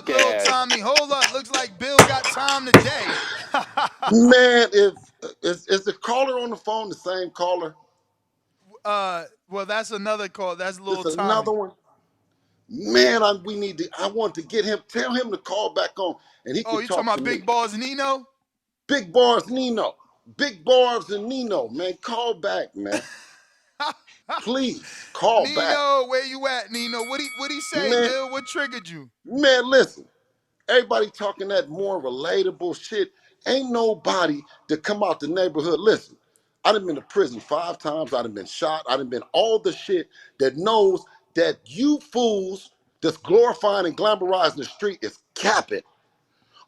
up, weak little ass. Tommy. Hold up. Looks like Bill got time today. Man, if is the caller on the phone the same caller? Well, that's another call. That's This little another Tommy. one? Man, I want to get him, tell him to call back on and he Oh, can you talking talk to about me. Big Balls Nino? Big Bars Nino. Big Bars and Nino, man. Call back, man. Please call back. Nino, where you at, Nino? What he say, Man, Bill? What triggered you? man, listen. Everybody talking that more relatable shit. Ain't nobody to come out the neighborhood. Listen, I done been to prison 5 times. I done been shot. I done been all the shit that knows that you fools that's glorifying and glamorizing the street is capping.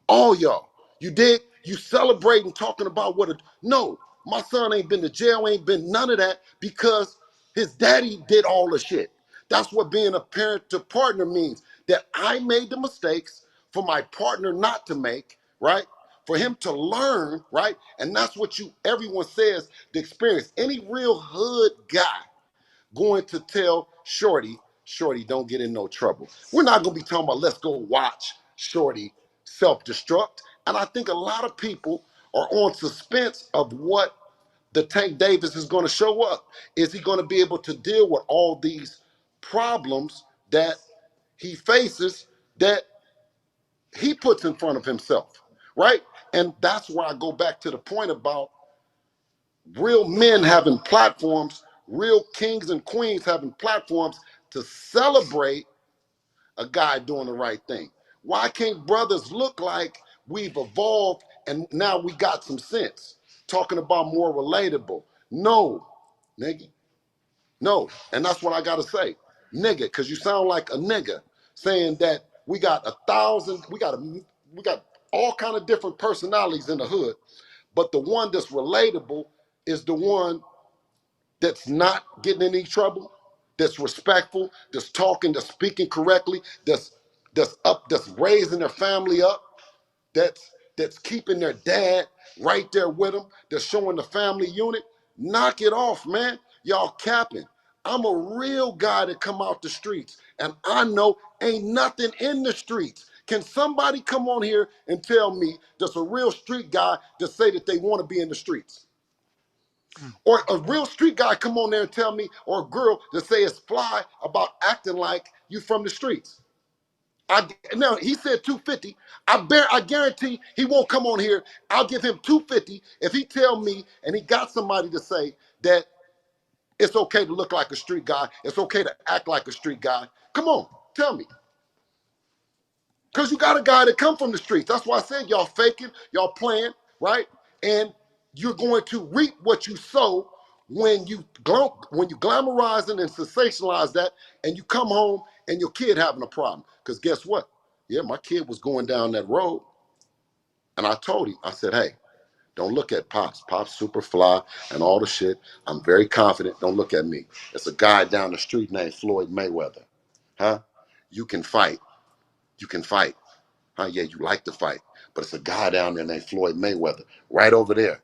All y'all. You dig? You celebrating, talking about what a no. My son ain't been to jail, ain't been none of that because his daddy did all the shit. That's what being a parent to partner means. That I made the mistakes for my partner not to make, right? For him to learn, right? And that's what everyone says the experience. Any real hood guy going to tell Shorty, don't get in no trouble. We're not gonna be talking about let's go watch Shorty self-destruct. And I think a lot of people are on suspense of what the Tank Davis is gonna show up. Is he gonna be able to deal with all these problems that he faces that he puts in front of himself, right? And that's why I go back to the point about real men having platforms, real kings and queens having platforms to celebrate a guy doing the right thing. Why can't brothers look like we've evolved and now we got some sense? Talking about more relatable. No, nigga. No. And that's what I gotta say. Nigga, because you sound like a nigga saying that we got 1,000, we got all kind of different personalities in the hood, but the one that's relatable is the one that's not getting in any trouble, that's respectful, that's talking, that's speaking correctly, that's raising their family up, that's keeping their dad right there with them, that's showing the family unit. Knock it off, man. Y'all capping. I'm a real guy that come out the streets, and I know ain't nothing in the streets. Can somebody come on here and tell me that's a real street guy to say that they want to be in the streets? Or a real street guy come on there and tell me, or a girl that say it's fly about acting like you from the streets. Now he said 250. I guarantee he won't come on here. I'll give him 250 if he tell me and he got somebody to say that it's okay to look like a street guy. It's okay to act like a street guy. Come on, tell me. Because you got a guy that come from the streets. That's why I said y'all faking, y'all playing, right? And you're going to reap what you sow when you glamorize it and sensationalize that, and you come home and your kid having a problem. Because guess what? Yeah, my kid was going down that road, and I told him, I said, hey, don't look at Pops. Pops super fly and all the shit. I'm very confident. Don't look at me. It's a guy down the street named Floyd Mayweather. Huh? You can fight. You can fight. Huh? Yeah, you like to fight. But it's a guy down there named Floyd Mayweather, right over there.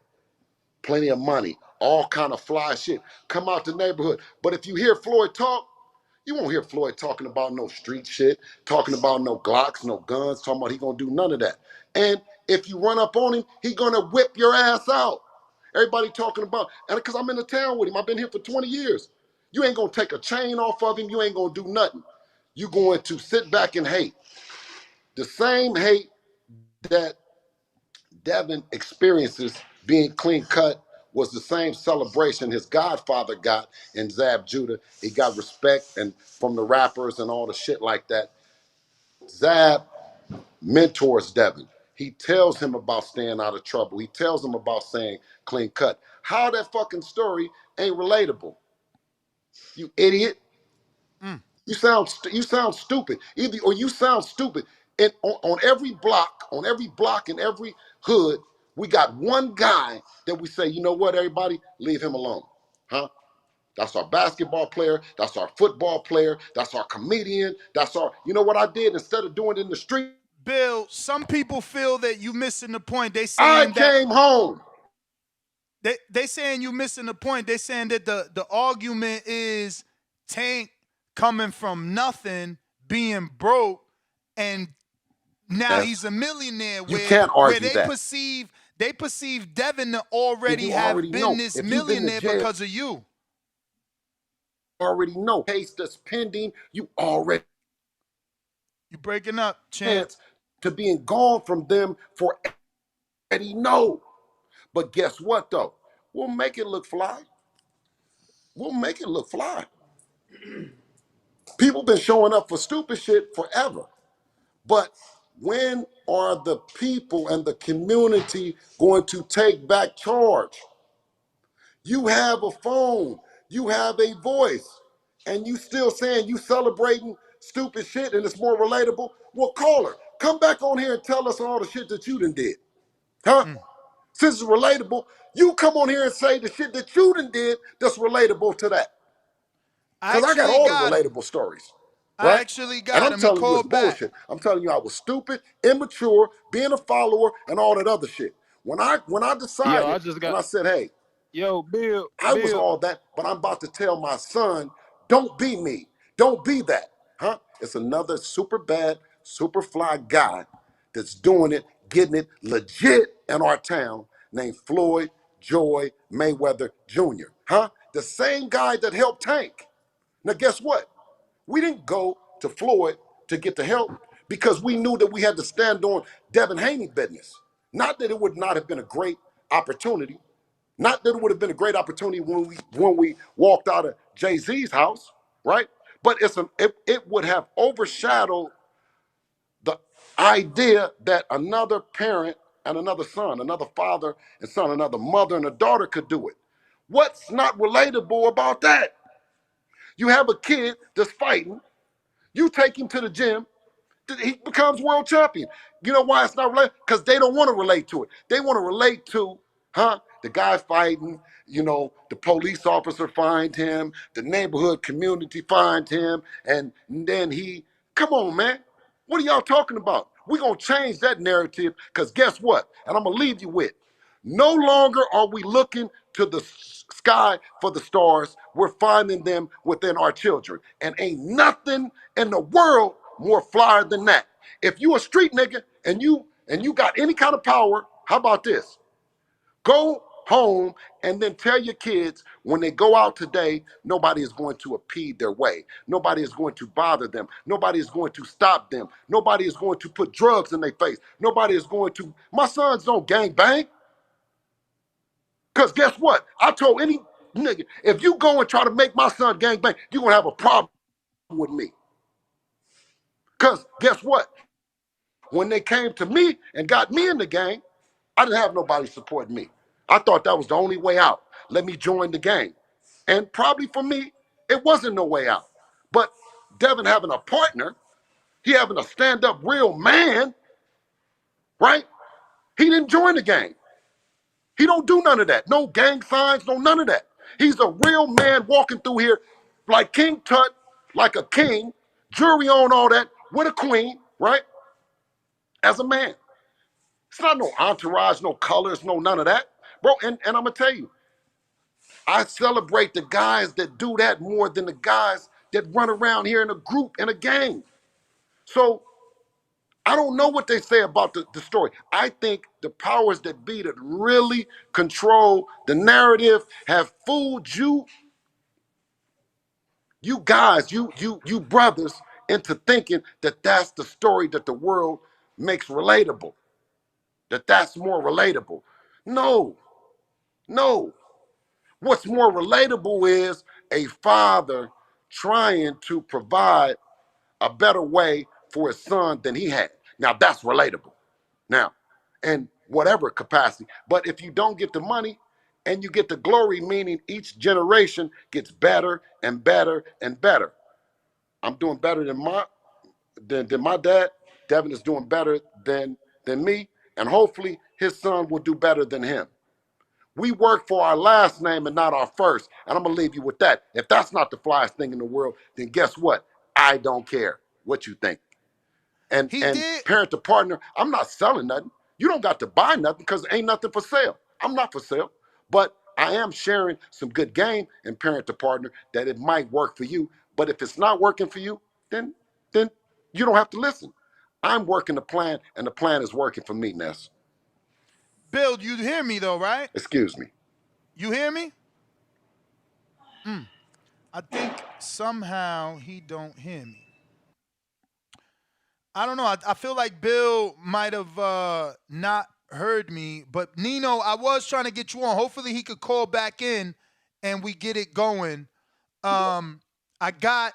Plenty of money, all kind of fly shit. Come out the neighborhood. But if you hear Floyd talk, you won't hear Floyd talking about no street shit, talking about no Glocks, no guns, talking about he gonna do none of that. And if you run up on him, he gonna whip your ass out. Everybody talking about, and because I'm in the town with him, I've been here for 20 years. You ain't gonna take a chain off of him, you ain't gonna do nothing. You going to sit back and hate. The same hate that Devin experiences being clean cut was the same celebration his godfather got in Zab Judah. He got respect and from the rappers and all the shit like that. Zab mentors Devin. He tells him about staying out of trouble. He tells him about saying clean cut. How that fucking story ain't relatable? You idiot. Mm. You sound stupid. Either or you sound stupid. And on every block in every hood, we got one guy that we say, you know what, everybody, leave him alone. Huh? That's our basketball player. That's our football player. That's our comedian. That's our, you know what I did? Instead of doing it in the street, Bill, some people feel that you missing the point. They I saying that came home. they saying you missing the point. They saying that the argument is Tank coming from nothing, being broke, and now Yes. he's a millionaire You where can't argue they that. perceive Devin to And already you have already been know. this If you've been to millionaire jail, because of you. already know. Case that's pending, you already You breaking up, champ. chance to being gone from them for already know. But guess what though? We'll make it look fly. We'll make it look fly. People been showing up for stupid shit forever. But when are the people and the community going to take back charge? You have a phone, you have a voice, and you still saying you celebrating stupid shit and it's more relatable? Well, call her. Come back on here and tell us all the shit that you done did. Huh? Mm. Since it's relatable, you come on here and say the shit that you done did that's relatable to that. I Because I got actually all the got him. relatable stories, I right? actually And got I'm him. He telling you it's called back. bullshit. I'm telling you I was stupid, immature, being a follower, and all that other shit. When I Yo, decided I just and got I said, hey, yo, I was Bill. all that, but I'm about to tell my son, don't be me. Don't be that. Huh? It's another super bad, super fly guy that's doing it, getting it legit in our town named Floyd Joy Mayweather Jr. Huh? The same guy that helped Tank. Now, guess what? We didn't go to Floyd to get the help because we knew that we had to stand on Devin Haney business. Not that it would not have been a great opportunity, not that it would have been a great opportunity when we walked out of Jay-Z's house, right? But it would have overshadowed the idea that another parent and another son, another father and son, another mother and a daughter could do it. What's not relatable about that? You have a kid that's fighting, you take him to the gym, he becomes world champion. You know why it's not related? Because they don't want to relate to it. They want to relate to, the guy fighting, the police officer find him, the neighborhood community find him, and then come on, man. What are y'all talking about? We're going to change that narrative because guess what? And I'm going to leave you with, no longer are we looking to the sky for the stars. We're finding them within our children. And ain't nothing in the world more flyer than that. If you a street nigga and you got any kind of power, how about this? Go home and then tell your kids when they go out today, nobody is going to impede their way. Nobody is going to bother them. Nobody is going to stop them. Nobody is going to put drugs in their face. Nobody is going to, my sons don't gang bang. Because guess what? I told any nigga, if you go and try to make my son gang bang, you're going to have a problem with me. Because guess what? When they came to me and got me in the gang, I didn't have nobody supporting me. I thought that was the only way out. Let me join the gang. And probably for me, it wasn't no way out. But Devin having a partner, he having a stand-up real man, right? He didn't join the gang. He don't do none of that. No gang signs, no none of that. He's a real man walking through here like King Tut, like a king, jury on all that, with a queen, right? As a man. It's not no entourage, no colors, no none of that. Bro, and I'm gonna tell you, I celebrate the guys that do that more than the guys that run around here in a group, in a gang. So I don't know what they say about the story. I think the powers that be that really control the narrative have fooled you guys, you brothers, into thinking that that's the story that the world makes relatable, that that's more relatable. No, no. What's more relatable is a father trying to provide a better way for his son than he had. Now that's relatable. Now, in whatever capacity. But if you don't get the money and you get the glory, meaning each generation gets better and better and better. I'm doing better than my dad. Devin is doing better than me, and hopefully his son will do better than him. We work for our last name and not our first. And I'm gonna leave you with that. If that's not the flyest thing in the world, then guess what? I don't care what you think. He And did. parent to partner, I'm not selling nothing. You don't got to buy nothing because ain't nothing for sale. I'm not for sale. But I am sharing some good game in parent to partner that it might work for you. But if it's not working for you, then you don't have to listen. I'm working the plan, and the plan is working for me, Ness. Bill, you hear me though, right? Excuse me. You hear me? I think somehow he don't hear me. I don't know. I feel like Bill might have not heard me, but Nino, I was trying to get you on. Hopefully he could call back in and we get it going. I got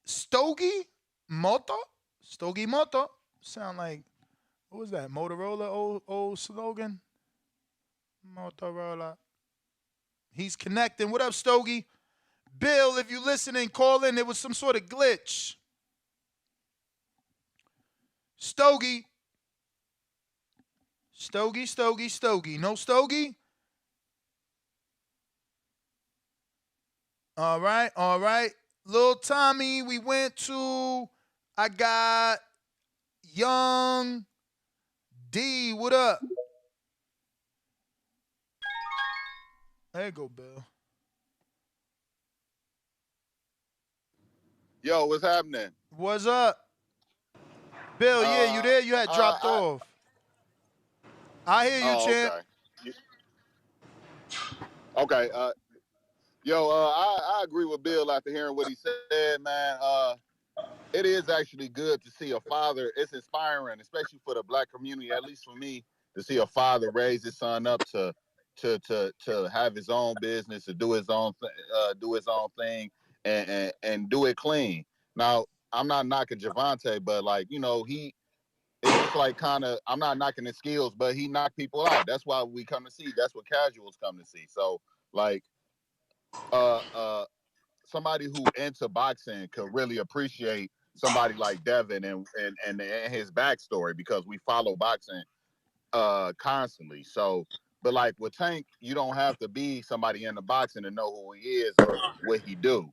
Stogie Moto. Stogie Moto. Sound like, what was that? Motorola old slogan? Motorola. He's connecting. What up, Stogie? Bill, if you listening, call in. There was some sort of glitch. Stogie. Stogie. No Stogie? All right. Little Tommy, we went to, I got Young D. What up? There you go, Bill. Yo, what's happening? What's up? Bill, yeah, you there? You had dropped I off. I hear you, oh champ. okay. Okay. I agree with Bill after hearing what he said, man. It is actually good to see a father. It's inspiring, especially for the black community, at least for me, to see a father raise his son up to have his own business, to do his own thing, and do it clean. Now, I'm not knocking Javante, but like it's just like kind of, I'm not knocking his skills, but he knocked people out. That's why we come to see. That's what casuals come to see. So like uh uh somebody who into boxing could really appreciate somebody like Devin and his backstory, because we follow boxing constantly. So but like with Tank, you don't have to be somebody in the boxing to know who he is or what he do.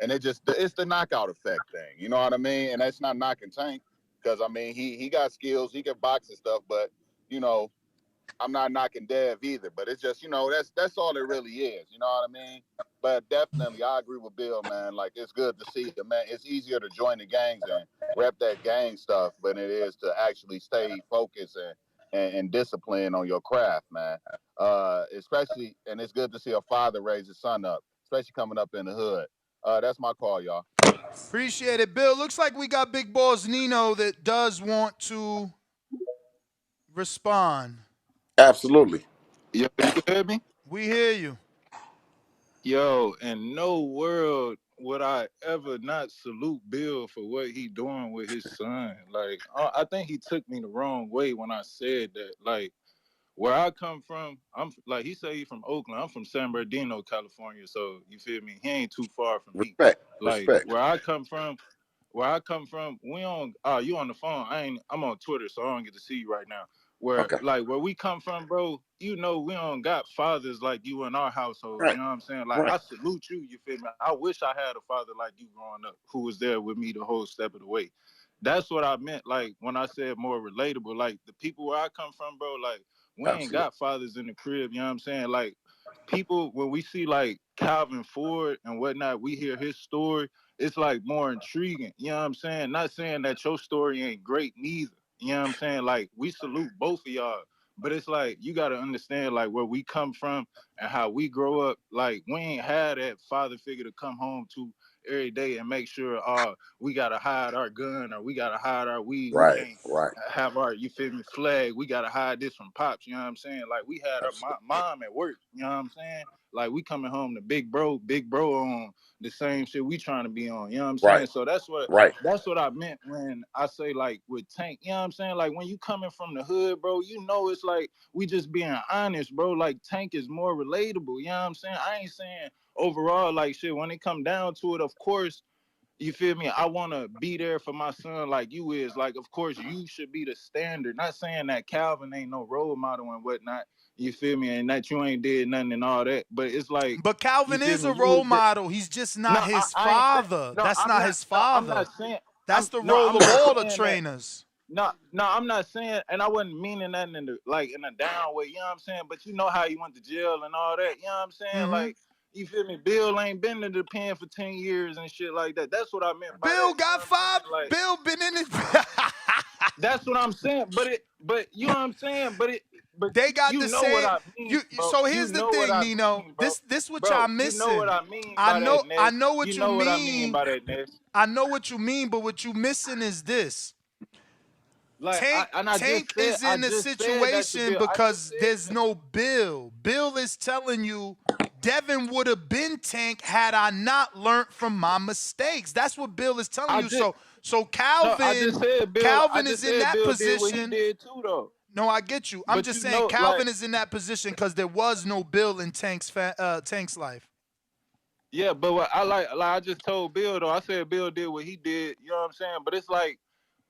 And it's the knockout effect thing. You know what I mean? And that's not knocking Tank, because I mean he got skills, he can box and stuff, but you know, I'm not knocking Dev either, but it's just, that's all it really is. You know what I mean? But definitely, I agree with Bill, man. Like, it's good to see it, man. It's easier to join the gangs and rep that gang stuff than it is to actually stay focused and disciplined on your craft, man. Especially, and it's good to see a father raise his son up, especially coming up in the hood. That's my call, y'all. Appreciate it, Bill. Looks like we got Big Balls Nino that does want to respond. Absolutely. Yo, you can hear me? We hear you. Yo, in no world would I ever not salute Bill for what he doing with his son. Like, I think he took me the wrong way when I said that. Like, where I come from, I'm like he say he from Oakland. I'm from San Bernardino, California. So you feel me? He ain't too far from me. Respect. Like Respect. where I come from, we on you on the phone. I'm on Twitter, so I don't get to see you right now. Where Okay. like where we come from, bro, we don't got fathers like you in our household. You Right. know what I'm saying? Like Right. I salute you, you feel me? I wish I had a father like you growing up who was there with me the whole step of the way. That's what I meant, like when I said more relatable. Like the people where I come from, bro, like we ain't Absolutely. got fathers in the crib, you know what I'm saying? Like people when we see like Calvin Ford and whatnot, we hear his story, it's like more intriguing. You know what I'm saying? Not saying that your story ain't great neither. You know what I'm saying? Like we salute both of y'all. But it's like you gotta understand like where we come from and how we grow up. Like we ain't had that father figure to come home to every day and make sure we gotta hide our gun or we gotta hide our weed. We Right. can't Right. have our, you feel me, flag. We gotta hide this from pops. You know what I'm saying? Like we had our Absolutely. mom at work. You know what I'm saying? Like we coming home to big bro on the same shit we trying to be on. You know what I'm Right. saying? So Right. that's what I meant when I say like with Tank. You know what I'm saying? Like when you coming from the hood, bro, you know it's like we just being honest, bro. Like Tank is more relatable. You know what I'm saying? I ain't saying overall like shit. When it come down to it, of course, you feel me? I want to be there for my son like you is. Like, of course, you should be the standard. Not saying that Calvin ain't no role model and whatnot. You feel me? And that you ain't did nothing and all that. But it's like, But you Calvin feel is a me? You was role there. model. He's just not No, his I ain't saying. father. No, That's I'm not not. his No, I'm father. not saying. That's the No, role I'm of not all the saying that. trainers. No, I'm not saying, and I wasn't meaning that in the like in a down way. You know what I'm saying? But you know how you went to jail and all that. You know what I'm saying? Mm-hmm. Like, you feel me? Bill ain't been to the pen for 10 years and shit like that. That's what I meant by that. Bill You know got what I'm saying? five. Like. Bill been in his. That's what I'm saying. But you know what I'm saying. But They got you the know what same. I mean, bro. So You here's the know what thing, I Nino. mean, bro. This what y'all Bro, you know what missing. I mean I by know that, Ness. what You you know what I mean mean. by that, Ness. I know what you mean, but what you missing is this. Like Tank I Tank is in a just said that to situation Bill. I just because said there's that. no Bill. Bill is telling you Devin would have been Tank had I not learned from my mistakes. That's what Bill is telling I you. just So no, I just said Bill. I Calvin just is in said that Bill did what he position. did too, though. No, I get you. I'm But just you saying know, like, Calvin is in that position because there was no Bill in Tank's life. yeah, but what like I just told Bill though. I said Bill did what he did. You know what I'm saying? But it's like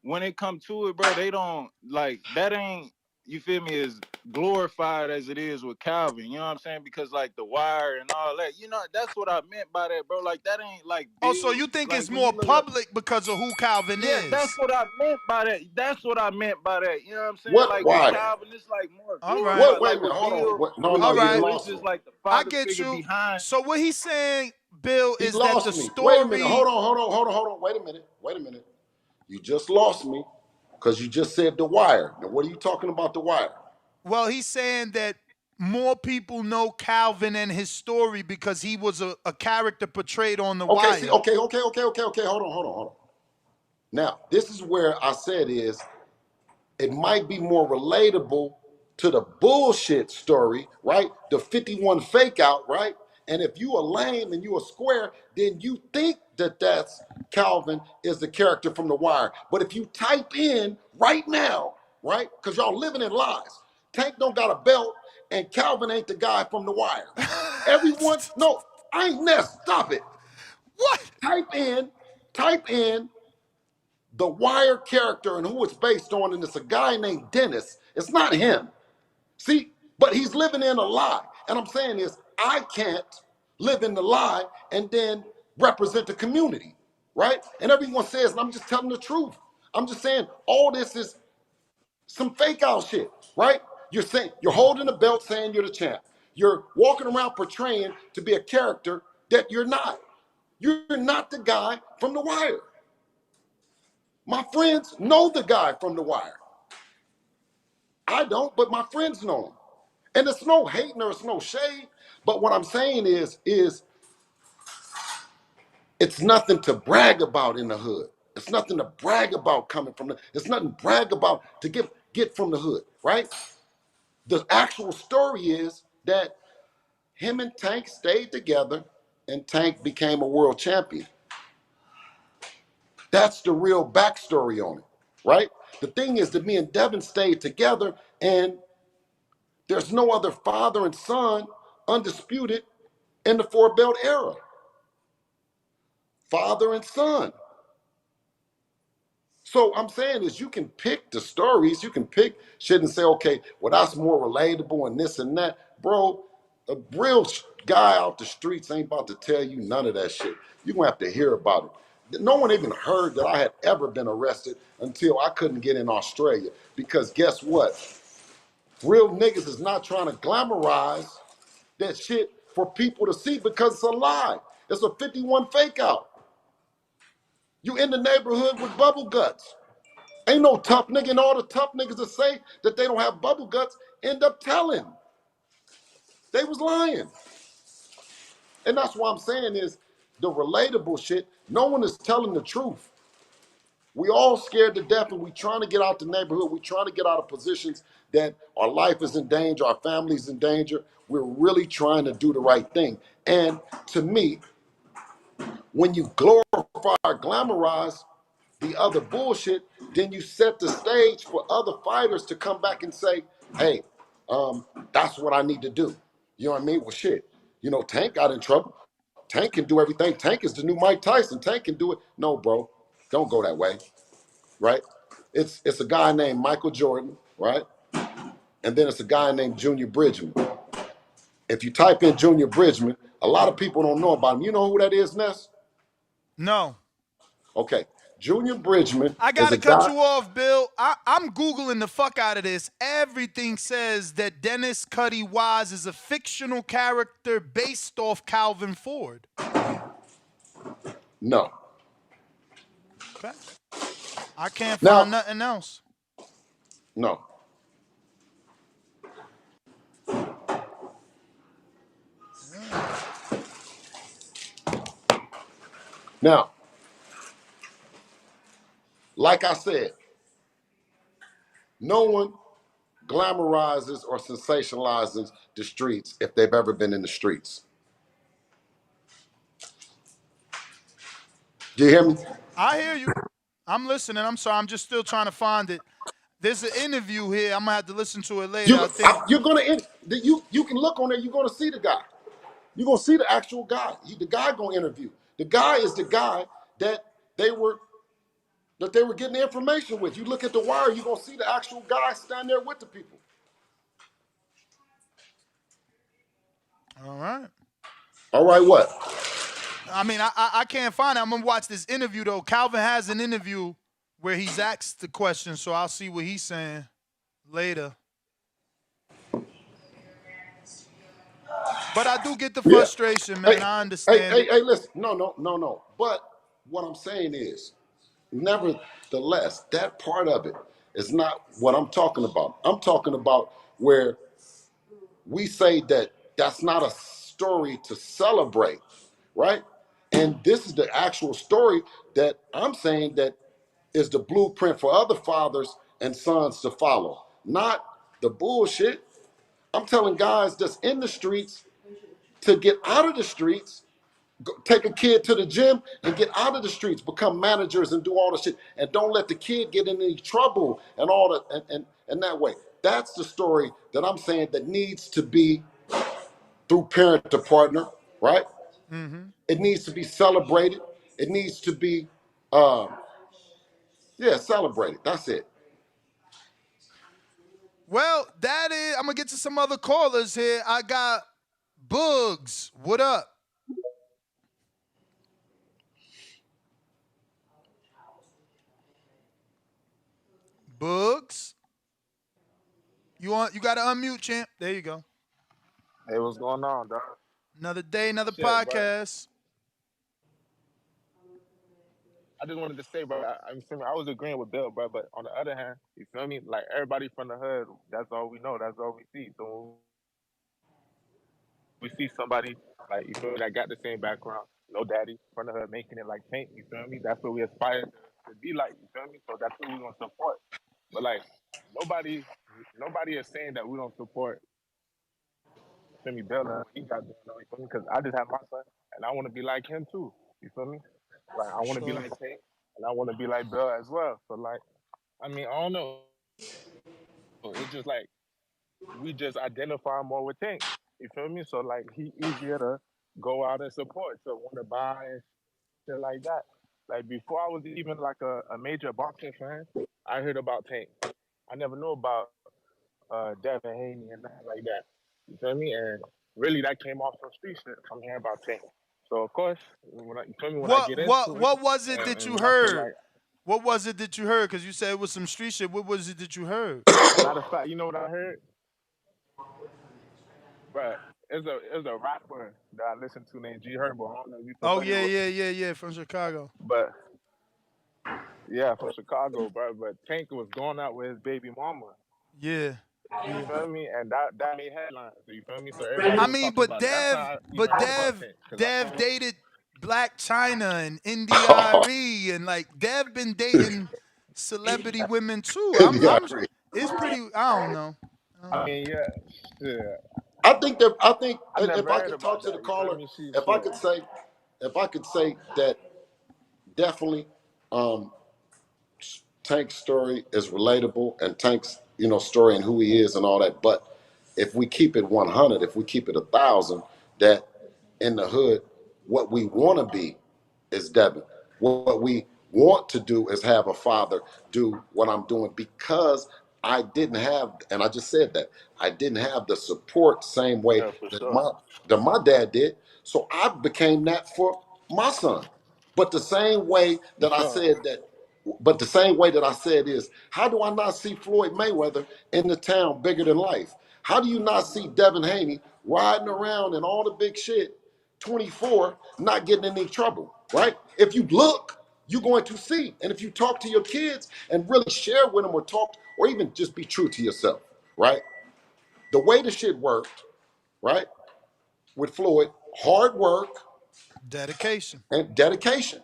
when it come to it, bro, they don't like that. Ain't you feel me? As glorified as it is with Calvin. You know what I'm saying? Because like the wire and all that. You know, that's what I meant by that, bro. Like that ain't like Oh, so Bill. you think Like it's when you more look at public because of who Calvin yeah, that's is? what I meant by that. That's what I meant by that. You know what I'm saying? What? Like with Why? Calvin, it's like more All right. glorified. What? Wait Like a minute. with Hold on. Bill, What? No, with no, All you right. Bill, it's lost just me. like the I father get figure you. behind. So what he's saying, Bill, He is that the lost me. Wait a minute. story. Hold on. Hold on. Hold on. Hold on. Wait a minute. Wait a minute. You just lost me because you just said The Wire. Now, what are you talking about, The Wire? Well, he's saying that more people know Calvin and his story because he was a character portrayed on The Okay. See. Wire. Okay. Hold on. Hold on. Hold on. Now, this is where I said is it might be more relatable to the bullshit story, right? The 51 fake out, right? And if you a lame and you a square, then you think that that's Calvin is the character from The Wire. But if you type in right now, right? Because y'all living in lies. Tank don't got a belt and Calvin ain't the guy from The Wire. Everyone, no, I ain't Ness, stop it. What? Type in the Wire character and who it's based on, and it's a guy named Dennis. It's not him. See, but he's living in a lie. And I'm saying is, I can't live in the lie and then represent the community, right? And everyone says, and I'm just telling the truth. I'm just saying all this is some fake out shit, right? You're saying you're holding a belt saying you're the champ. You're walking around portraying to be a character that you're not. You're not the guy from The Wire. My friends know the guy from The Wire. I don't, but my friends know him. And it's no hating or it's no shade. But what I'm saying is it's nothing to brag about in the hood. It's nothing to brag about coming from the. It's nothing to brag about to get from the hood, right? The actual story is that him and Tank stayed together, and Tank became a world champion. That's the real backstory on it, right? The thing is that me and Devin stayed together, and there's no other father and son undisputed in the four belt era. Father and son. So I'm saying is you can pick the stories, you can pick shit and say, okay, well, that's more relatable and this and that. Bro, a real guy out the streets ain't about to tell you none of that shit. You're gonna have to hear about it. No one even heard that I had ever been arrested until I couldn't get in Australia. Because guess what? Real niggas is not trying to glamorize that shit for people to see because it's a lie. It's a 51 fake out. You in the neighborhood with bubble guts. Ain't no tough nigga, and all the tough niggas that say that they don't have bubble guts end up telling. They was lying. And that's what I'm saying is the relatable shit, no one is telling the truth. We all scared to death and we trying to get out the neighborhood. We trying to get out of positions that our life is in danger, our family's in danger. We're really trying to do the right thing. And to me, when you glorify or glamorize the other bullshit, then you set the stage for other fighters to come back and say, hey, that's what I need to do. You know what I mean? Well, shit. You know, Tank got in trouble. Tank can do everything. Tank is the new Mike Tyson. Tank can do it. No, bro. Don't go that way. Right? It's a guy named Michael Jordan, right? And then it's a guy named Junior Bridgman. If you type in Junior Bridgman, a lot of people don't know about him. You know who that is, Ness? No. Okay. Junior Bridgman I is a gotta cut guy. you off, Bill. I'm Googling the fuck out of this. Everything says that Dennis Cuddy Wise is a fictional character based off Calvin Ford. No. Okay. I can't Now, find nothing else. No. Yeah. Now, like I said, no one glamorizes or sensationalizes the streets if they've ever been in the streets. Do you hear me? I hear you. I'm listening. I'm sorry. I'm just still trying to find it. There's an interview here. I'm gonna have to listen to it later. I think. You're gonna you can look on there. You're gonna see the guy. You're gonna see the actual guy. The guy gonna interview. The guy is the guy that they were getting the information with. You look at the wire. You're gonna see the actual guy stand there with the people. All right. All right, what? I mean, I can't find it. I'm gonna watch this interview though. Calvin has an interview where he's asked the question, so I'll see what he's saying later. But I do get the Yeah. frustration, Hey, man. I understand it. hey, listen. No. But what I'm saying is, nevertheless, that part of it is not what I'm talking about. I'm talking about where we say that that's not a story to celebrate, right? And this is the actual story that I'm saying that is the blueprint for other fathers and sons to follow, not the bullshit. I'm telling guys that's in the streets to get out of the streets, take a kid to the gym and get out of the streets, become managers and do all the shit, and don't let the kid get in any trouble and all that and that way. That's the story that I'm saying that needs to be through parent to partner, right? Mm-hmm. It needs to be celebrated. It needs to be, celebrated. That's it. Well, that is. I'm gonna get to some other callers here. I got Bugs. What up, Bugs? You got to unmute, champ. There you go. Hey, what's going on, dog? Another day, another Shit, bro. podcast. I just wanted to say, bro, I was agreeing with Bill, bro, but on the other hand, you feel me? Like, everybody from the hood, that's all we know, that's all we see. So we see somebody, like, you feel me, that got the same background, no daddy, from the hood, making it like Tank, you feel me? That's what we aspire to be like, you feel me? So that's what we're going to support. But, like, nobody, nobody is saying that we don't support, you feel me, Bill, and what he got going on, you feel me? Because I just have my son, and I want to be like him, too, you feel me? Like, I want to be Sure. like Tank, and I want to be like Bill as well. So, like, I mean, I don't know. It's just like we just identify more with Tank. You feel me? So like he easier to go out and support, to want to buy and shit like that. Like before I was even like a major boxing fan, I heard about Tank. I never knew about Devin Haney and that like that. You feel me? And really that came off some street shit from hearing about Tank. So of course, you feel me, when I get into it, What was it that and you when I feel heard? like, What was it that you heard? Because you said it was some street shit. What was it that you heard? matter of fact, you know what I heard? But it's a rapper that I listen to named G Herbo. I don't know if you're Oh familiar yeah, with him. yeah, from Chicago. But yeah, from Chicago, bro. But Tank was going out with his baby mama. Yeah, You yeah. feel me? And that made headlines. You feel me? So everybody I was mean, talking about it. That's how I even heard about Tank. Cause I Dev told him, dated Black China and NDIRE and like Dev been dating celebrity women too. Yeah, I I'm. agree. It's pretty. I don't know. I I don't know. mean, yeah, shit. I think I if never I heard could talk about to the that. You feel caller, me? She if I shit. could say, that definitely, um, Tank's story is relatable, and Tank's story and who he is and all that. But if we keep it 100, if we keep it 1,000, that in the hood, what we want to be is Devin. What we want to do is have a father do what I'm doing, because I didn't have, and I just said that I didn't have the support same way Yeah, for that sure. my dad did. So I became that for my son. But the same way For that I sure. said that, but the same way that I said is, how do I not see Floyd Mayweather in the town bigger than life? How do you not see Devin Haney riding around in all the big shit, 24, not getting in any trouble, right? If you look, you're going to see. And if you talk to your kids and really share with them or talk, or even just be true to yourself, right? The way the shit worked, right, with Floyd, hard work Dedication. and dedication.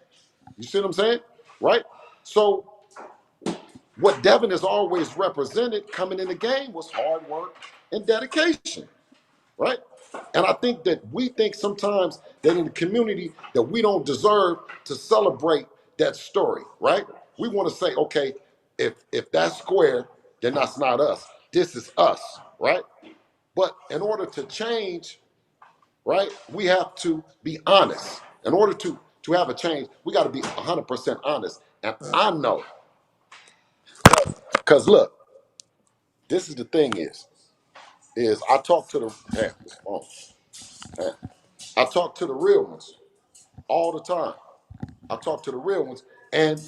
You see what I'm saying? Right? So what Devin has always represented coming in the game was hard work and dedication, right? And I think that we think sometimes that in the community that we don't deserve to celebrate that story, right? We want to say, okay, if that's square, then that's not us. This is us, right? But in order to change, right, we have to be honest. In order to have a change, we got to be 100% honest. And I know, because look, this is the thing is I talk to the I talk to the real ones all the time. I talk to the real ones, and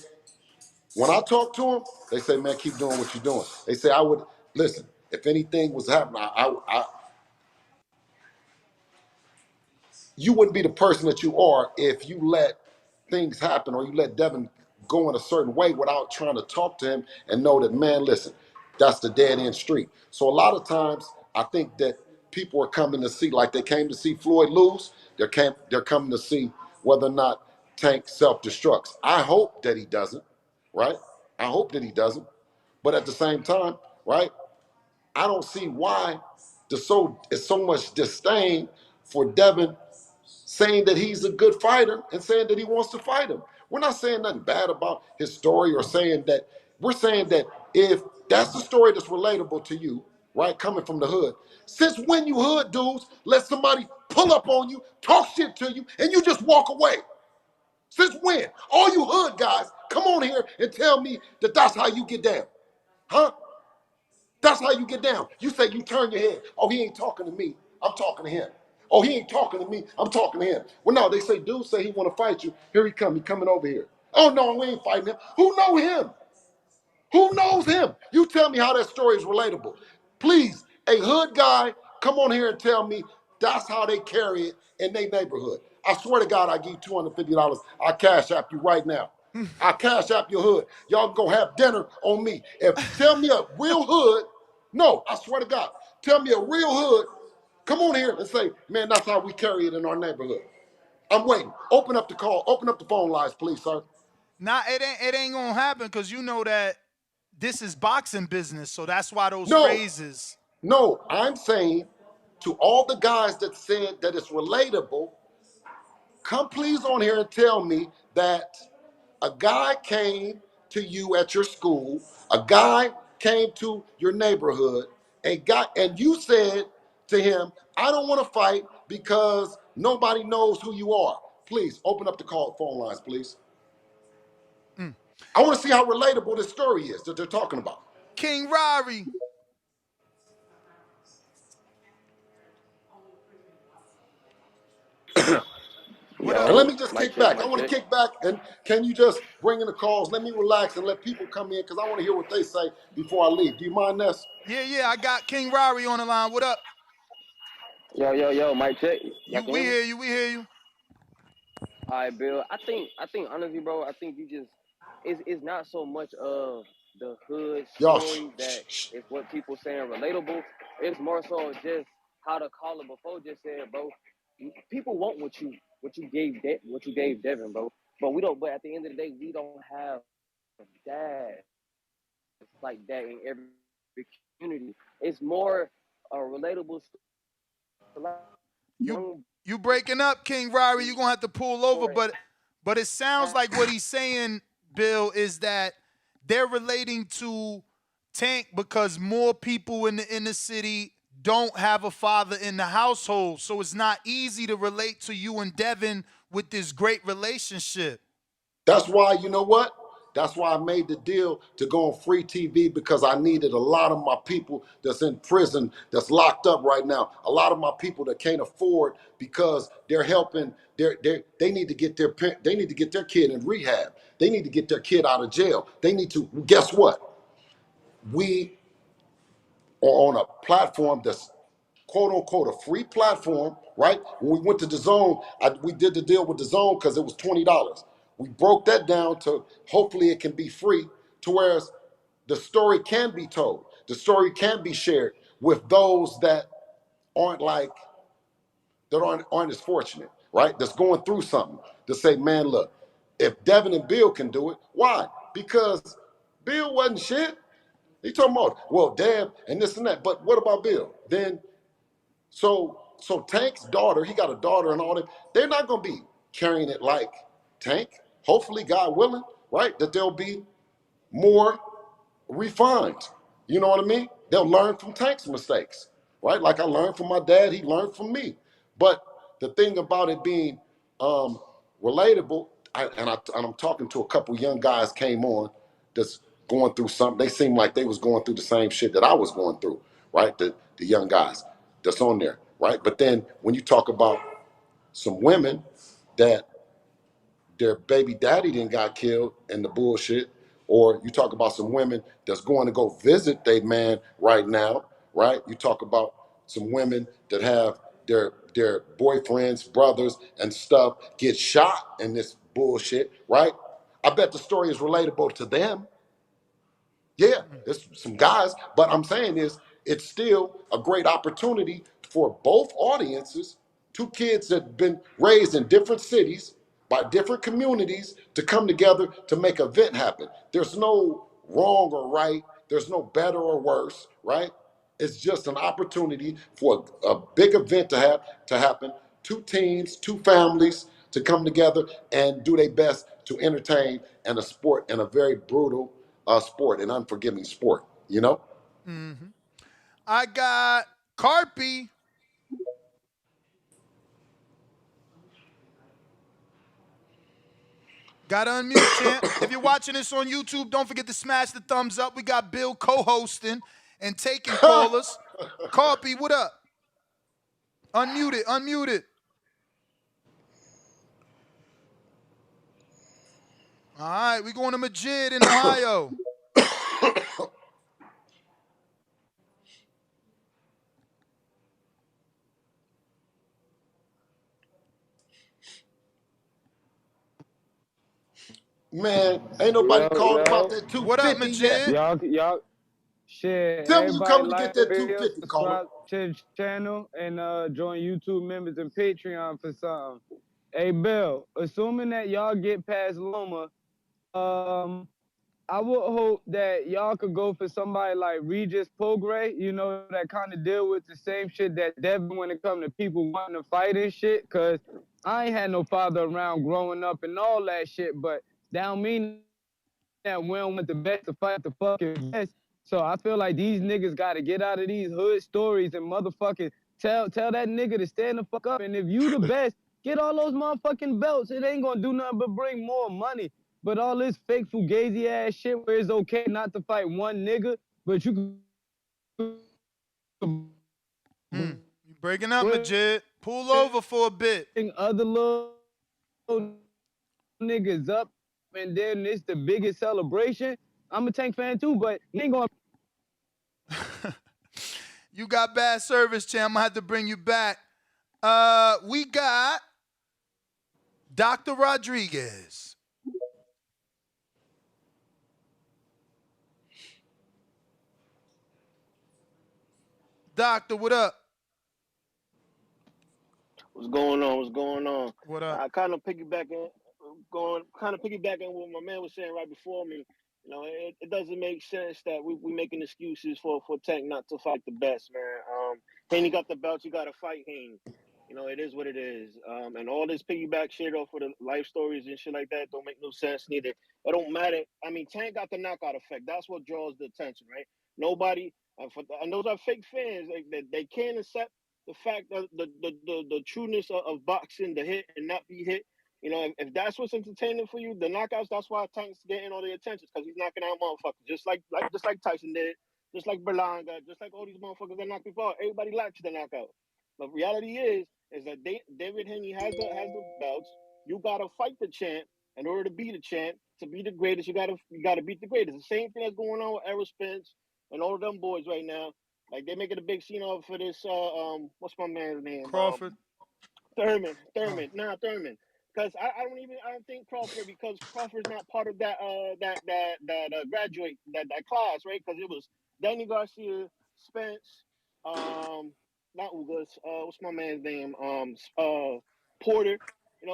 when I talk to them, they say, "Man, keep doing what you're doing." They say, "I would listen if anything was happening. You wouldn't be the person that you are if you let things happen or you let Devin go in a certain way without trying to talk to him and know that, man, listen, that's the dead end street." So a lot of times I think that people are coming to see, like they came to see Floyd lose, they're coming to see whether or not Tank self-destructs. I hope that he doesn't, right? I hope that he doesn't. But at the same time, right, I don't see why it's so much disdain for Devin saying that he's a good fighter and saying that he wants to fight him. We're not saying nothing bad about his story or saying that. We're saying that if that's the story that's relatable to you, right, coming from the hood, since when you hood dudes let somebody pull up on you, talk shit to you, and you just walk away? Since when? All you hood guys, come on here and tell me that that's how you get down. Huh? That's how you get down. You say you turn your head. Oh, he ain't talking to me. I'm talking to him. Oh, he ain't talking to me. I'm talking to him. Well, no, they say, dude say he want to fight you. Here he come. He coming over here. Oh, no, we ain't fighting him. Who know him? Who knows him? You tell me how that story is relatable. Please, a hood guy, come on here and tell me that's how they carry it in their neighborhood. I swear to God, I give you $250. I cash app you right now. I cash app your hood. Y'all go have dinner on me. Tell me a real hood, no, I swear to God, tell me a real hood, come on here and say, man, that's how we carry it in our neighborhood. I'm waiting. Open up the call. Open up the phone lines, please, sir. Nah, it ain't gonna happen because you know that this is boxing business, so that's why those No, phrases. no, I'm saying to all the guys that said that it's relatable, come please on here and tell me that a guy came to you at your school, a guy came to your neighborhood, and you said to him, I don't want to fight because nobody knows who you are. Please open up the call phone lines, please. I want to see how relatable this story is that they're talking about. King Rari, what up? And let Yo, me just mic kick check, back. I mic want to check. kick back, and can you just bring in the calls? Let me relax and let people come in because I want to hear what they say before I leave. Do you mind, Ness? Yeah, I got King Rari on the line. What up? Yo, mic check. Y'all You can we hear me? hear you, we hear you. All right, Bill. I think honestly, bro, I think you just it's not so much of the hood Y'all, story that is what people saying relatable. It's more so just how the caller before just said, bro. People want what you gave Devin, bro. But we don't. But at the end of the day, we don't have that like that in every community. It's more a relatable story. You Young you breaking up, King Rari. You're gonna have to pull over, boy. but it sounds like what he's saying, Bill, is that they're relating to Tank because more people in the inner city don't have a father in the household. So it's not easy to relate to you and Devin with this great relationship. that's why, you know what? That's why I made the deal to go on free TV because I needed a lot of my people that's in prison, that's locked up right now. A lot of my people that can't afford because they're helping. They need to get they need to get their kid in rehab. They need to get their kid out of jail. They need to. Guess what? We are on a platform that's quote unquote a free platform, right? When we went to the zone, we did the deal with the zone because it was $20. We broke that down to hopefully it can be free to where the story can be told. The story can be shared with those that aren't like aren't as fortunate, right? That's going through something to say, man, look, if Devin and Bill can do it, why? Because Bill wasn't shit. He talking about, well, Dev and this and that. But what about Bill? Then so Tank's daughter, he got a daughter and all that, they're not gonna be carrying it like Tank. Hopefully, God willing, right? That they'll be more refined. You know what I mean? They'll learn from Tank's mistakes, right? Like I learned from my dad, he learned from me. But the thing about it being relatable, and I'm talking to a couple young guys came on that's going through something. They seem like they was going through the same shit that I was going through, right? The young guys that's on there, right? But then when you talk about some women that their baby daddy didn't got killed in the bullshit, or you talk about some women that's going to go visit their man right now, right? You talk about some women that have their boyfriends, brothers, and stuff get shot in this bullshit, right? I bet the story is relatable to them. Yeah, there's some guys, but I'm saying is it's still a great opportunity for both audiences, two kids that have been raised in different cities by different communities to come together to make an event happen. There's no wrong or right, there's no better or worse, right? It's just an opportunity for a big event to happen, two teams, two families to come together and do their best to entertain and a sport in a very brutal sport, an unforgiving sport, you know? Mm-hmm. I got Carpy. Gotta unmute, champ. If you're watching this on YouTube, don't forget to smash the thumbs up. We got Bill co-hosting and taking callers. Carpy, what up? Unmute it, unmute it. All right, we going to Majid in Ohio. Man, ain't nobody Yo, called about yo, that What up, 250 yet. Majid? y'all, shit, Tell me you everybody coming to get like that video, 250, caller. subscribe to the channel, and join YouTube members and Patreon for something. Hey, Bill, assuming that y'all get past Loma, I would hope that y'all could go for somebody like Regis Prograis, you know, that kind of deal with the same shit that Devin when it comes to people wanting to fight and shit, because I ain't had no father around growing up and all that shit, but that don't mean that we don't want the best to fight the fucking best. So I feel like these niggas got to get out of these hood stories and motherfucking tell that nigga to stand the fuck up. And if you the best, get all those motherfucking belts. It ain't gonna do nothing but bring more money. But all this fake fugazi ass shit where it's okay not to fight one nigga, but you can You breaking up, bring Majid. Pull over for a bit. other little niggas up, and then it's the biggest celebration. I'm a Tank fan too, but you ain't gonna. You got bad service, champ. I'm gonna have to bring you back. We got Dr. Rodriguez. Doctor, what up? What's going on? What's going on? What up? I kind of piggybacking what my man was saying right before me. You know, it doesn't make sense that we making excuses for Tank not to fight the best, man. Haney got the belt, you got to fight Haney. You know, it is what it is. And all this piggyback shit off of the life stories and shit like that don't make no sense neither. It don't matter. I mean, Tank got the knockout effect. That's what draws the attention, right? Nobody, and those are fake fans. They can't accept the fact that the trueness of boxing, the hit and not be hit. You know, if that's what's entertaining for you, the knockouts, that's why Tank's getting all the attention because he's knocking out motherfuckers, just like Tyson did, just like Berlanga, just like all these motherfuckers that knock people out. Everybody likes the knockout. But reality is that David Haney has the belts. You gotta fight the champ in order to be the champ. To be the greatest, you gotta beat the greatest. The same thing that's going on with Errol Spence and all of them boys right now. Like they're making a big scene of for this. What's my man's name? Crawford. Thurman. Oh. Thurman. Because I don't think Crawford, because Crawford's not part of that graduate that class, right? Because it was Danny Garcia, Spence, not Ugas, what's my man's name? Porter, and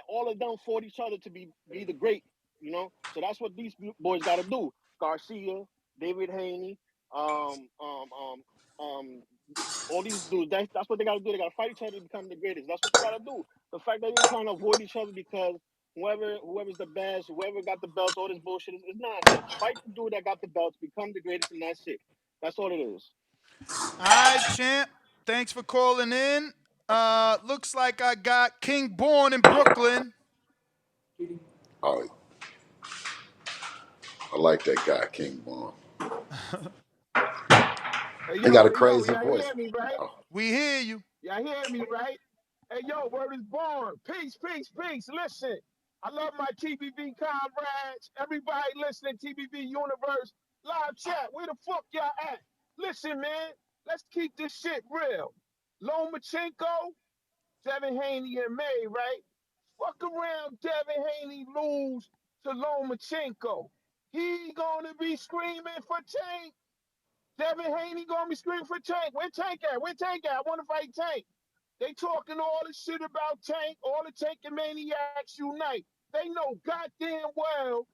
all of them fought each other to be the great, So that's what these boys got to do. Garcia, David Haney, um, um, um, um, all these dudes. That's what they got to do. They got to fight each other to become the greatest. That's what they got to do. The fact that they're trying to avoid each other because whoever's the best, whoever got the belts, all this bullshit is nonsense. Fight the dude that got the belts, become the greatest, and that's it. That's all it is. All right, champ. Thanks for calling in. Looks like I got King Born in Brooklyn. Oh, I like that guy, King Bond. Hey He got a yo, crazy y'all voice. hear me, right? Oh, We hear you. Y'all hear me, right? Hey yo, word is born. Peace, peace, peace. Listen, I love my TBV comrades. Everybody listening, TBV Universe, live chat. Where the fuck y'all at? Listen, man, let's keep this shit real. Lomachenko, Devin Haney and May, right? Fuck around, Devin Haney lose to Lomachenko. He gonna be screaming for Tank. Devin Haney gonna be screaming for Tank. Where Tank at? Where Tank at? I wanna fight Tank. They talking all this shit about Tank, all the Tank and Maniacs unite. They know goddamn well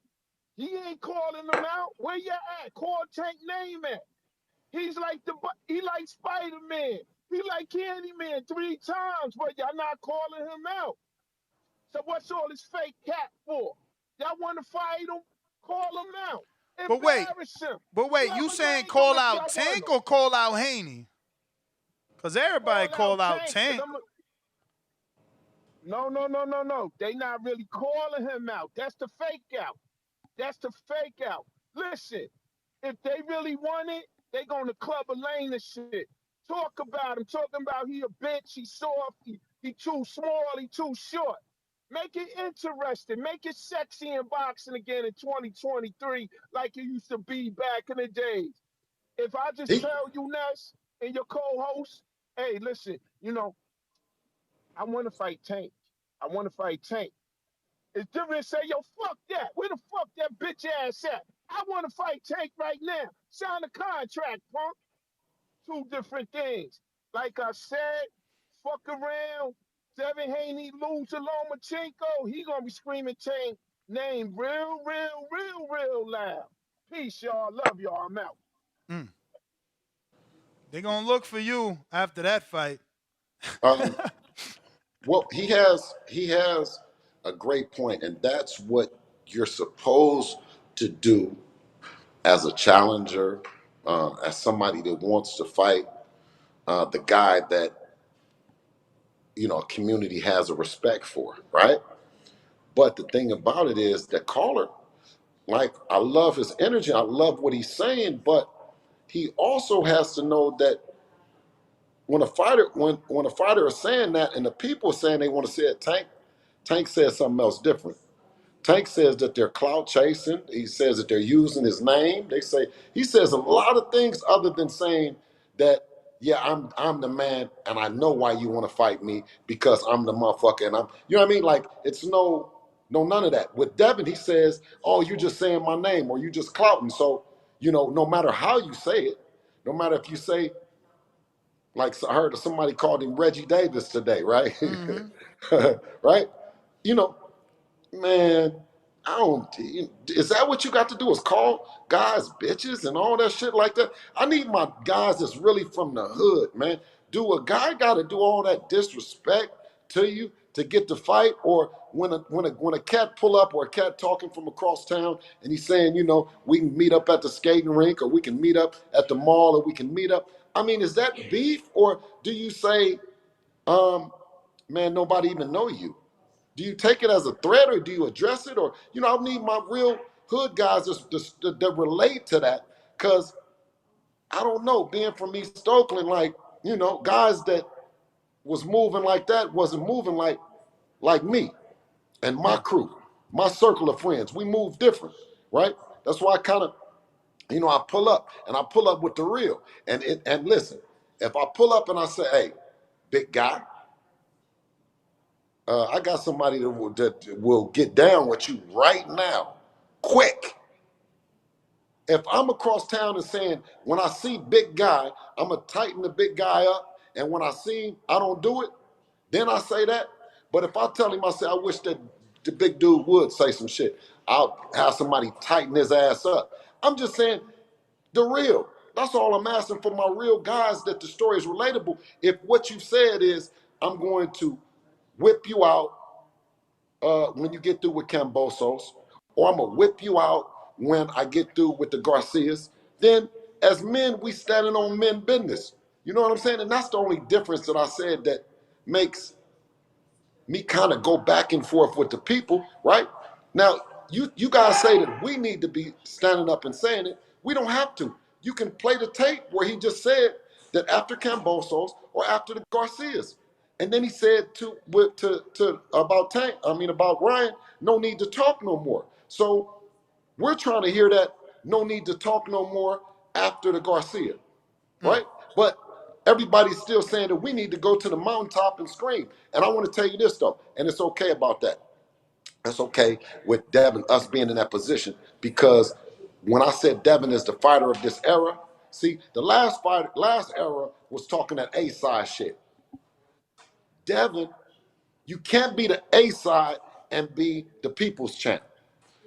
he ain't calling them out. Where you at? Call Tank name at. He like Spider-Man. He like Candyman 3 times, but y'all not calling him out. So what's all this fake cat for? Y'all want to fight him? Call him out. But wait, Embarrass him. you Y'all saying name him call if out y'all want Tank him. or call out Haney? Because everybody Call out call out Tank, cause Tank. I'm. No. They not really calling him out. That's the fake out. That's the fake out. Listen, if they really want it, they gonna club a lane and shit. Talk about him. Talking about he a bitch. He soft. He too small. He too short. Make it interesting. Make it sexy in boxing again in 2023, like it used to be back in the days. If I just he, tell you, Ness, and your co-host, hey, listen, I want to fight Tank. I want to fight Tank. It's different than say, yo, fuck that. Where the fuck that bitch ass at? I want to fight Tank right now. Sign a contract, punk. Two different things. Like I said, fuck around. Devin Haney lose to Lomachenko. He gonna be screaming Tank name real loud. Peace, y'all. Love y'all. I'm out. Mm. They gonna look for you after that fight. um, well, he has a great point, and that's what you're supposed to do as a challenger, as somebody that wants to fight the guy that a community has a respect for, right? But the thing about it is that caller, like, I love his energy, I love what he's saying, but he also has to know that when a fighter is saying that and the people are saying they want to say it, Tank says something else different. Tank says that they're clout chasing. He says that they're using his name. He says a lot of things other than saying that, yeah, I'm the man and I know why you want to fight me because I'm the motherfucker and I'm, you know what I mean? Like, it's none of that. With Devin, he says, oh, you just saying my name or you just clouting. So, no matter how you say it, no matter if you say, like I heard somebody called him Reggie Davis today, right? Mm-hmm. Right? You know, Man, I don't. Is that what you got to do? Is call guys bitches and all that shit like that? I need my guys that's really from the hood, man. Do a guy got to do all that disrespect to you to get the fight, or when a cat pull up or a cat talking from across town and he's saying, we can meet up at the skating rink or we can meet up at the mall or we can meet up. I mean, is that beef or do you say, man, nobody even know you? Do you take it as a threat or do you address it? Or, I need my real hood guys that relate to that. Because I don't know, being from East Oakland, like, guys that was moving like that wasn't moving like me and my crew, my circle of friends. We move different, right? That's why I kind of, I pull up and I pull up with the real. And listen, if I pull up and I say, hey, big guy, I got somebody that will get down with you right now, quick. If I'm across town and saying, when I see big guy, I'm going to tighten the big guy up. And when I see him, I don't do it, then I say that. But if I tell him, I say, I wish that the big dude would say some shit, I'll have somebody tighten his ass up. I'm just saying the real. That's all I'm asking for my real guys, that the story is relatable. If what you said is, I'm going to whip you out when you get through with Cambosos, or I'm gonna whip you out when I get through with the Garcias, then as men, we standing on men business. You know what I'm saying? And that's the only difference that I said that makes me kind of go back and forth with the people, right? Now, you guys say that we need to be standing up and saying it. We don't have to. You can play the tape where he just said that after Cambosos or after the Garcias. And then he said to about Tank, about Ryan, no need to talk no more. So we're trying to hear that no need to talk no more after the Garcia, right? But everybody's still saying that we need to go to the mountaintop and scream. And I want to tell you this though, and it's okay about that. It's okay with Devin, us being in that position, because when I said Devin is the fighter of this era, see, the last era was talking that A side shit. Devin, you can't be the A side and be the people's champ.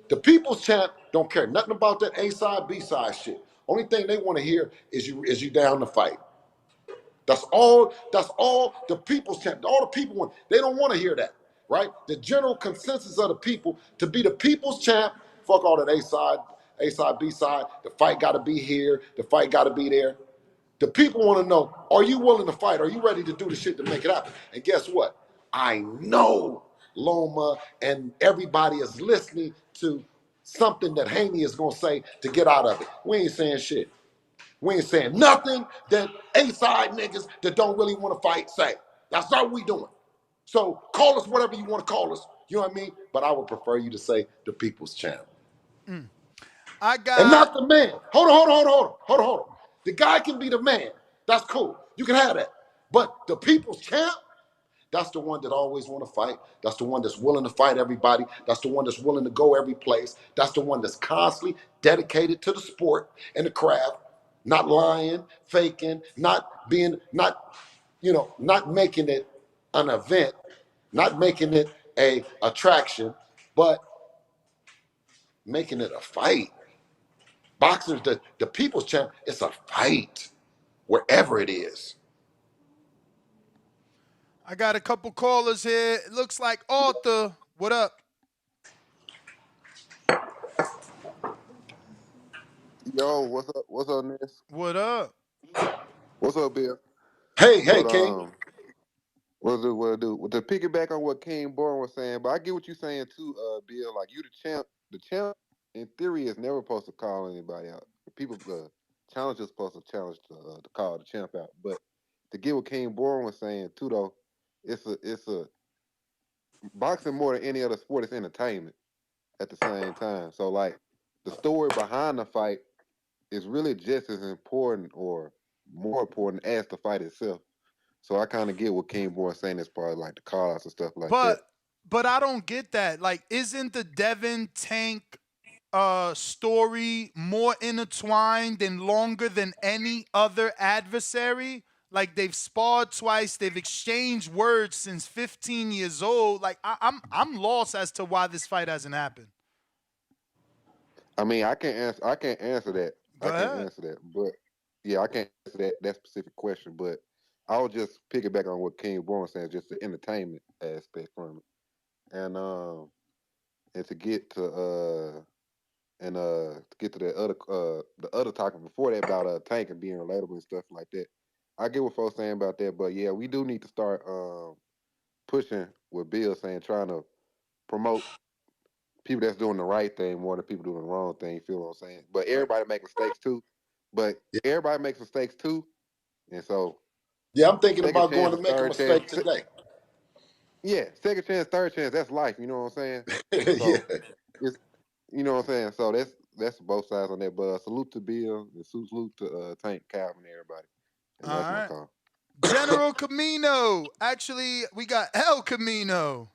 The people's champ don't care nothing about that A side, B side shit. Only thing they want to hear is you down to fight. That's all the people's champ. All the people want. They don't want to hear that, right? The general consensus of the people to be the people's champ. Fuck all that A side, B side. The fight got to be here. The fight got to be there. The people want to know: are you willing to fight? Are you ready to do the shit to make it happen? And guess what? I know Loma and everybody is listening to something that Haney is gonna say to get out of it. We ain't saying shit. We ain't saying nothing that A-side niggas that don't really want to fight say. That's not what we doing. So call us whatever you want to call us. You know what I mean? But I would prefer you to say the people's champ. I And got not the man. Hold on. The guy can be the man. That's cool. You can have that. But the people's champ, that's the one that always want to fight. That's the one that's willing to fight everybody. That's the one that's willing to go every place. That's the one that's constantly dedicated to the sport and the craft, not lying, faking, not making it an event, not making it a attraction, but making it a fight. Boxers, the people's champ, it's a fight, wherever it is. a couple callers here. It looks like Arthur. What up? Yo, what's up? What's up, Ness? What up? What's up, Bill? Hey, But King. what I do? Well, to piggyback on what King Born was saying, but I get what you're saying too, Bill. Like you, the champ. The champ, in theory, is never supposed to call anybody out. The people, the challenge is supposed to challenge to call the champ out. But to get what King Born was saying too, though, it's a boxing more than any other sport is entertainment at the same time. So like the story behind the fight is really just as important or more important as the fight itself. So I kind of get what King Boy saying as far as like the call-outs and stuff like But that. but I don't get that. Like, isn't the Devin Tank story more intertwined and longer than any other adversary? Like, they've sparred twice, they've exchanged words since 15 years old. Like, I'm lost as to why this fight hasn't happened. I mean, I can't answer. I can't answer that. Go I can't ahead. answer that. But yeah, I can't answer that specific question. But I'll just piggyback on what King Boy was saying, just the entertainment aspect from it, and to get to the other topic before that about Tank and being relatable and stuff like that. I get what folks saying about that, but yeah, we do need to start pushing what Bill's saying, trying to promote people that's doing the right thing more than people doing the wrong thing. You feel what I'm saying? But everybody make mistakes too. But Yeah, everybody makes mistakes too, and so yeah, I'm thinking second about going to chance, make a third chance, mistake today. yeah, second chance, third chance. That's life. You know what I'm saying? Yeah. So it's you know what I'm saying. So that's both sides on that. But salute to Bill and salute to Tank, Calvin, and everybody. All And that's my right. call. General Camino. Actually, we got El Camino.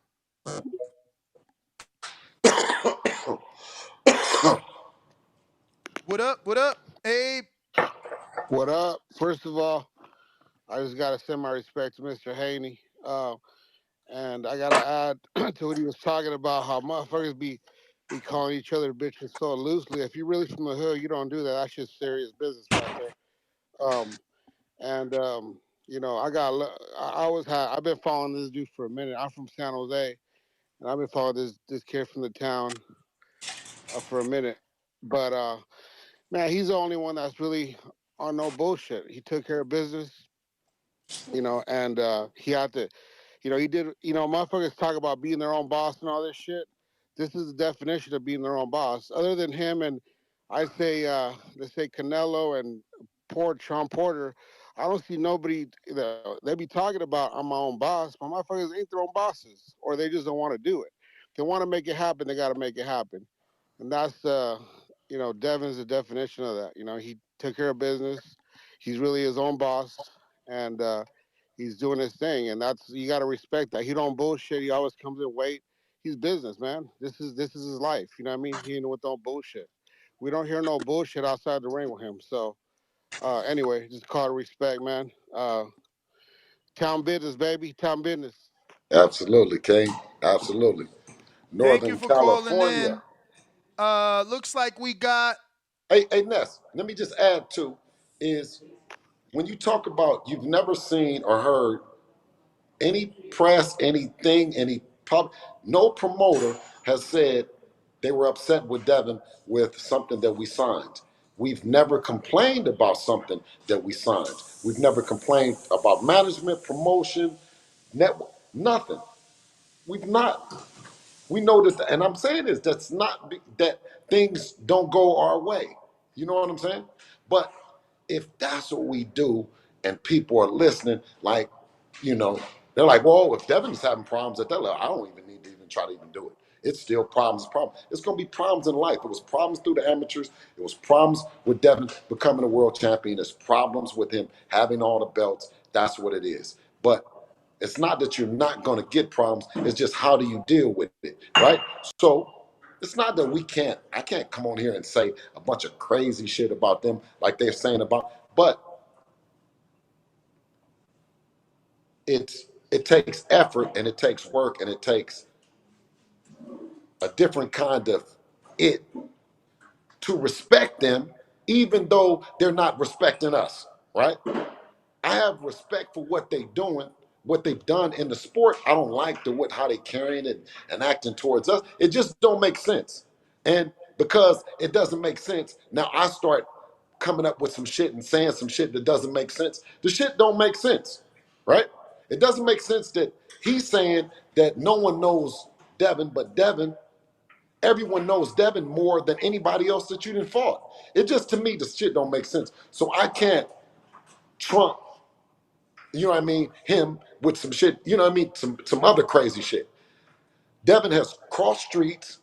What up? What up? Abe. What up? First of all, I just gotta send my respect to Mr. Haney. And I gotta add to what he was talking about, how motherfuckers be calling each other bitches so loosely. If you're really from the hood, you don't do that. That's just serious business right there. And you know, I always had. I've been following this dude for a minute. I'm from San Jose, and I've been following this kid from the town for a minute. But man, he's the only one that's really on no bullshit. He took care of business, you know, and he had to, you know, he did, you know, motherfuckers talk about being their own boss and all this shit. This is the definition of being their own boss. Other than him and I say, let's say Canelo and Sean Porter, I don't see nobody. They be talking about I'm my own boss, but motherfuckers ain't their own bosses, or they just don't want to do it. If they want to make it happen, they got to make it happen, and that's, you know, Devin's the definition of that. You know, he took care of business. He's really his own boss, and he's doing his thing, and that's, you got to respect that. He don't bullshit. He always comes in weight. He's business, man. This is his life. You know what I mean? He ain't with no bullshit. We don't hear no bullshit outside the ring with him. So anyway, just call it respect, man. Town business, baby. Town business. Absolutely, King. Absolutely. Thank you Northern for calling California. in. Looks like we got. Hey, Ness, let me just add to is when you talk about you've never seen or heard any press, anything, any pub, no promoter has said they were upset with Devin with something that we signed. We've never complained about something that we signed. We've never complained about management, promotion, network, nothing. We've not. We know that, and I'm saying this, that's not that things don't go our way. You know what I'm saying? But if that's what we do and people are listening, like, you know, they're like, well, if Devin's having problems at that level, I don't even need to even try to even do it. It's still problems, problems. It's going to be problems in life. It was problems through the amateurs. It was problems with Devin becoming a world champion. It's problems with him having all the belts. That's what it is. But it's not that you're not going to get problems. It's just how do you deal with it, right? So it's not that I can't come on here and say a bunch of crazy shit about them like they're saying about, but it takes effort and it takes work and it takes a different kind of it to respect them, even though they're not respecting us, right? I have respect for what they're doing, what they've done in the sport. I don't like how they carrying it and acting towards us. It just don't make sense. And because it doesn't make sense, now I start coming up with some shit and saying some shit that doesn't make sense. The shit don't make sense, right? It doesn't make sense that he's saying that no one knows Devin, but Devin, everyone knows Devin more than anybody else that you didn't fought. It just, to me, the shit don't make sense. So I can't trump, you know what I mean, him with some shit, you know what I mean, some other crazy shit. Devin has crossed streets.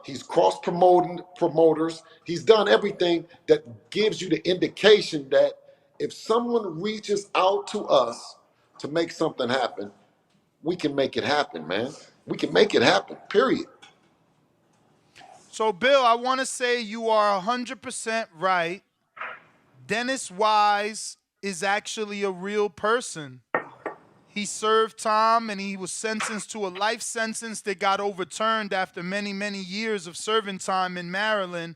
He's cross promoting promoters. He's done everything that gives you the indication that if someone reaches out to us to make something happen, we can make it happen, man. We can make it happen, period. So, Bill, I want to say you are 100% right. Dennis Wise is actually a real person. He served time and he was sentenced to a life sentence that got overturned after many, many years of serving time in Maryland.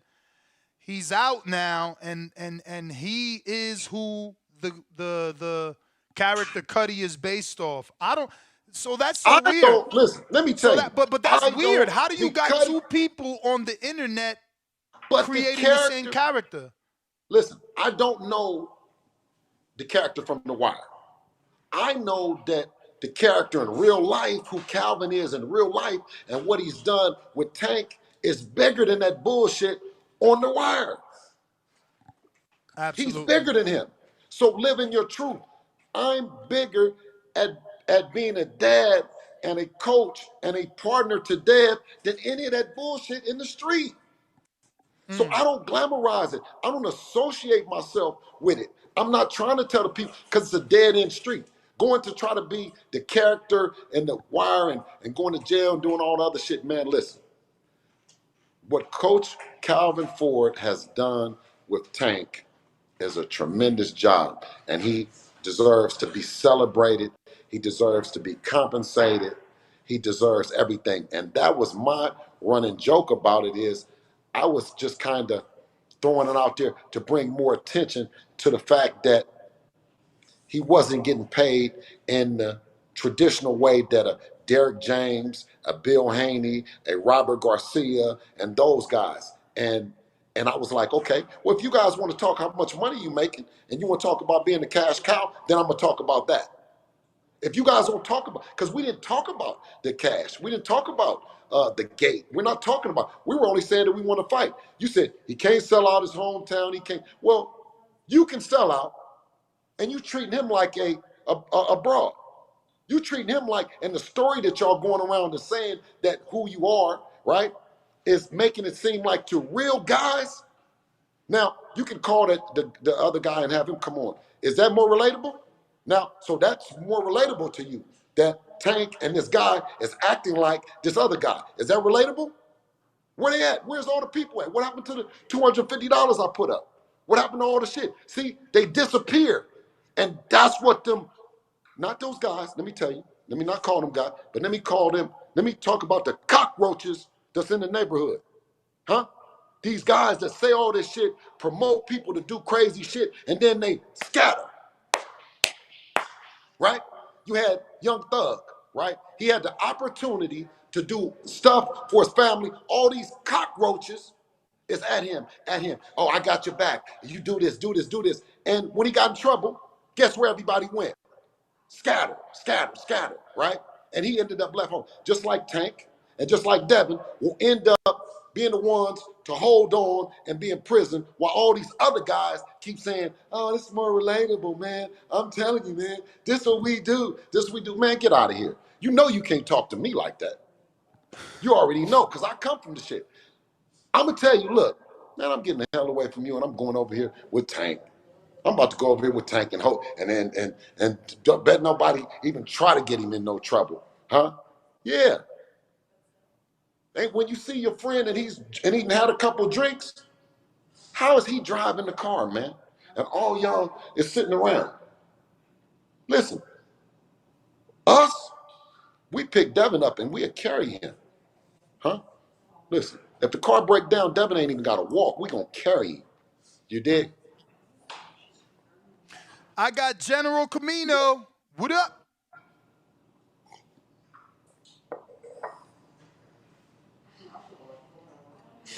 He's out now, and he is who the character Cuddy is based off. I don't. So that's so I weird. don't, listen, let me So tell you, but that's I weird. don't, How do you got because, two people on the internet but the creating the same character, character? listen, I don't know the character from The Wire. I know that the character in real life, who Calvin is in real life, and what he's done with Tank is bigger than that bullshit on The Wire. He's Absolutely. bigger than him. So live in your truth. I'm bigger at being a dad and a coach and a partner to Deb than any of that bullshit in the street. So Mm. I don't glamorize it. I don't associate myself with it. I'm not trying to tell the people because it's a dead end street. Going to try to be the character and the wire and going to jail and doing all the other shit, man, listen. What Coach Calvin Ford has done with Tank is a tremendous job. And he deserves to be celebrated. He deserves to be compensated. He deserves everything. And that was my running joke about it is I was just kind of throwing it out there to bring more attention to the fact that he wasn't getting paid in the traditional way that a Derek James, a Bill Haney, a Robert Garcia, and those guys. And I was like, okay, well, if you guys want to talk how much money you making and you want to talk about being the cash cow, then I'm gonna talk about that. If you guys don't talk about, because we didn't talk about the cash, we didn't talk about the gate. We're not talking about. We were only saying that we want to fight. You said he can't sell out his hometown. He can't. Well, you can sell out and you treating him like a broad. You treating him like, and the story that y'all going around and saying that who you are, right, is making it seem like to real guys. Now, you can call that the other guy and have him come on. Is that more relatable? Now, so that's more relatable to you. That Tank and this guy is acting like this other guy. Is that relatable? Where they at? Where's all the people at? What happened to the $250 I put up? What happened to all the shit? See, they disappear. And that's what them, not those guys, let me tell you, let me not call them guys, but let me call them, let me talk about the cockroaches that's in the neighborhood. Huh? These guys that say all this shit, promote people to do crazy shit, and then they scatter, right? You had Young Thug, right? He had the opportunity to do stuff for his family. All these cockroaches is at him, at him. Oh, I got your back. You do this, do this, do this. And when he got in trouble, guess where everybody went? Scattered, scattered, scattered, right? And he ended up left home. Just like Tank and just like Devin will end up being the ones to hold on and be in prison while all these other guys keep saying, oh, this is more relatable, man. I'm telling you, man, this is what we do. This is what we do. Man, get out of here. You know you can't talk to me like that. You already know, because I come from the shit. I'm going to tell you, look, man, I'm getting the hell away from you and I'm going over here with Tank. I'm about to go over here with Tank and hope and don't bet nobody even try to get him in no trouble. Huh? Yeah. And when you see your friend and he had a couple of drinks, how is he driving the car, man? And all y'all is sitting around. Listen, us, we pick Devin up and we'll carry him. Huh? Listen, if the car break down, Devin ain't even gotta walk. We gonna carry him. You dig? I got General Camino. What up?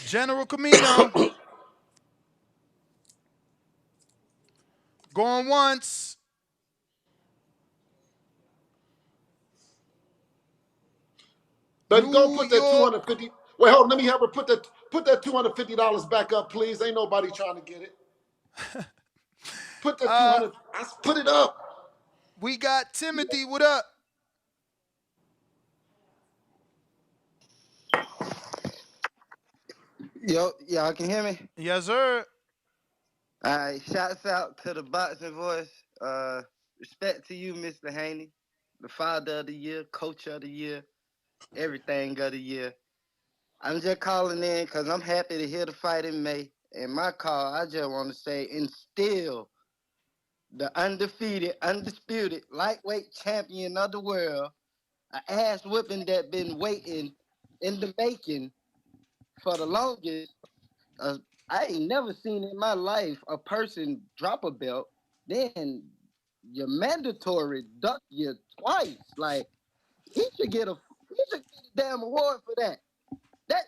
General Camino. Going once. Baby, go New put that York. 250. Wait, hold on. Let me have her put that $250 back up, please. Ain't nobody trying to get it. Put that Uh, 200. Put it up. we got Timothy. What up? Yo, y'all can hear me? Yes, sir. All right, shouts out to the boxing voice. Respect to you, Mr. Haney, the father of the year, coach of the year, everything of the year. I'm just calling in because I'm happy to hear the fight in May. And my call, I just want to say, instill the undefeated, undisputed lightweight champion of the world, an ass whipping that been waiting in the making for the longest. Uh, I ain't never seen in my life a person drop a belt, then you're mandatory duck you twice. Like he should get a damn award for that.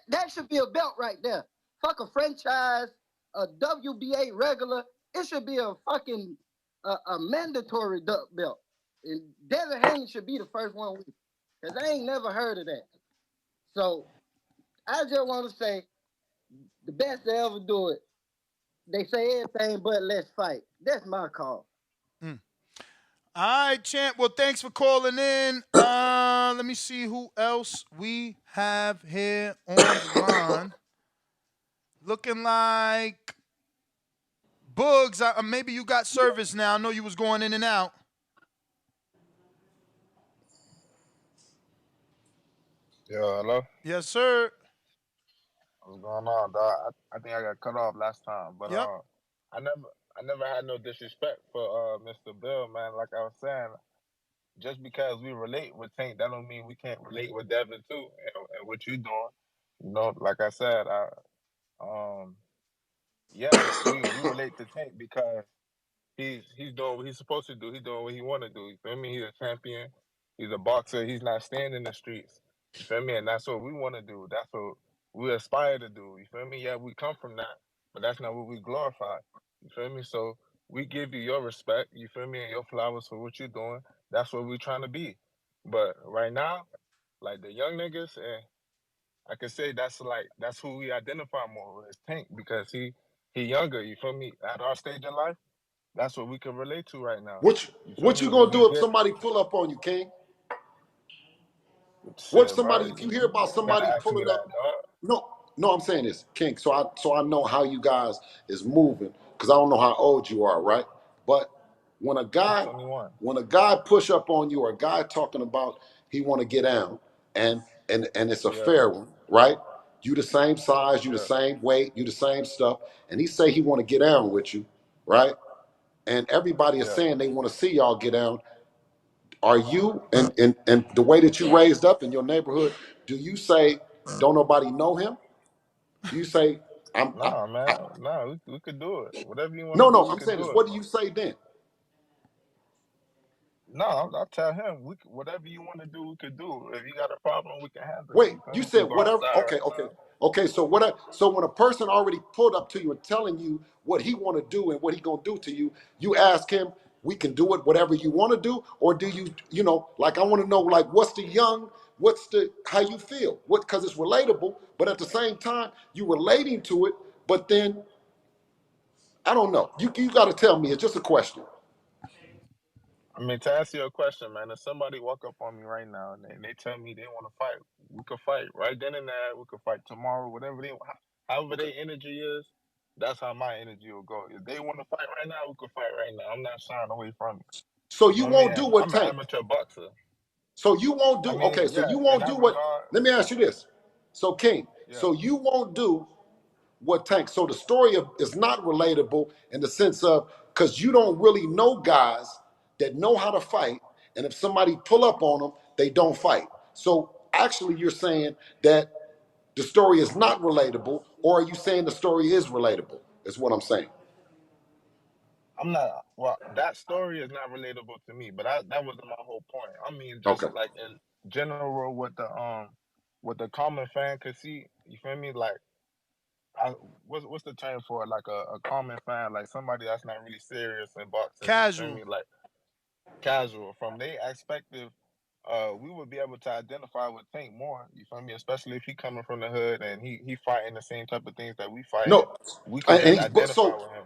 That should be a belt right there. Fuck a franchise, a WBA regular. It should be a fucking a mandatory duck belt. And Devin Haney should be the first one with it. Cause I ain't never heard of that. So I just want to say the best to ever do it. They say everything but let's fight. That's my call. Mm. All right, champ. Well, thanks for calling in. Let me see who else we have here on the line. Looking like Bugs. Maybe you got service now. I know you was going in and out. Yo, hello. Yes, sir. What's going on, dog? I think I got cut off last time, but Yep. I never I never had no disrespect for Mr. Bill, man. Like I was saying, just because we relate with Tank, that don't mean we can't relate with Devin too, and what you doing. You know, like I said, um yeah, we relate to Tank because he's doing what he's supposed to do. He's doing what he want to do. You feel me? He's a champion. He's a boxer. He's not staying in the streets. You feel me? And that's what we want to do. That's what we aspire to do. You feel me? Yeah, we come from that, but that's not what we glorify. You feel me? So we give you your respect. You feel me? And your flowers for what you're doing. That's what we're trying to be. But right now, like the young niggas, and I can say that's who we identify more with is Tank because he younger. You feel me? At our stage in life. That's what we can relate to right now. You feel What me? you When gonna we do if get somebody pull up on you, King? What if shit, bro, somebody, if you hear about you ain't gotta somebody ask me pulling up? that, dog. No, no, I'm saying this, King. So I know how you guys is moving because I don't know how old you are, right? But when a I'm guy 21. when a guy push up on you or a guy talking about he want to get down and and it's a Yeah, fair one, right? You the same size, you the yeah, same weight, you the same stuff, and he say he want to get down with you, right? And everybody is yeah. saying they want to see y'all get down. Are you and the way that you raised up in your neighborhood? Do you say don't nobody know him? Do you say Nah, I man, nah, we could do it. Whatever you want to no do, no? we I'm could saying this. do it. What do you say then? No, I'll tell him whatever you want to do, we could do. If you got a problem, we can handle it. Wait, You feel you me? We said can go whatever. outside Okay, right okay, now. okay. So what? So when a person already pulled up to you and telling you what he want to do and what he gonna do to you, you ask him, "We can do it, whatever you want to do," or do you, like I want to know, like what's the how you feel? What? Because it's relatable, but at the same time, you relating to it, but then I don't know. You got to tell me. It's just a question. I mean, to answer your question, man, if somebody walk up on me right now and they tell me they want to fight, we could fight right then and there. We could fight tomorrow, whatever however Okay. their energy is, that's how my energy will go. If they want to fight right now, we could fight right now. I'm not shying away from it. So You you feel me? won't do And what I'm an Tank. amateur boxer. So you won't I do. mean, Okay. So yeah, you in won't do that what. regard, Let me ask you this. So King. yeah. So you won't do what Tank. So the story is not relatable in the sense of because you don't really know guys that know how to fight, and if somebody pull up on them, they don't fight. So actually, you're saying that the story is not relatable, or are you saying the story is relatable? Is what I'm saying. I'm not. Well, that story is not relatable to me, but that wasn't my whole point. I mean, just Okay. like in general, what the common fan could see. You feel me? Like I, what's the term for it? Like a common fan, like somebody that's not really serious in boxing. You feel Casual. me? Like casual. From their perspective, we would be able to identify with Tank more. You feel me? Especially if he coming from the hood and he fighting the same type of things that we fighting. No, We could and just he's identify so with him.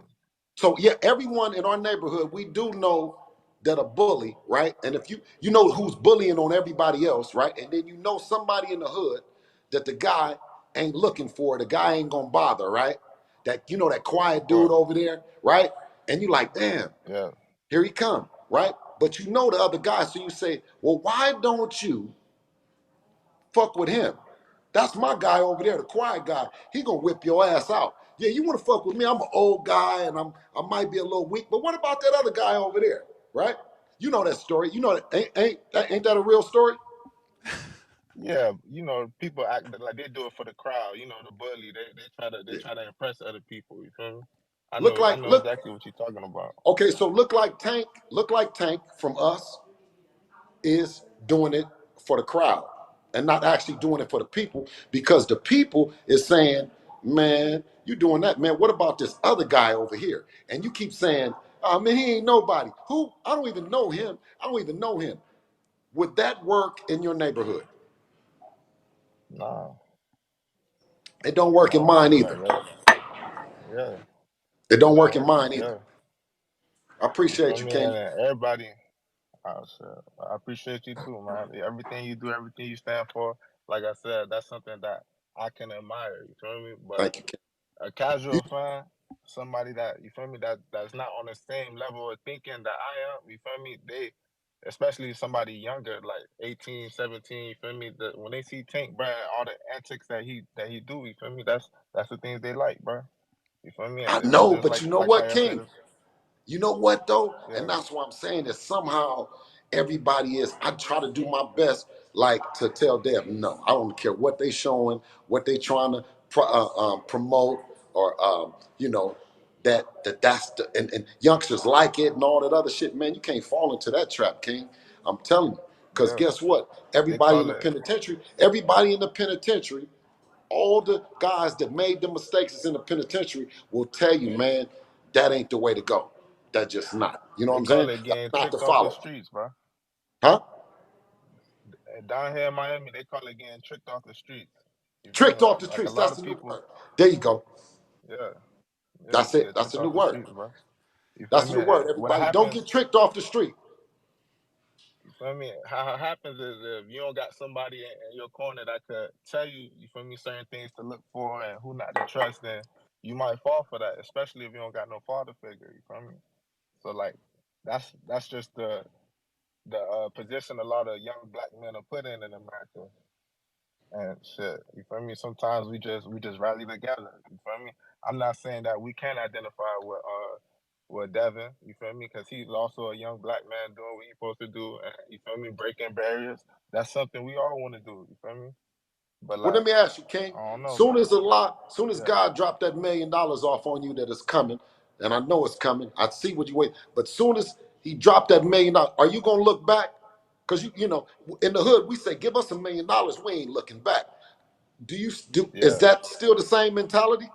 so yeah. Everyone in our neighborhood, we do know that a bully, right? And if you know who's bullying on everybody else, right? And then you know somebody in the hood that the guy ain't looking for, the guy ain't gonna bother, right? That that Of quiet dude course. over there, right? And you like, damn, Yeah. here he come, right? But you know the other guy, so you say, well, why don't you fuck with him? That's my guy over there, the quiet guy. He gonna whip your ass out. Yeah, you wanna fuck with me? I'm an old guy and I might be a little weak, but what about that other guy over there, right? You know that story. You know that ain't that a real story? Yeah, people act like they do it for the crowd. The bully. They Yeah. try to impress other people. You feel me? I Look know I like know look. exactly what you're talking about. Okay, so look like Tank from us is doing it for the crowd and not actually doing it for the people because the people is saying, man, you doing that, man. What about this other guy over here? And you keep saying, oh man, he ain't nobody. Who? I don't even know him. I don't even know him. Would that work in your neighborhood? Nah, It don't I work in don't mine feel either. like that. Yeah, It it don't don't work in work. mine either. Yeah, I you feel appreciate you, me? King. And then everybody. Oh, shit. I appreciate you too, man. Everything you do, everything you stand for. Like I said, that's something that I can admire. You feel me? But Thank you, King. a casual fan, somebody that you feel me that's not on the same level of thinking that I am. You feel me? They, especially somebody younger, like 18, 17. You feel me? When they see Tank, bro, all the antics that he do, you feel me? That's the things they like, bro. You feel me? I And it's know, just but you know like how what, I said, King? You know what though? yeah, And that's what I'm saying is somehow everybody is. I try to do my best, like to tell them, no, I don't care what they showing, what they trying to promote, or you know, that's the and youngsters like it and all that other shit. Man, you can't fall into that trap, King. I'm telling you, because yeah. guess what? They Everybody in call the it. penitentiary, everybody in the penitentiary, all the guys that made the mistakes is in the penitentiary will tell you, man, that ain't the way to go. That's just not. You know what They I'm saying? call it That's getting not to tricked off the follow. streets, bro. Huh? And down here in Miami, they call it getting tricked off the streets. You feel me? Tricked off the Like a streets. lot That's of the new people, word. There you go. yeah, yeah, That's you it. get That's tricked the new off the word. streets, bro. You feel That's the me? new word. What Everybody, don't happens? get tricked off the street. You feel me? How it happens is if you don't got somebody in your corner that could tell you, you feel me, certain things to look for and who not to trust, then you might fall for that, especially if you don't got no father figure. You feel me? So like, that's just the position a lot of young black men are put in America. And shit, you feel me? Sometimes we just rally together. You feel me? I'm not saying that we can identify with Devin. You feel me? Because he's also a young black man doing what he's supposed to do, and you feel me, breaking barriers. That's something we all want to do. You feel me? But Well, let like, me ask you, King. I don't know, Soon man. as soon as Yeah, God dropped that $1 million off on you that is coming, and I know it's coming. I see what you wait. But soon as he dropped that $1 million, are you gonna look back? Because you know, in the hood, we say, give us $1 million. We ain't looking back. Do you do? Is yeah. that still the same mentality?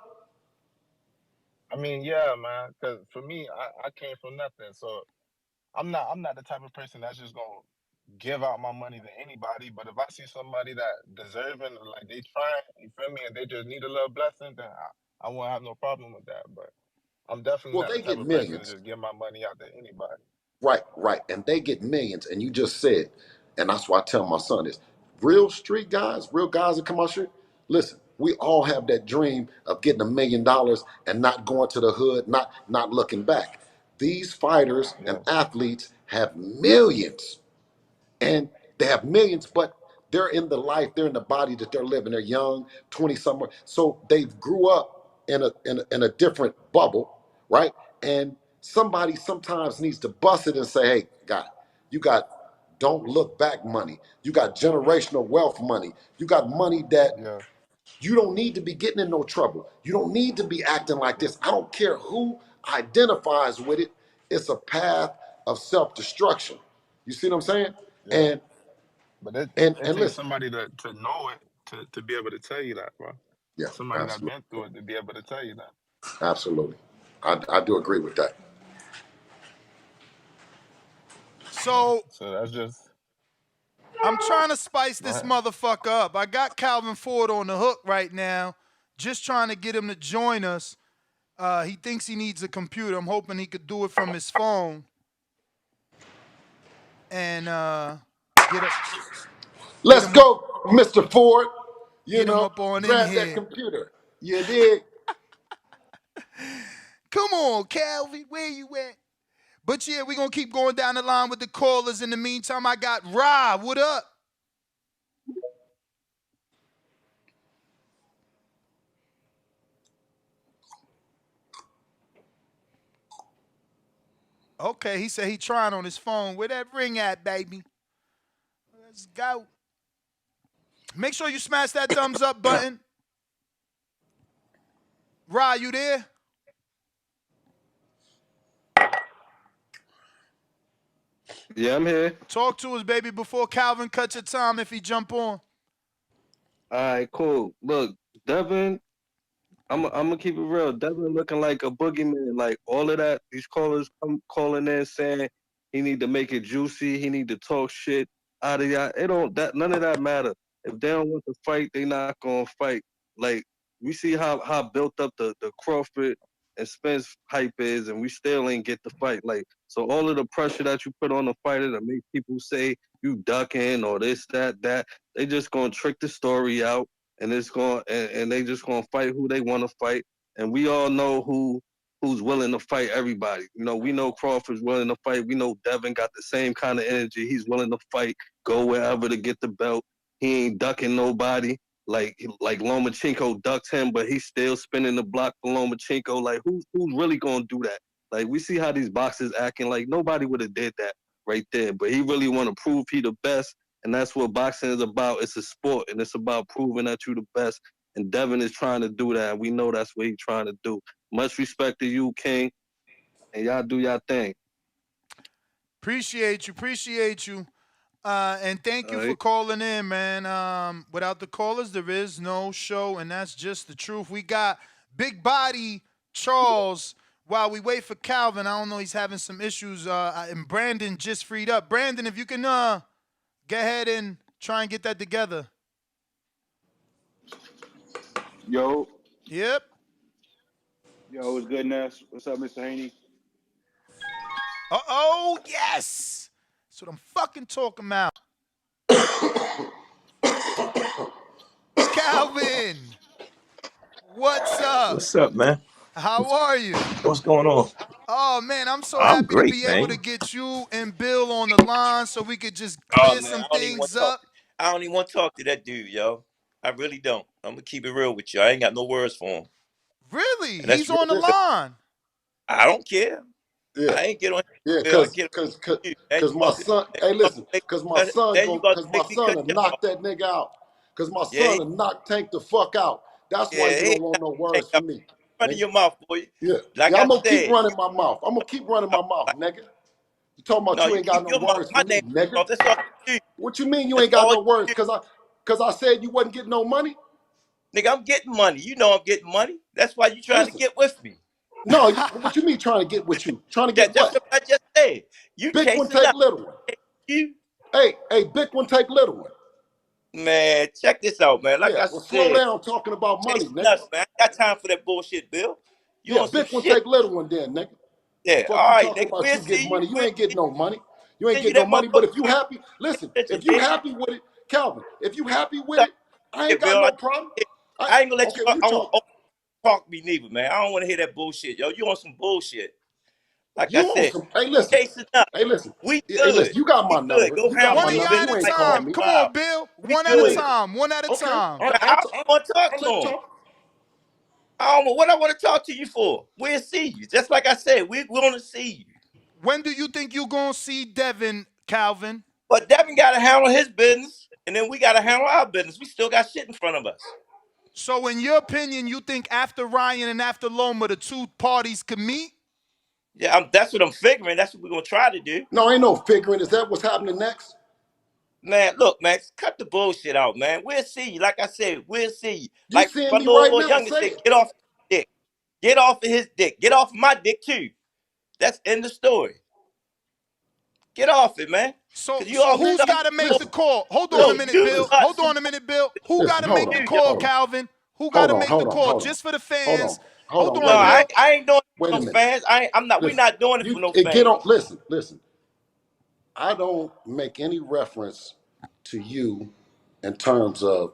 I mean, yeah, man. Because for me, I came from nothing, so I'm not the type of person that's just gonna give out my money to anybody. But if I see somebody that deserving, like they trying, you feel me, and they just need a little blessing, then I won't have no problem with that. But I'm definitely Well, not the they type get of person to millions. just give my money out to anybody. Right, right. And they get millions. And you just said, and that's why I tell my son is real street guys, real guys that come out street. Listen, we all have that dream of getting $1 million and not going to the hood, not looking back. These fighters and Yeah, athletes have millions, and they have millions, but they're in the life, they're in the body that they're living. They're young, 20 somewhere. So they grew up in a different bubble, right? And somebody sometimes needs to bust it and say, hey, God, you got don't look back money. You got generational wealth money. You got money that yeah, you don't need to be getting in no trouble. You don't need to be acting like yeah, this. I don't care who identifies with it. It's a path of self-destruction. You see what I'm saying? yeah. And But it and it and takes listen, somebody to know it to be able to tell you that, bro. yeah, Somebody that absolutely, been through it to be able to tell you that. absolutely. I do agree with that. Yeah. So So that's just I'm trying to spice go this ahead. motherfucker up. I got Calvin Ford on the hook right now, just trying to get him to join us. He thinks he needs a computer. I'm hoping he could do it from his phone and get a, get Let's him up, go, Mr. Ford. You get him know, up on in grab that here. computer. You dig? Come on, Calvin, where you at? But yeah, we're gonna keep going down the line with the callers. In the meantime, I got Rob. What up? Okay, he said he trying on his phone. Where that ring at, baby? Let's go. Make sure you smash that thumbs up button. Rod, you there? Yeah, I'm here. Talk to us, baby, before Calvin cuts your time if he jump on. All right, cool. Look, Devin, I'm gonna keep it real. Devin looking like a boogeyman. Like all of that, these callers come calling in saying he need to make it juicy. He need to talk shit out of y'all. It don't that none of that matter. If they don't want to fight, they not gonna fight. Like we see how built up the Crawford and Spence hype is, and we still ain't get the fight. Like so, all of the pressure that you put on the fighter to make people say you ducking or this that, they just gonna trick the story out and it's going and they just gonna fight who they want to fight. and we all know who's willing to fight everybody. You know, we know Crawford's willing to fight. We know Devin got the same kind of energy. He's willing to fight, go wherever to get the belt. He ain't ducking nobody. Like Lomachenko ducked him, but he's still spinning the block for Lomachenko. Like who's really gonna do that? Like we see how these boxers acting. Like nobody would have did that right there. But he really want to prove he the best, and that's what boxing is about. It's a sport, and it's about proving that you the best. And Devin is trying to do that. And we know that's what he's trying to do. Much respect to you, King, and y'all do y'all thing. Appreciate you. And thank All you for right. calling in, man. Without the callers, there is no show, and that's just the truth. We got Big Body Charles. While we wait for Calvin, I don't know, he's having some issues. And Brandon just freed up. Brandon, if you can go ahead and try and get that together. Yo, Yep. yo, what's good, Ness? What's up, Mr. Haney? Oh, yes. That's what I'm fucking talking about. Calvin, what's up? What's up, man? How are you? What's going on? Oh, man, I'm so I'm happy to great, be able man. to get you and Bill on the line so we could just Oh clear man, some I don't even want things to talk. up. I don't even want to talk to that dude, yo. I really don't. I'm gonna keep it real with you. I ain't got no words for him, Really? and that's He's real. on the Listen, line. I don't care. yeah, I ain't get on yeah, Bill. I get on cause, you. Now cause you my about to, son. now Hey, you about to listen, make cause me my cut. son Now you go, about to cause my make me son cut will you off. knock that nigga out. Cause my Yeah, son will knock Tank the fuck out. That's why you he don't ain't want not no take words out from me, front of nigga. your mouth, boy. Yeah, Like yeah. I I'm gonna keep said, running my mouth. I'm gonna keep running my mouth, nigga. You talking about no, you you ain't got keep no your mouth. words My for me, name nigga? off. That's all you do. What you mean you That's ain't got all no you words? do. Cause I said you wasn't getting no money. Nigga, I'm getting money. You know I'm getting money. That's why you trying to Listen, get with me. no, what you mean trying to get with you? Trying to Yeah, get that's what? what I just said. You Big one chasing take up. little one. You Hey, big one take little one. man, check this out, man. Like Yeah, I well, slow said, down talking about money, chasing nigga. us, man. I got time for that bullshit, Bill. You Yeah, on some big one shit? take little one then, nigga. Yeah. Fuck All you right, talking nigga. about We'll you get see you. money. You We'll ain't getting see no money. You ain't you. getting no That money. But motherfucker. if you happy, listen, if you Yeah. happy with it, Calvin, if you happy with it, I Yeah, ain't got Bill. no problem. I ain't gonna let you. Okay, I you don't talk. talk to me neither, man. I don't want to hear that bullshit, yo. You on some bullshit? Like I You on said, some hey listen. chasing up. Hey listen. We Hey good. listen, you got We my good. number. Go You got handle my One of your y'all number. business at You a ain't like call time. me. Come wow. on, Bill. We One at a good. time. One at a Okay. time. Man, I don't want to talk I'll to let you him. talk. I don't know what I want to talk to you for. We'll see you. Just like I said, we want to see you. When do you think you gonna see Devin, Calvin? But Devin got to handle his business, and then we got to handle our business. We still got shit in front of us. So, in your opinion, you think after Ryan and after Loma, the two parties could meet? Yeah, that's what I'm figuring. That's what we're gonna try to do. No, ain't no figuring. Is that what's happening next? Man, look, man, cut the bullshit out, man. We'll see you. Like I said, we'll see you. You Like seeing my me right little now? youngest Say said, it. get off his dick. Get off of his dick. Get off of my dick too. That's in the story. Get off it, man. So, Cause you so always who's Nigga, got to make the listen, call? Hold on a no, listen, minute, you Bill. listen, got Hold some on a minute, Bill. Who got listen. to to Hold make on, the do, yo. call, hold on, Calvin? Who got hold to on, make hold the on, call? hold on, Just for the hold on, fans. hold Hold on. No, Wait on, a minute. Bill. I ain't doing it Wait for a no minute. fans. I'm not. We're Listen, not doing it for you no it get fans. on. Listen. I don't make any reference to you in terms of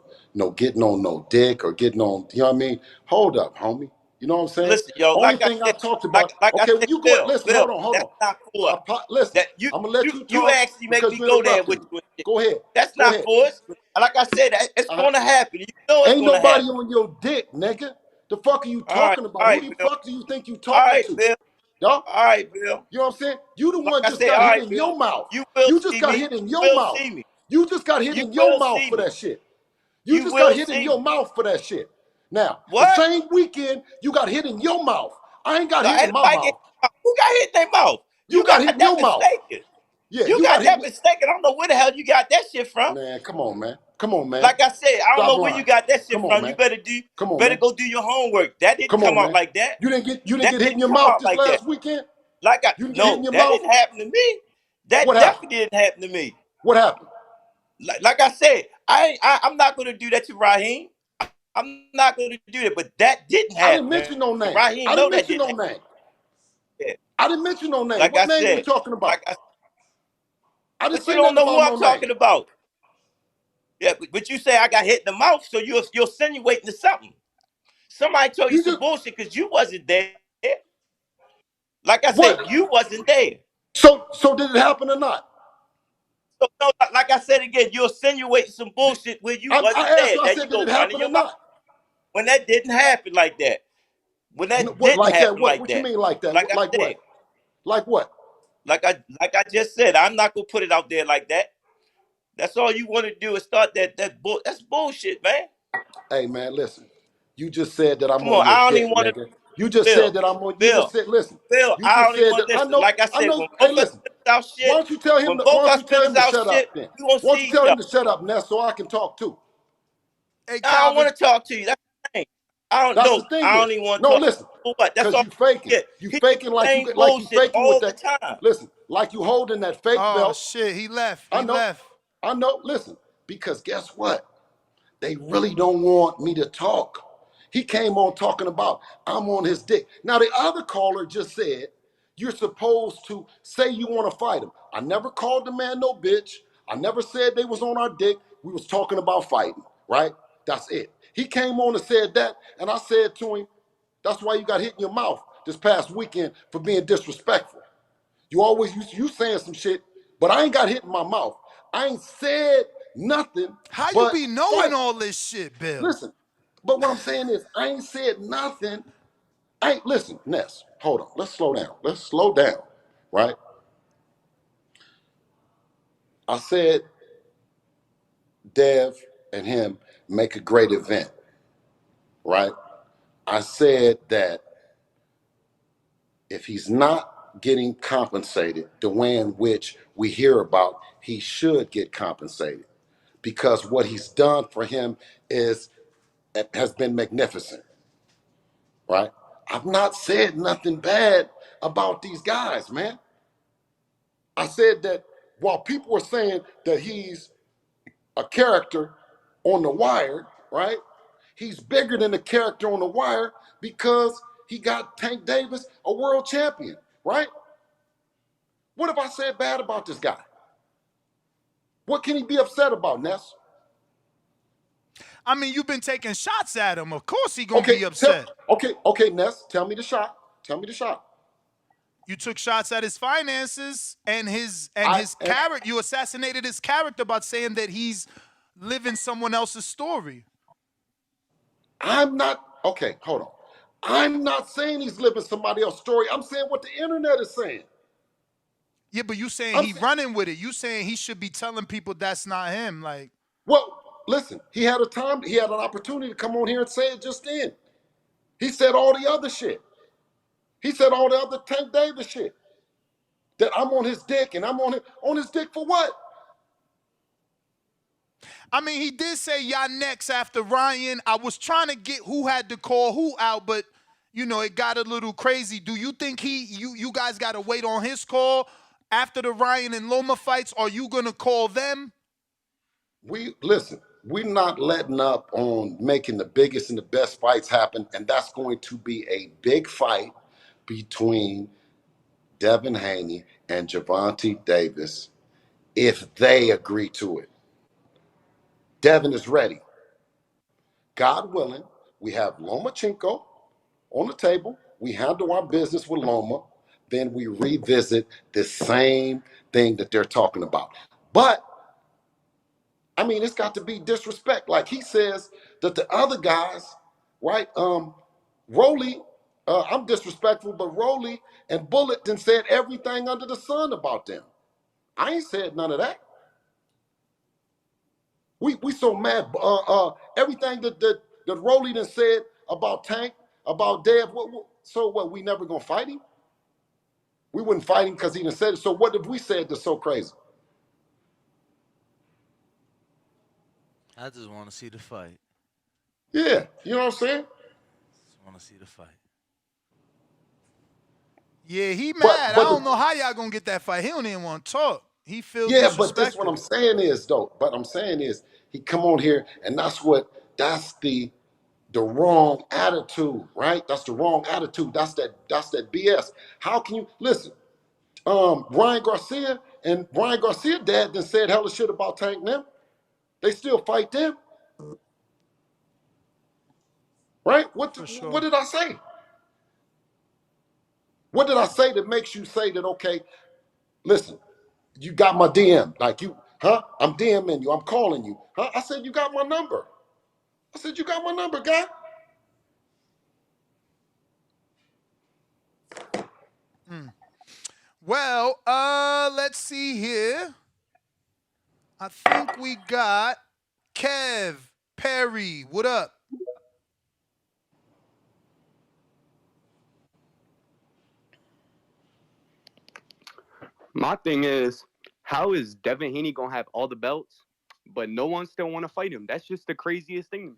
getting on no dick or getting on. You know what I mean? Hold up, homie. You know what I'm saying? Listen, yo, Only like I thing I said, talked like about. like I Okay, said, well you go. Bill, Listen, Bill, hold that's on. not for us. Listen, That you I'm gonna let you you you talk actually make because me you go there interrupted with me. you and shit. Go ahead. That's Go not ahead. for us. Like I said, it's Uh, gonna happen. You know it's Ain't gonna nobody happen. on your dick, nigga. The fuck are you talking about? All Who right, the Bill. fuck do you think you All talking right, to? Bill. Dog? All right, Bill. You know what I'm saying? You the Like one I just say, got all hit right, in Bill. your mouth. You will You just see got me. hit in You your will mouth. see me. You just got hit You in your will mouth see for me. that shit. You You just got will hit in see your me. mouth for that shit. Now, the What? same weekend, you got hit in your mouth. I ain't got No, hit ain't in my nobody get mouth. who got hit in their mouth? You You got got hit in that your mouth. mistaken. Yeah, You you got got hit that in. mistaken. I don't know where the hell you got that shit from. Man, come on, man. Come on, man. Like I said, I don't Stop know where you lying. got that shit Come on, from. You man. Come on, better man. go do your homework. That didn't Come come on, out man. like that. You didn't That get hit in didn't your come mouth out this like that. last weekend? Like I You didn't get hit in no, your that mouth? didn't happen to me. What That happened? definitely didn't happen to me. What happened? Like I said, I'm not gonna do that to Raheem. I'm not gonna do that, but that didn't I didn't happen. And mention no name. Raheem I know didn't that mention didn't no happen. name. Yeah. I didn't mention no name. Like What I name we said, talking like about? I I didn't but you say don't nothing know who about I'm no name. talking about. Yeah, but you say I got hit in the mouth, so you're insinuating to something. Somebody told you You some just bullshit because you wasn't there. Like I said, what? you wasn't there. So did it happen or not? So, no, like I said again, you're insinuating some bullshit where you wasn't I asked there. you. I There you said, did go, it running happen or your mouth. not? When that didn't happen like that. When that What didn't like that? happen What? like What you that. mean like that? Like I Like said, what? Like what? like I just said, I'm not gonna put it out there like that. That's all you want to do is start that's bullshit, man. Hey man, listen. You just said that I'm Come on, on your I don't dick, even want to nigga. You just Bill. said that I'm on. You just Bill. said, listen. Bill, You I just don't even said want that. to I listen. know. Like I I said, know. when Hey, both us listen. finish our Why shit, don't you tell him? when Why both don't us you tell finish him to our shut shit, up then? we gonna Why don't see you each tell other. him to shut up, Ness, so I can talk too? Hey, I don't Calvin. want to talk to you. That's the thing. I don't That's the know. thing I is, don't even want to no, talk. listen, For what? That's because all you faking. you get. You He faking same like you bullshit faking with all the that. time. Listen, like you holding that fake Oh belt. shit, he left. I He know. left. I know. Listen, because guess what? They really don't want me to talk. He came on talking about I'm on his dick. Now the other caller just said you're supposed to say you want to fight him. I never called the man no bitch. I never said they was on our dick. We was talking about fighting, right? That's it. He came on and said that, and I said to him, that's why you got hit in your mouth this past weekend for being disrespectful. You always you saying some shit, but I ain't got hit in my mouth. I ain't said nothing How you but be knowing fight. all this shit, Bill? Listen, but what I'm saying is I ain't said nothing. I ain't listen, Ness. Hold on. Let's slow down. Let's slow down. Right? I said Dev and him make a great event. Right? I said that if he's not getting compensated the way in which we hear about, he should get compensated because what he's done for him is has been magnificent, right? I've not said nothing bad about these guys, man. I said that while people are saying that he's a character on the wire, right? He's bigger than the character on the wire because he got Tank Davis a world champion, right? What have I said bad about this guy? What can he be upset about, Ness? I mean, you've been taking shots at him. Of course he gonna Okay, be upset. okay, Ness, tell me the shot. Tell me the shot. You took shots at his finances and his I and character. You assassinated his character by saying that he's living someone else's story. I'm not okay, hold on. I'm not saying he's living somebody else's story. I'm saying what the internet is saying. Yeah, but you saying I'm he saying, running with it. You saying he should be telling people that's not him. Like, well, listen, he had he had an opportunity to come on here and say it just then. He said all the other shit. He said all the other Tank Davis shit. That I'm on his dick and I'm on his dick for what? I mean, he did say y'all next after Ryan. I was trying to get who had to call who out, but you know, it got a little crazy. Do you think you guys gotta wait on his call after the Ryan and Loma fights? Are you gonna call them? We're not letting up on making the biggest and the best fights happen, and that's going to be a big fight between Devin Haney and Gervonta Davis if they agree to it. Devin is ready. God willing, we have Lomachenko on the table. We handle our business with Loma. Then we revisit the same thing that they're talking about. But I mean, it's got to be disrespect. Like he says that the other guys, right? Rolly, I'm disrespectful, but Rolly and Bullet then said everything under the sun about them. I ain't said none of that. We so mad. Everything that Rolly done said about Tank, about Dev. So what? We never gonna fight him? We wouldn't fight him because he done said it. So what have we said that's so crazy? I just want to see the fight. Yeah, you know what I'm saying? Just want to see the fight. Yeah, he But mad. I but don't the, know how y'all gonna get that fight. He don't even want to talk. He feel yeah, but this what disrespected. I'm saying is though. But I'm saying is he come on here and that's the wrong attitude, right? That's the wrong attitude. That's that BS. How can you listen? Ryan Garcia dad then said hella shit about Tank now. They still fight them, right? For What sure. did I say? What did I say that makes you say that, okay, listen, you got my DM. Like you, huh? I'm DMing you. I'm calling you. Huh? I said, you got my number. I said, you got my number, guy. Well, let's see here. I think we got Kev Perry. What up? My thing is, how is Devin Haney gonna have all the belts, but no one still want to fight him? That's just the craziest thing to me.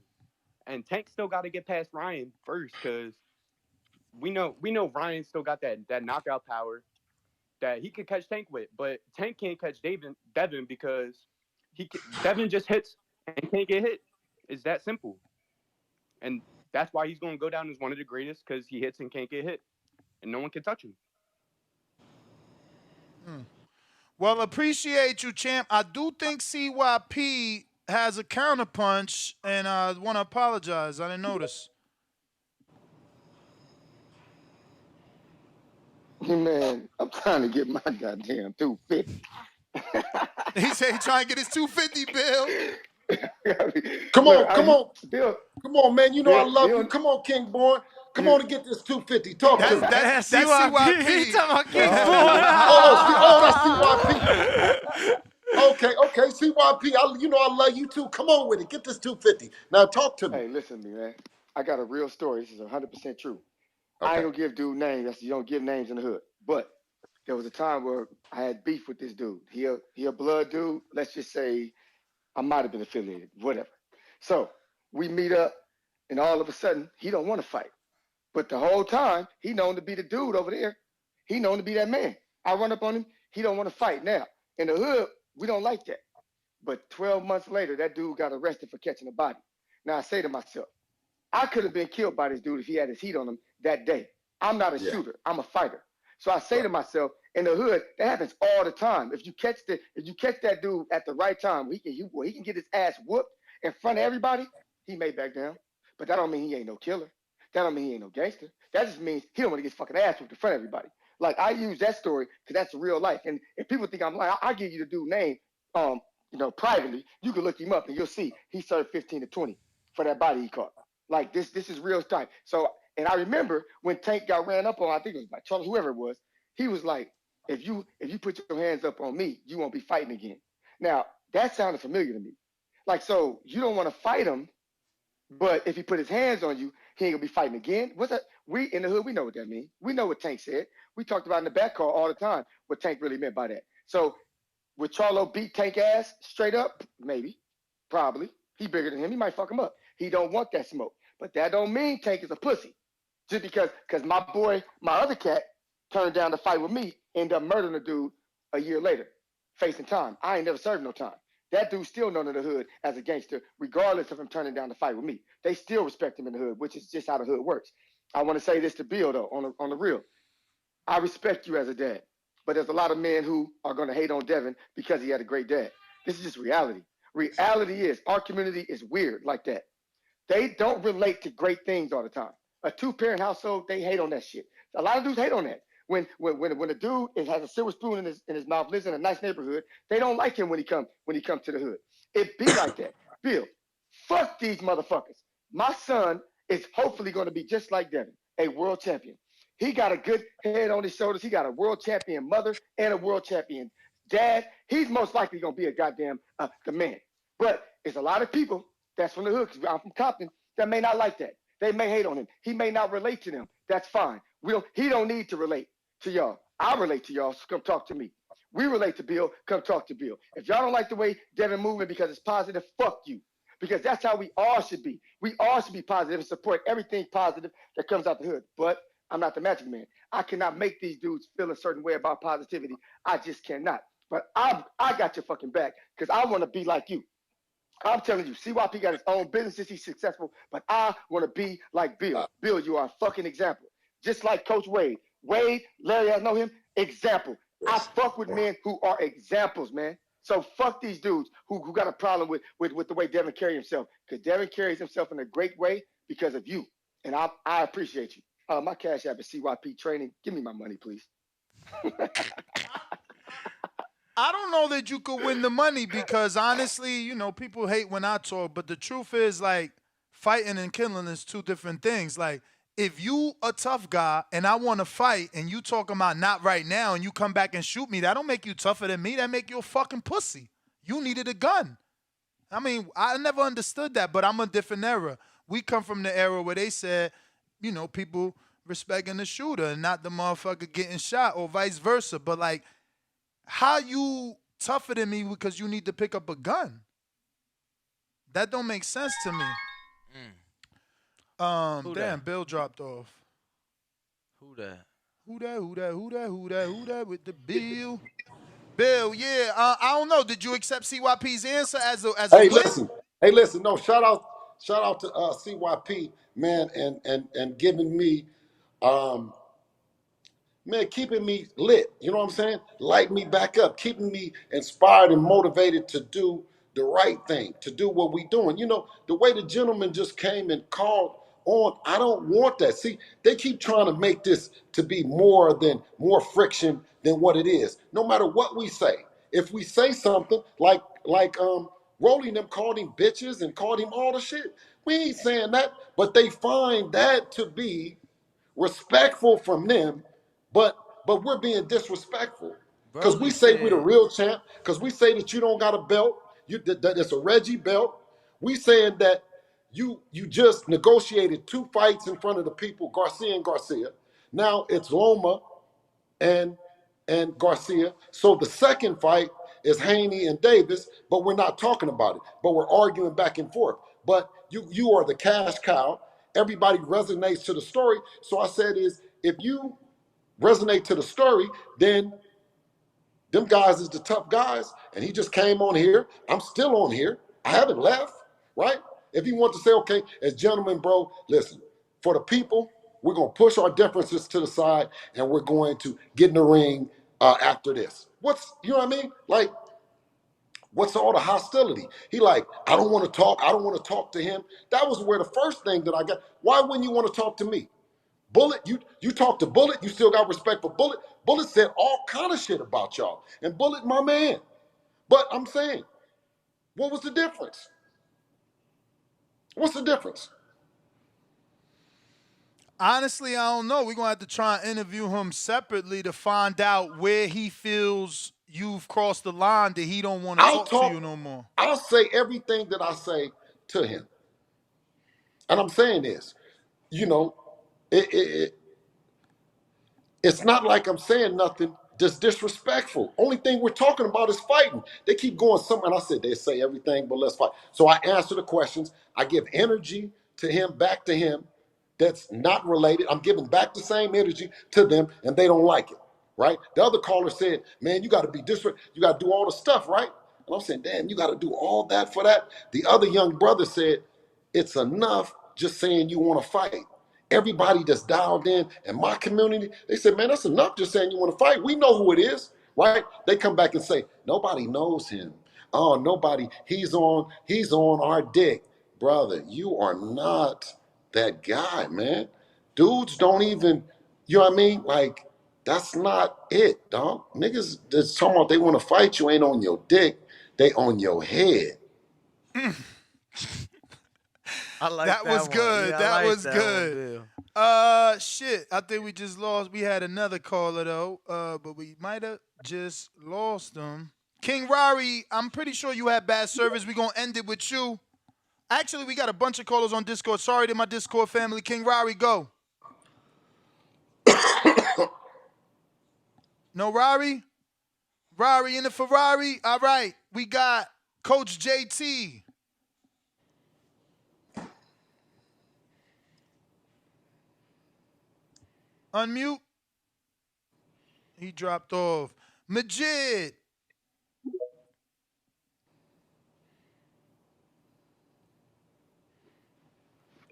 And Tank still got to get past Ryan first, because we know Ryan still got that knockout power that he could catch Tank with, but Tank can't catch Devin because Devin just hits and can't get hit. It's that simple, and that's why he's gonna go down as one of the greatest, because he hits and can't get hit, and no one can touch him. Well, appreciate you, champ. I do think CYP has a counterpunch, and I want to apologize. I didn't notice. Man, I'm trying to get my goddamn 250. He said he trying to get his 250 bill. Come Look, on, come on. Bill, Come on, man. You know I love you. Bill, Come on, King Born. Come you, on and get this 250. Talk to That's me. that's That's that's CYP. He CYP. talking about King Oh, that's CYP. Boy. Okay, CYP. You know I love you too. Come on with it. Get this 250. Now talk to me. hey, listen to me, man. I got a real story. This is 100% true. I ain't Okay. gonna give dude names. You don't give names in the hood. But there was a time where I had beef with this dude. He a blood dude. Let's just say I might have been affiliated, whatever. So we meet up, and all of a sudden he don't want to fight. But the whole time he known to be the dude over there. He known to be that man. I run up on him. He don't want to fight. Now in the hood we don't like that. But 12 months later, that dude got arrested for catching a body. Now I say to myself, I could have been killed by this dude if he had his heat on him that day. I'm not a Yeah. shooter. I'm a fighter. So I say Right. to myself, in the hood, that happens all the time. If you catch that dude at the right time, he can get his ass whooped in front of everybody. He may back down, but that don't mean he ain't no killer. That don't mean he ain't no gangster. That just means he don't want to get his fucking ass whooped in front of everybody. Like I use that story because that's real life. And if people think I'm lying, I'll give you the dude name. Privately, you can look him up and you'll see he served 15 to 20 for that body he caught. Like this is real stuff. So, and I remember when Tank got ran up on, I think it was by Charles, whoever it was, he was like, if you put your hands up on me, you won't be fighting again. Now, that sounded familiar to me. Like, so you don't want to fight him, but if he put his hands on you, he ain't gonna be fighting again. What's that? We in the hood, we know what that means. We know what Tank said. We talked about in the back call all the time what Tank really meant by that. So would Charlo beat Tank ass straight up? Maybe. Probably. He bigger than him. He might fuck him up. He don't want that smoke. But that don't mean Tank is a pussy. Just because my boy, my other cat, turned down to fight with me, ended up murdering a dude a year later, facing time. I ain't never served no time. That dude still known in the hood as a gangster, regardless of him turning down to fight with me. They still respect him in the hood, which is just how the hood works. I want to say this to Bill, though, on the real. I respect you as a dad, but there's a lot of men who are going to hate on Devin because he had a great dad. This is just reality. Reality is our community is weird like that. They don't relate to great things all the time. A two-parent household, they hate on that shit. A lot of dudes hate on that. When a dude has a silver spoon in his mouth, lives in a nice neighborhood, they don't like him when he comes to the hood. It be like that. Bill, fuck these motherfuckers. My son is hopefully going to be just like Devin, a world champion. He got a good head on his shoulders. He got a world champion mother and a world champion dad. He's most likely going to be a goddamn the man. But it's a lot of people that's from the hood, because I'm from Compton, that may not like that. They may hate on him. He may not relate to them. That's fine. He don't need to relate to y'all. I relate to y'all, so come talk to me. We relate to Bill, come talk to Bill. If y'all don't like the way Devin moving because it's positive, fuck you. Because that's how we all should be. We all should be positive and support everything positive that comes out the hood. But I'm not the magic man. I cannot make these dudes feel a certain way about positivity. I just cannot. But I got your fucking back because I want to be like you. I'm telling you, CYP got his own businesses. He's successful, but I want to be like Bill. Bill, you are a fucking example. Just like Coach Wade. Wade, Larry, I know him, example. I fuck with men who are examples, man. So fuck these dudes who got a problem with the way Devin carries himself. Because Devin carries himself in a great way because of you. And I appreciate you. My cash app is CYP Training. Give me my money, please. I don't know that you could win the money because honestly, you know, people hate when I talk, but the truth is like fighting and killing is two different things. Like if you a tough guy and I want to fight and you talking about not right now and you come back and shoot me, that don't make you tougher than me. That make you a fucking pussy. You needed a gun. I mean, I never understood that, but I'm a different era. We come from the era where they said, you know, people respecting the shooter and not the motherfucker getting shot or vice versa. But like how you tougher than me because you need to pick up a gun? That don't make sense to me. Who Damn, that? Bill dropped off. Who that? Who that? Who that? Who that? Who that? Who that with the bill? Bill, yeah. I don't know. Did you accept CYP's answer as a Hey, win? listen. Hey, listen. No, shout out to CYP, man, and giving me um man, keeping me lit. You know what I'm saying? Light me back up, keeping me inspired and motivated to do the right thing, to do what we doing. You know, the way the gentleman just came and called on, I don't want that. See, they keep trying to make this to be more friction than what it is. No matter what we say, if we say something like Rolling them called him bitches and called him all the shit, we ain't saying that, but they find that to be respectful from them, but we're being disrespectful because we Broly say we're the said, real champ, because we say that you don't got a belt, that it's a Reggie belt. We saying that you just negotiated two fights in front of the people, Garcia and Garcia. Now it's Loma and Garcia. So the second fight is Haney and Davis, but we're not talking about it. But we're arguing back and forth. But you are the cash cow. Everybody resonates to the story. So I said is if you resonate to the story, then them guys is the tough guys. And he just came on here. I'm still on here. I haven't left, right? If you want to say, okay, as gentlemen, bro, listen, for the people, we're going to push our differences to the side and we're going to get in the ring after this. You know what I mean? Like, what's all the hostility? He like, I don't want to talk. I don't want to talk to him. That was where the first thing that I got. Why wouldn't you want to talk to me? Bullet, you talk to Bullet, you still got respect for Bullet. Bullet said all kind of shit about y'all. And Bullet, my man. But I'm saying, what was the difference? What's the difference? Honestly, I don't know. We're gonna have to try and interview him separately to find out where he feels you've crossed the line that he don't want to I'll talk to you talk, no more. I'll say everything that I say to him. And I'm saying this, you know, it, it's not like I'm saying nothing just disrespectful. Only thing we're talking about is fighting. They keep going something. I said they say everything, but let's fight. So I answer the questions. I give energy to him, back to him. That's not related. I'm giving back the same energy to them, and they don't like it. Right? The other caller said, "Man, you got to be different. You got to do all the stuff, right?" And I'm saying, "Damn, you got to do all that for that." The other young brother said, "It's enough just saying you want to fight." Everybody that's dialed in my community, they said, man, that's enough just saying you want to fight. We know who it is, right? They come back and say, nobody knows him. Oh, nobody, he's on our dick. Brother, you are not that guy, man. Dudes don't even, you know what I mean? Like, that's not it, dog. Niggas that's talking about they want to fight you ain't on your dick, they on your head. I like That was that one. good. Yeah, I That like was that one, good. Bill. Shit. I think we just lost. We had another caller though. But we might have just lost him. King Rari, I'm pretty sure you had bad service. We gonna end it with you. Actually, we got a bunch of callers on Discord. Sorry to my Discord family. King Rari, go. No Rari? Rari in the Ferrari? All right. We got Coach JT. Unmute. He dropped off. Majid.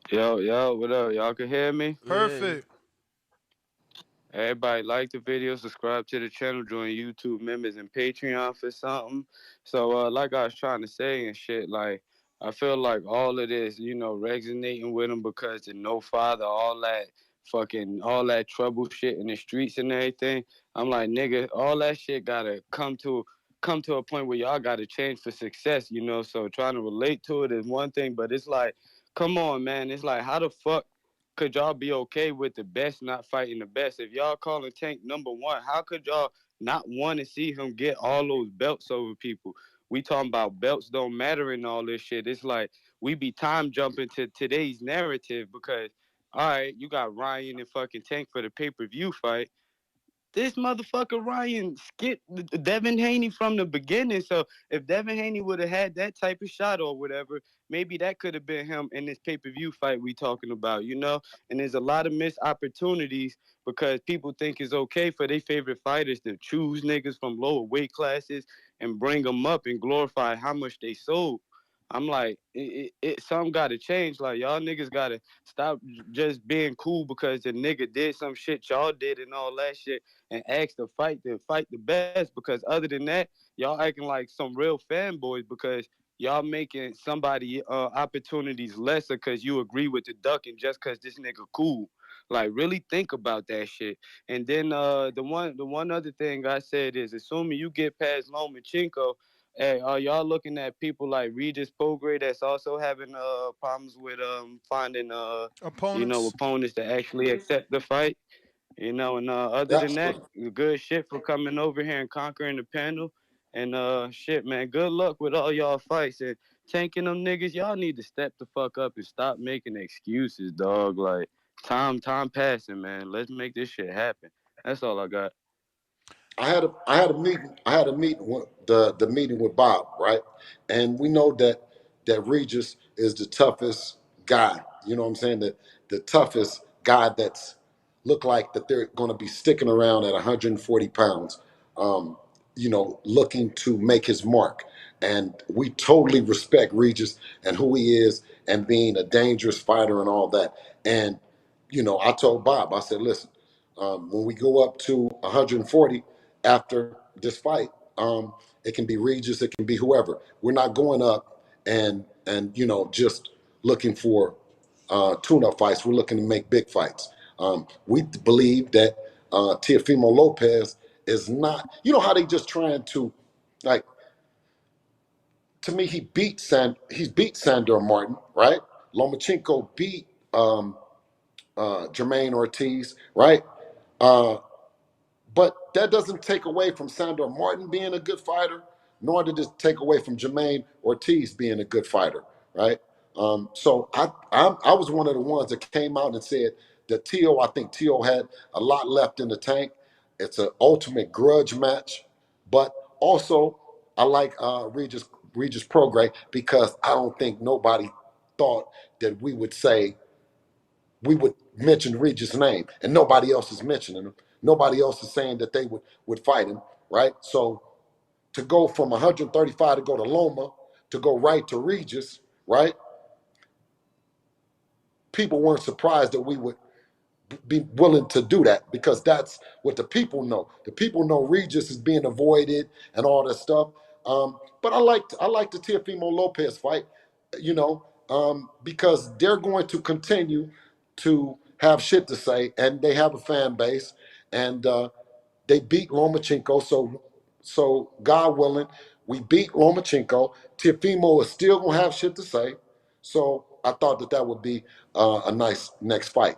Yo, what up? Y'all can hear me? Yeah. Perfect. Everybody like the video, subscribe to the channel, join YouTube members and Patreon for something. So like I was trying to say and shit, like I feel like all of this, resonating with him because the no father, all that trouble shit in the streets and everything. I'm like, nigga, all that shit gotta come to a point where y'all gotta change for success, So trying to relate to it is one thing, but it's like, come on, man. It's like, how the fuck could y'all be okay with the best not fighting the best? If y'all calling Tank number one, how could y'all not want to see him get all those belts over people? We talking about belts don't matter and all this shit. It's like we be time jumping to today's narrative because, all right, you got Ryan and fucking Tank for the pay-per-view fight. This motherfucker Ryan skipped Devin Haney from the beginning. So if Devin Haney would have had that type of shot or whatever, maybe that could have been him in this pay-per-view fight we talking about. And there's a lot of missed opportunities because people think it's okay for their favorite fighters to choose niggas from lower weight classes and bring them up and glorify how much they sold. I'm like, something got to change. Like, y'all niggas got to stop just being cool because the nigga did some shit y'all did and all that shit and ask to fight the best because other than that, y'all acting like some real fanboys because y'all making somebody opportunities lesser because you agree with the ducking just because this nigga cool. Like really think about that shit. And then the one other thing I said is assuming you get past Lomachenko, hey, are y'all looking at people like Regis Prograis that's also having problems with finding Opponents. opponents to actually accept the fight? And other than That's that, good shit for coming over here and conquering the panel. And shit, man, good luck with all y'all fights and tanking them niggas. Y'all need to step the fuck up and stop making excuses, dog. Like time passing, man. Let's make this shit happen. That's all I got. I had a meeting with the meeting with Bob, right? And we know that Regis is the toughest guy. You know what I'm saying? The toughest guy that's look like that they're going to be sticking around at 140 pounds. Looking to make his mark. And we totally respect Regis and who he is and being a dangerous fighter and all that. And I told Bob, I said, listen, when we go up to 140 after this fight, it can be Regis, it can be whoever. We're not going up and just looking for tune-up fights. We're looking to make big fights. We believe that Teofimo Lopez is not. You know how they just trying to, like, to me, he's beat Sandor Martin, right? Lomachenko beat Jermaine Ortiz, right? Uh, But that doesn't take away from Sandor Martin being a good fighter, nor did it take away from Jermaine Ortiz being a good fighter, right? So I was one of the ones that came out and said that I think Tio had a lot left in the tank. It's an ultimate grudge match, but also I like Regis Prograis because I don't think nobody thought that we would mention Regis' name, and nobody else is mentioning him. Nobody else is saying that they would fight him, right? So to go from 135 to go to Loma, to go right to Regis, right? People weren't surprised that we would be willing to do that because that's what the people know. The people know Regis is being avoided and all that stuff. But I like the Teofimo Lopez fight, because they're going to continue to have shit to say, and they have a fan base, and they beat Lomachenko. So God willing, we beat Lomachenko. Teofimo is still gonna have shit to say. So I thought that would be a nice next fight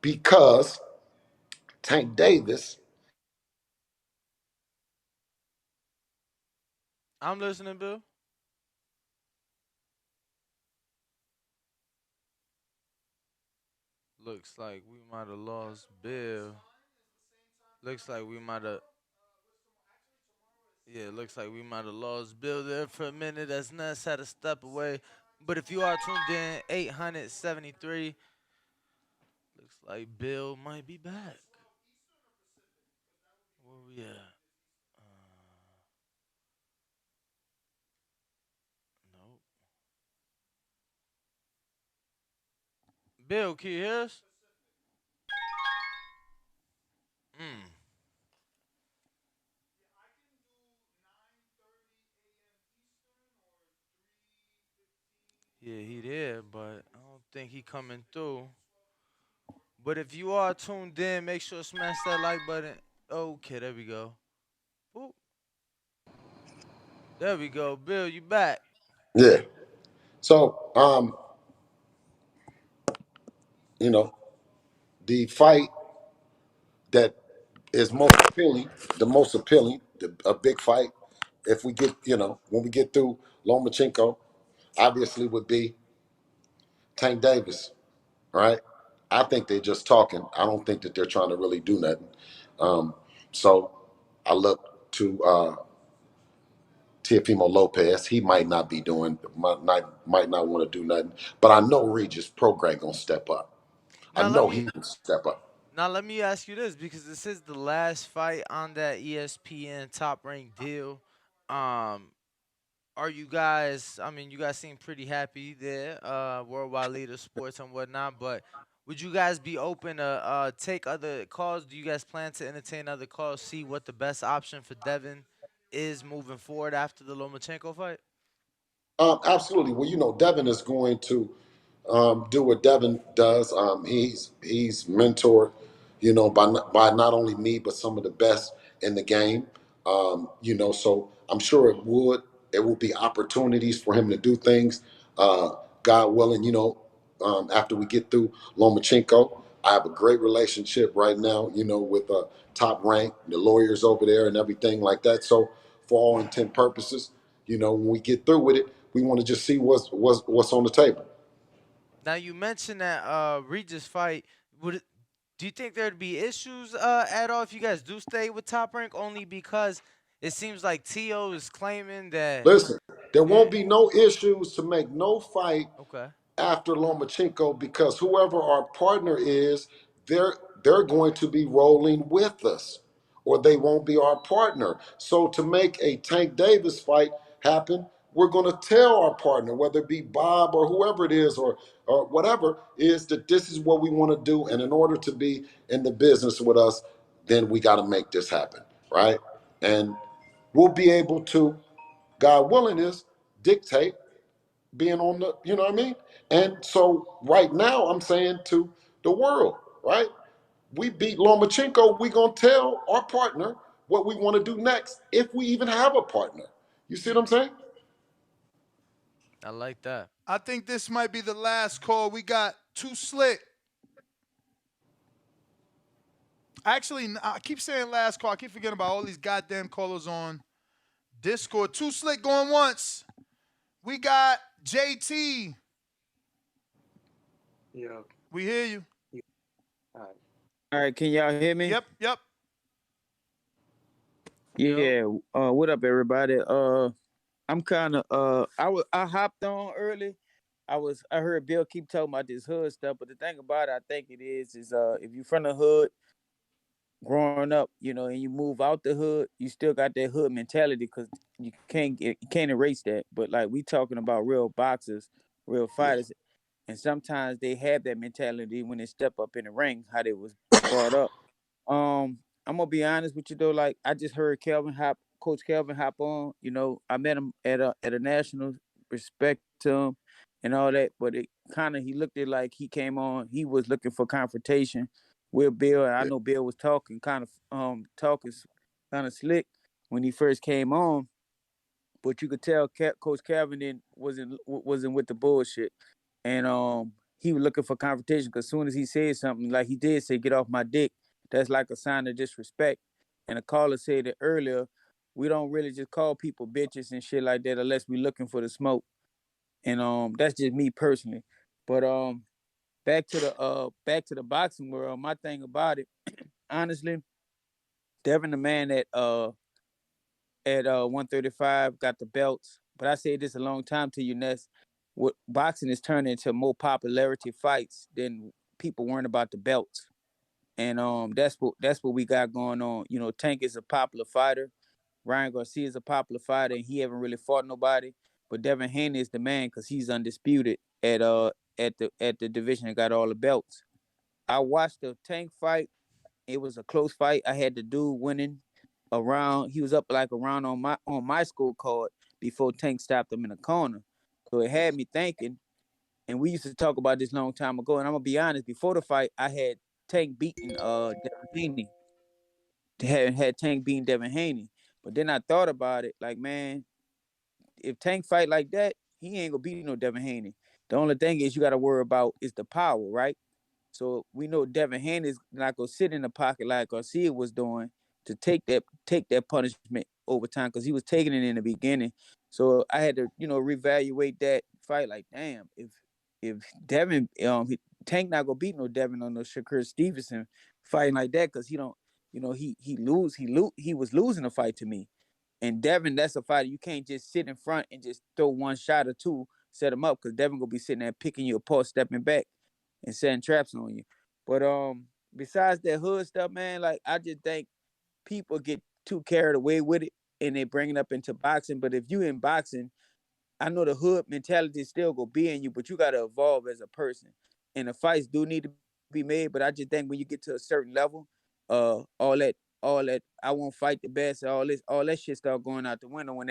because Tank Davis. I'm listening, Bill. Looks like we might have lost Bill. Looks like we might have. Yeah, looks like we might have lost Bill there for a minute as Ness had to step away. But if you are tuned in, 873, looks like Bill might be back. Where we at? Nope. Bill, can you hear us? Mm. Yeah, he there, but I don't think he coming through. But if you are tuned in, make sure to smash that like button. Okay, there we go. Boop. There we go. Bill, you back. Yeah. So, you know, the fight that is most appealing, a big fight, if we get, when we get through Lomachenko, obviously would be Tank Davis, right? I think they're just talking. I don't think that they're trying to really do nothing. So I look to Teofimo Lopez. He might not be doing, might not want to do nothing. But I know Regis Prograis gonna step up. I Now let know me he can step up. now let me ask you this because this is the last fight on that ESPN top rank deal. Um, are you guys? I mean, you guys seem pretty happy there, worldwide leader sports and whatnot. But would you guys be open to take other calls? Do you guys plan to entertain other calls? See what the best option for Devin is moving forward after the Lomachenko fight. Absolutely. Well, Devin is going to do what Devin does. He's mentored, by not only me but some of the best in the game. So I'm sure it will be opportunities for him to do things. Uh, God willing, after we get through Lomachenko, I have a great relationship right now, with Top Rank, the lawyers over there, and everything like that. So for all intent purposes, when we get through with it, we want to just see what's on the table. Now you mentioned that Regis fight. Do you think there'd be issues at all if you guys do stay with Top Rank? Only because it seems like To is claiming that. Listen, there won't Yeah. be no issues to make no fight Okay. after Lomachenko because whoever our partner is, they're going to be rolling with us, or they won't be our partner. So to make a Tank Davis fight happen, we're going to tell our partner, whether it be Bob or whoever it is, or whatever, is that this is what we want to do, and in order to be in the business with us, then we got to make this happen, right? And we'll be able to, God willing, is dictate being on the, you know what I mean? And so right now I'm saying to the world, right? We beat Lomachenko, we gonna tell our partner what we want to do next, if we even have a partner. You see what I'm saying? I like that. I think this might be the last call. We got Too Slick. Actually, I keep saying last call. I keep forgetting about all these goddamn callers on Discord. Too Slick going once. We got JT. Yeah. We hear you. All right. All right, can y'all hear me? Yep. Yo. Yeah. What up, everybody? I'm kind of I hopped on early. I heard Bill keep talking about this hood stuff, but the thing about it, I think it is if you from the hood growing up, and you move out the hood, you still got that hood mentality because you can't erase that. But like we talking about real boxers, real Yeah. fighters, and sometimes they have that mentality when they step up in the ring, how they was brought up. I'm gonna be honest with you though. Like I just heard Coach Kelvin hop on. I met him at a national, respect to him, and all that. But it kind of he looked at like he came on. He was looking for confrontation with Bill. And I Yeah. know Bill was talking kind of slick when he first came on. But you could tell Coach Calvin wasn't with the bullshit, and he was looking for confrontation. Because as soon as he said something, like he did say, "Get off my dick," that's like a sign of disrespect. And the caller said it earlier. We don't really just call people bitches and shit like that unless we looking for the smoke. And that's just me personally. But back to the boxing world. My thing about it, honestly, Devin, the man at 135, got the belts. But I said this a long time to you, Ness. What boxing is turning into more popularity fights than people worrying about the belts. And that's what we got going on. Tank is a popular fighter. Ryan Garcia is a popular fighter, and he haven't really fought nobody. But Devin Haney is the man because he's undisputed at the division and got all the belts. I watched the Tank fight. It was a close fight. I had the dude winning around. He was up like around on my school card before Tank stopped him in the corner. So it had me thinking. And we used to talk about this long time ago. And I'm gonna be honest, before the fight, I had Tank beating Devin Haney. Had Tank beating Devin Haney. But then I thought about it, like, man, if Tank fight like that, he ain't gonna beat no Devin Haney. The only thing is you gotta worry about is the power, right? So we know Devin Haney's not gonna sit in the pocket like Garcia was doing to take that punishment over time because he was taking it in the beginning. So I had to, reevaluate that fight. Like, damn, if Devin, Tank not gonna beat no Devin on no Shakur Stevenson fighting like that because he don't, he was losing the fight to me. And Devin, that's a fighter you can't just sit in front and just throw one shot or two, set him up because Devin gonna be sitting there picking you apart, stepping back and setting traps on you. But besides that hood stuff, man, like I just think people get too carried away with it and they bring it up into boxing. But if you in boxing, I know the hood mentality still gonna be in you, but you gotta evolve as a person. And the fights do need to be made, but I just think when you get to a certain level, all that I won't fight the best, all that shit start going out the window when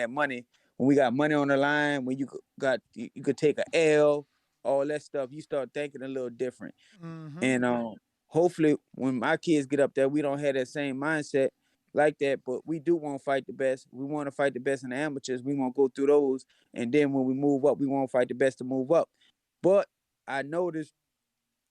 we got money on the line, when you could take a L, all that stuff, you start thinking a little different. Mm-hmm. And hopefully when my kids get up there, we don't have that same mindset like that, but we do want to fight the best. We want to fight the best in the amateurs. We want to go through those. And then when we move up, we want to fight the best to move up. But I noticed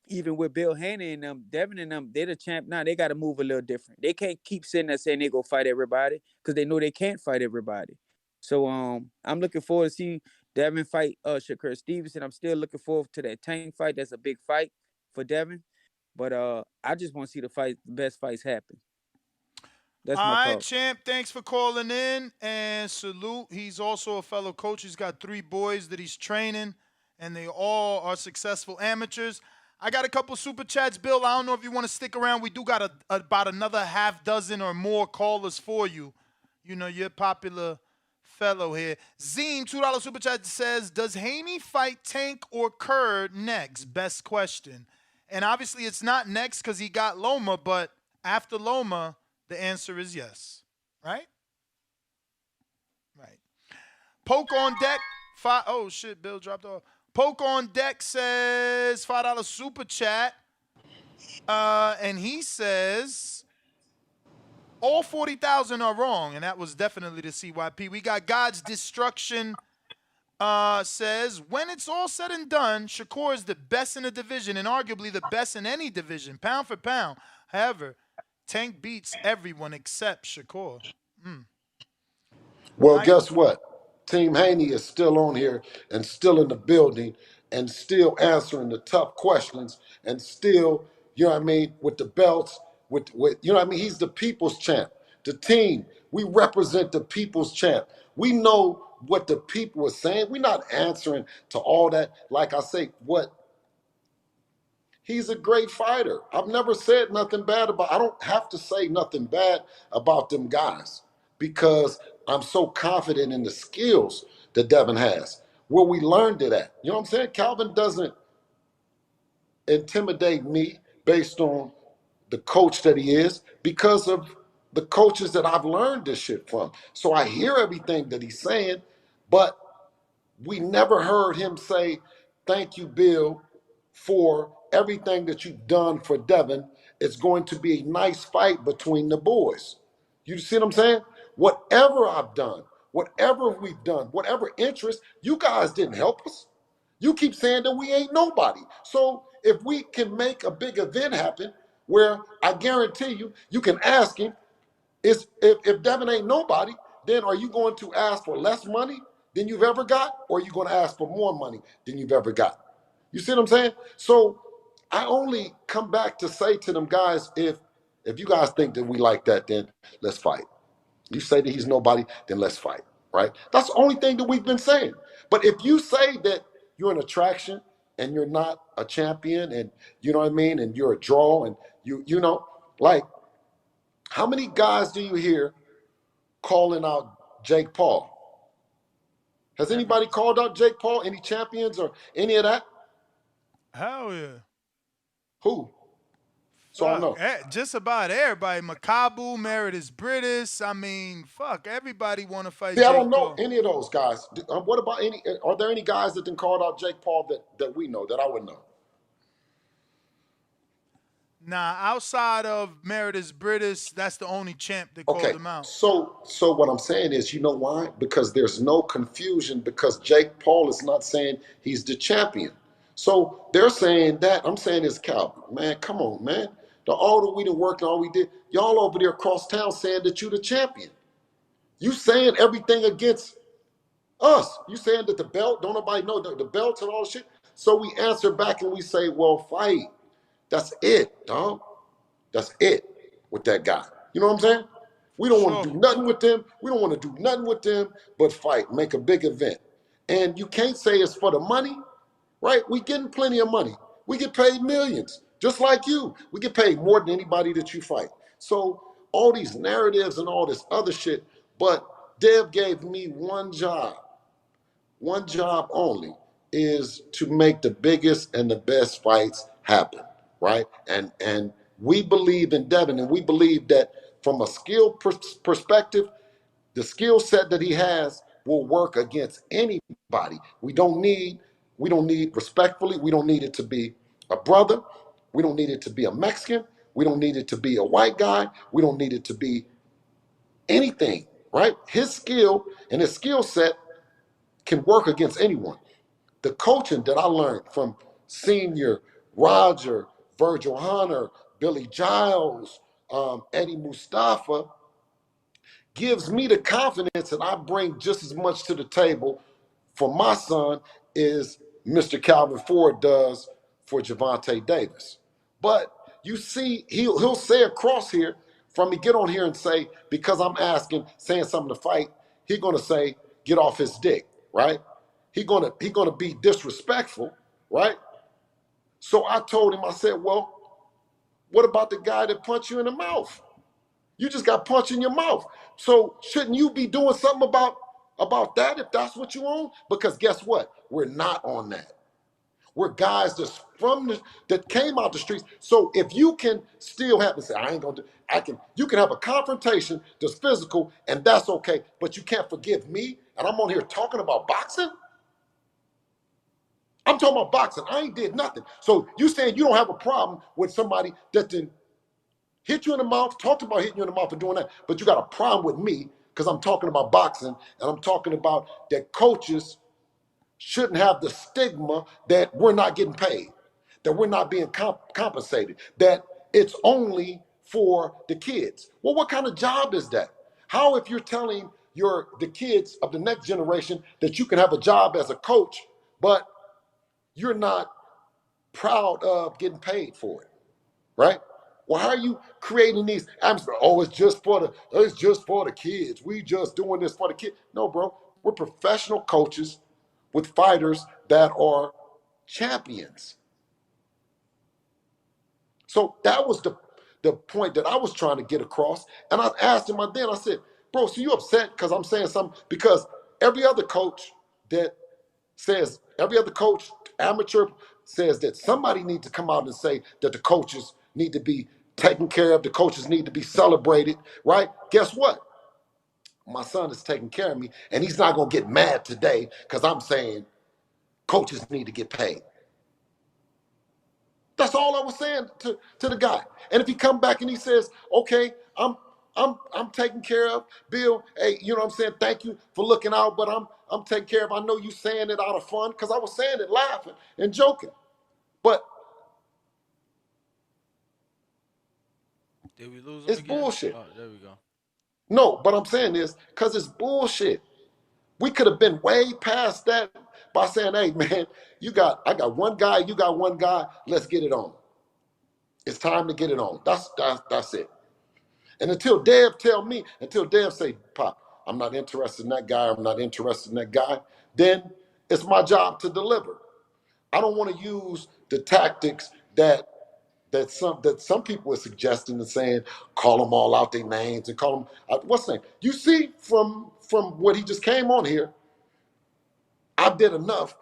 even with Bill Haney and them, Devin and them, they're the champ now. They got to move a little different. They can't keep sitting there saying they go fight everybody because they know they can't fight everybody. So I'm looking forward to see Devin fight Shakur Stevenson. I'm still looking forward to that Tank fight. That's a big fight for Devin. But I just want to see the best fights happen. That's All my right, call. champ. Thanks for calling in and salute. He's also a fellow coach. He's got 3 boys that he's training, and they all are successful amateurs. I got a couple super chats, Bill. I don't know if you want to stick around. We do got about another half dozen or more callers for you. You know, you're a popular fellow here. Zine, $2 super chat says, does Haney fight Tank or Kerr next? Best question. And obviously it's not next because he got Loma, but after Loma, the answer is yes. Right? Right. Poke on deck. Oh shit, Bill dropped off. Poke on deck says $5 super chat. And he says all 40,000 are wrong, and that was definitely the CYP. We got God's Destruction says when it's all said and done, Shakur is the best in the division and arguably the best in any division, pound for pound. However, Tank beats everyone except Shakur. Well, I guess what? Team Haney is still on here and still in the building and still answering the tough questions and still, you know what I mean, with the belts, with you know what I mean, he's the people's champ. The team, we represent the people's champ. We know what the people are saying. We're not answering to all that. Like I say, he's a great fighter. I've never said nothing bad about. I don't have to say nothing bad about them guys because I'm so confident in the skills that Devin has. Where we learned it at. You know what I'm saying? Calvin doesn't intimidate me based on the coach that he is because of the coaches that I've learned this shit from. So I hear everything that he's saying, but we never heard him say, thank you, Bill, for everything that you've done for Devin. It's going to be a nice fight between the boys. You see what I'm saying? Whatever I've done, whatever we've done, whatever interest, you guys didn't help us. You keep saying that we ain't nobody. So if we can make a big event happen where I guarantee you, you can ask him, if Devin ain't nobody, then are you going to ask for less money than you've ever got, or are you going to ask for more money than you've ever got? You see what I'm saying? So I only come back to say to them guys, if you guys think that we like that, then let's fight. You say that he's nobody, then let's fight, right? That's the only thing that we've been saying. But if you say that you're an attraction and you're not a champion, and you know what I mean, and you're a draw, and you know, like how many guys do you hear calling out Jake Paul? Has anybody called out Jake Paul? Any champions or any of that? Hell yeah. Who? So I Fuck, know. just about everybody. Makabu, Meredith British. I mean, fuck, everybody want to fight See, I don't Jake know Paul. any of those guys. What about any? Are there any guys that then called out Jake Paul that we know that I would know? Nah, outside of Meredith British, that's the only champ that called Okay, him out. so what I'm saying is, you know why? Because there's no confusion. Because Jake Paul is not saying he's the champion. So they're saying that. I'm saying it's Calvin. Man, come on, man. All that we done worked and all we did, y'all over there across town saying that you the champion. You saying everything against us. You saying that the belt, don't nobody know the belts and all the shit. So we answer back and we say, well, fight. That's it, dog. That's it with that guy. You know what I'm saying? We don't want to Sure. do nothing with them. We don't want to do nothing with them but fight, make a big event. And you can't say it's for the money, right? We getting plenty of money. We get paid millions, just like you. We get paid more than anybody that you fight. So all these narratives and all this other shit, but Dev gave me one job only, is to make the biggest and the best fights happen, right? And we believe in Devin, and we believe that from a skill perspective, the skill set that he has will work against anybody. We don't need respectfully, we don't need it to be a brother, we don't need it to be a Mexican, we don't need it to be a white guy, we don't need it to be anything, right? His skill and his skill set can work against anyone. The coaching that I learned from Senior, Roger, Virgil Hunter, Billy Giles, Eddie Mustafa gives me the confidence that I bring just as much to the table for my son as Mr. Calvin Ford does for Javante Davis. But you see, he'll say across here from me, get on here and say, because I'm saying something to fight, he's gonna say, get off his dick, right? He gonna be disrespectful, right? So I told him, I said, well, what about the guy that punched you in the mouth? You just got punched in your mouth. So shouldn't you be doing something about that if that's what you own? Because guess what? We're not on that. We're guys that came out the streets. So if you can still have and say, I ain't gonna do, you can have a confrontation that's physical, and that's okay. But you can't forgive me, and I'm on here talking about boxing. I'm talking about boxing. I ain't did nothing. So you saying you don't have a problem with somebody that then hit you in the mouth, talked about hitting you in the mouth for doing that, but you got a problem with me because I'm talking about boxing, and I'm talking about that coaches shouldn't have the stigma that we're not getting paid, that we're not being compensated, that it's only for the kids. Well, what kind of job is that? How if you're telling the kids of the next generation that you can have a job as a coach, but you're not proud of getting paid for it, right? Well, how are you creating these? Oh, it's just for the kids. We just doing this for the kids. No, bro. We're professional coaches with fighters that are champions. So that was the point that I was trying to get across. And I asked him I said, bro, so you upset because I'm saying something? Because every other coach that every other coach, amateur, says that somebody needs to come out and say that the coaches need to be taken care of, the coaches need to be celebrated, right? Guess what? My son is taking care of me, and he's not going to get mad today because I'm saying coaches need to get paid. That's all I was saying to the guy. And if he come back and he says, okay, I'm taken care of, Bill, hey, you know what I'm saying? Thank you for looking out, but I'm taken care of. I know you saying it out of fun, because I was saying it laughing and joking. But Did we lose him it's again? bullshit. Oh, there we go. No, but I'm saying this because it's bullshit. We could have been way past that by saying, hey, man, I got one guy, you got one guy, let's get it on. It's time to get it on. That's it. And until Dev say, Pop, I'm not interested in that guy, I'm not interested in that guy, then it's my job to deliver. I don't want to use the tactics that some people are suggesting and saying, call them all out their names and call them what's the name? You see from what he just came on here, I did enough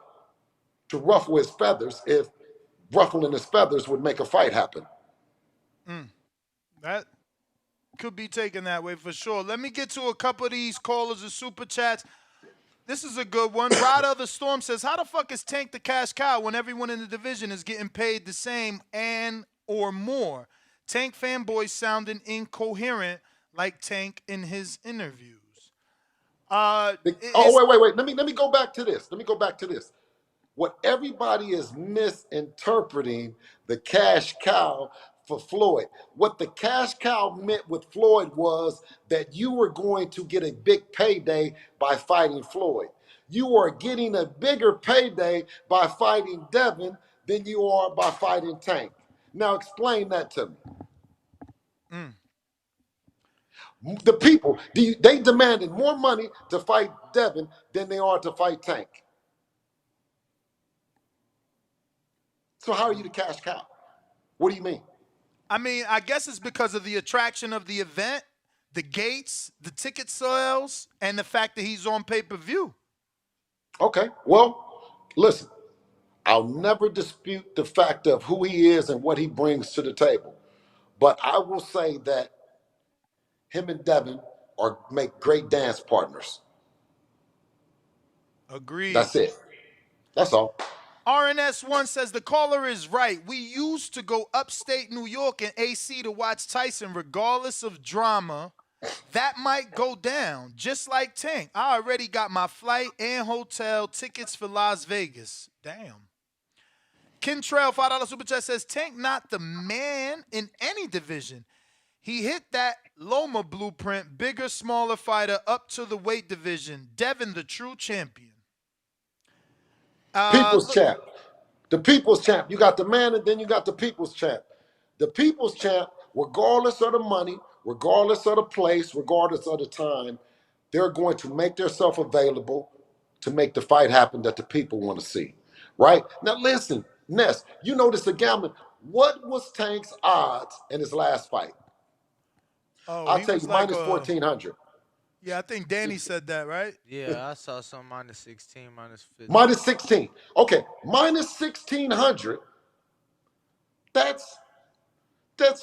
to ruffle his feathers if ruffling his feathers would make a fight happen. That could be taken that way for sure. Let me get to a couple of these callers and super chats. This is a good one. Rod of the Storm says, how the fuck is Tank the cash cow when everyone in the division is getting paid the same and or more? Tank fanboys sounding incoherent like Tank in his interviews. Oh, It's wait. Let me go back to this. What everybody is misinterpreting the cash cow for Floyd. What the cash cow meant with Floyd was that you were going to get a big payday by fighting Floyd. You are getting a bigger payday by fighting Devin than you are by fighting Tank. Now explain that to me. The people, they demanded more money to fight Devin than they are to fight Tank. So how are you the cash cow? What do you mean? I mean, I guess it's because of the attraction of the event, the gates, the ticket sales, and the fact that he's on pay-per-view. Okay, well, listen, I'll never dispute the fact of who he is and what he brings to the table. But I will say that him and Devin make great dance partners. Agreed. That's it. That's all. RNS1 says the caller is right. We used to go upstate New York and AC to watch Tyson regardless of drama. That might go down, just like Tank. I already got my flight and hotel tickets for Las Vegas. Damn. Kentrell, $5 Super Chat says, Tank not the man in any division. He hit that Loma blueprint, bigger, smaller fighter up to the weight division. Devin, the true champion. People's champ. The people's champ. You got the man and then you got the people's champ. The people's champ, regardless of the money, regardless of the place, regardless of the time, they're going to make themselves available to make the fight happen that the people want to see. Right? Now listen, Ness, you know this gambling. What was Tank's odds in his last fight? Oh, I'll he tell was you, like minus 1,400. Yeah, I think Danny said that, right? Yeah, I saw some minus 16, minus 15. Minus 16. Okay, minus 1,600. That's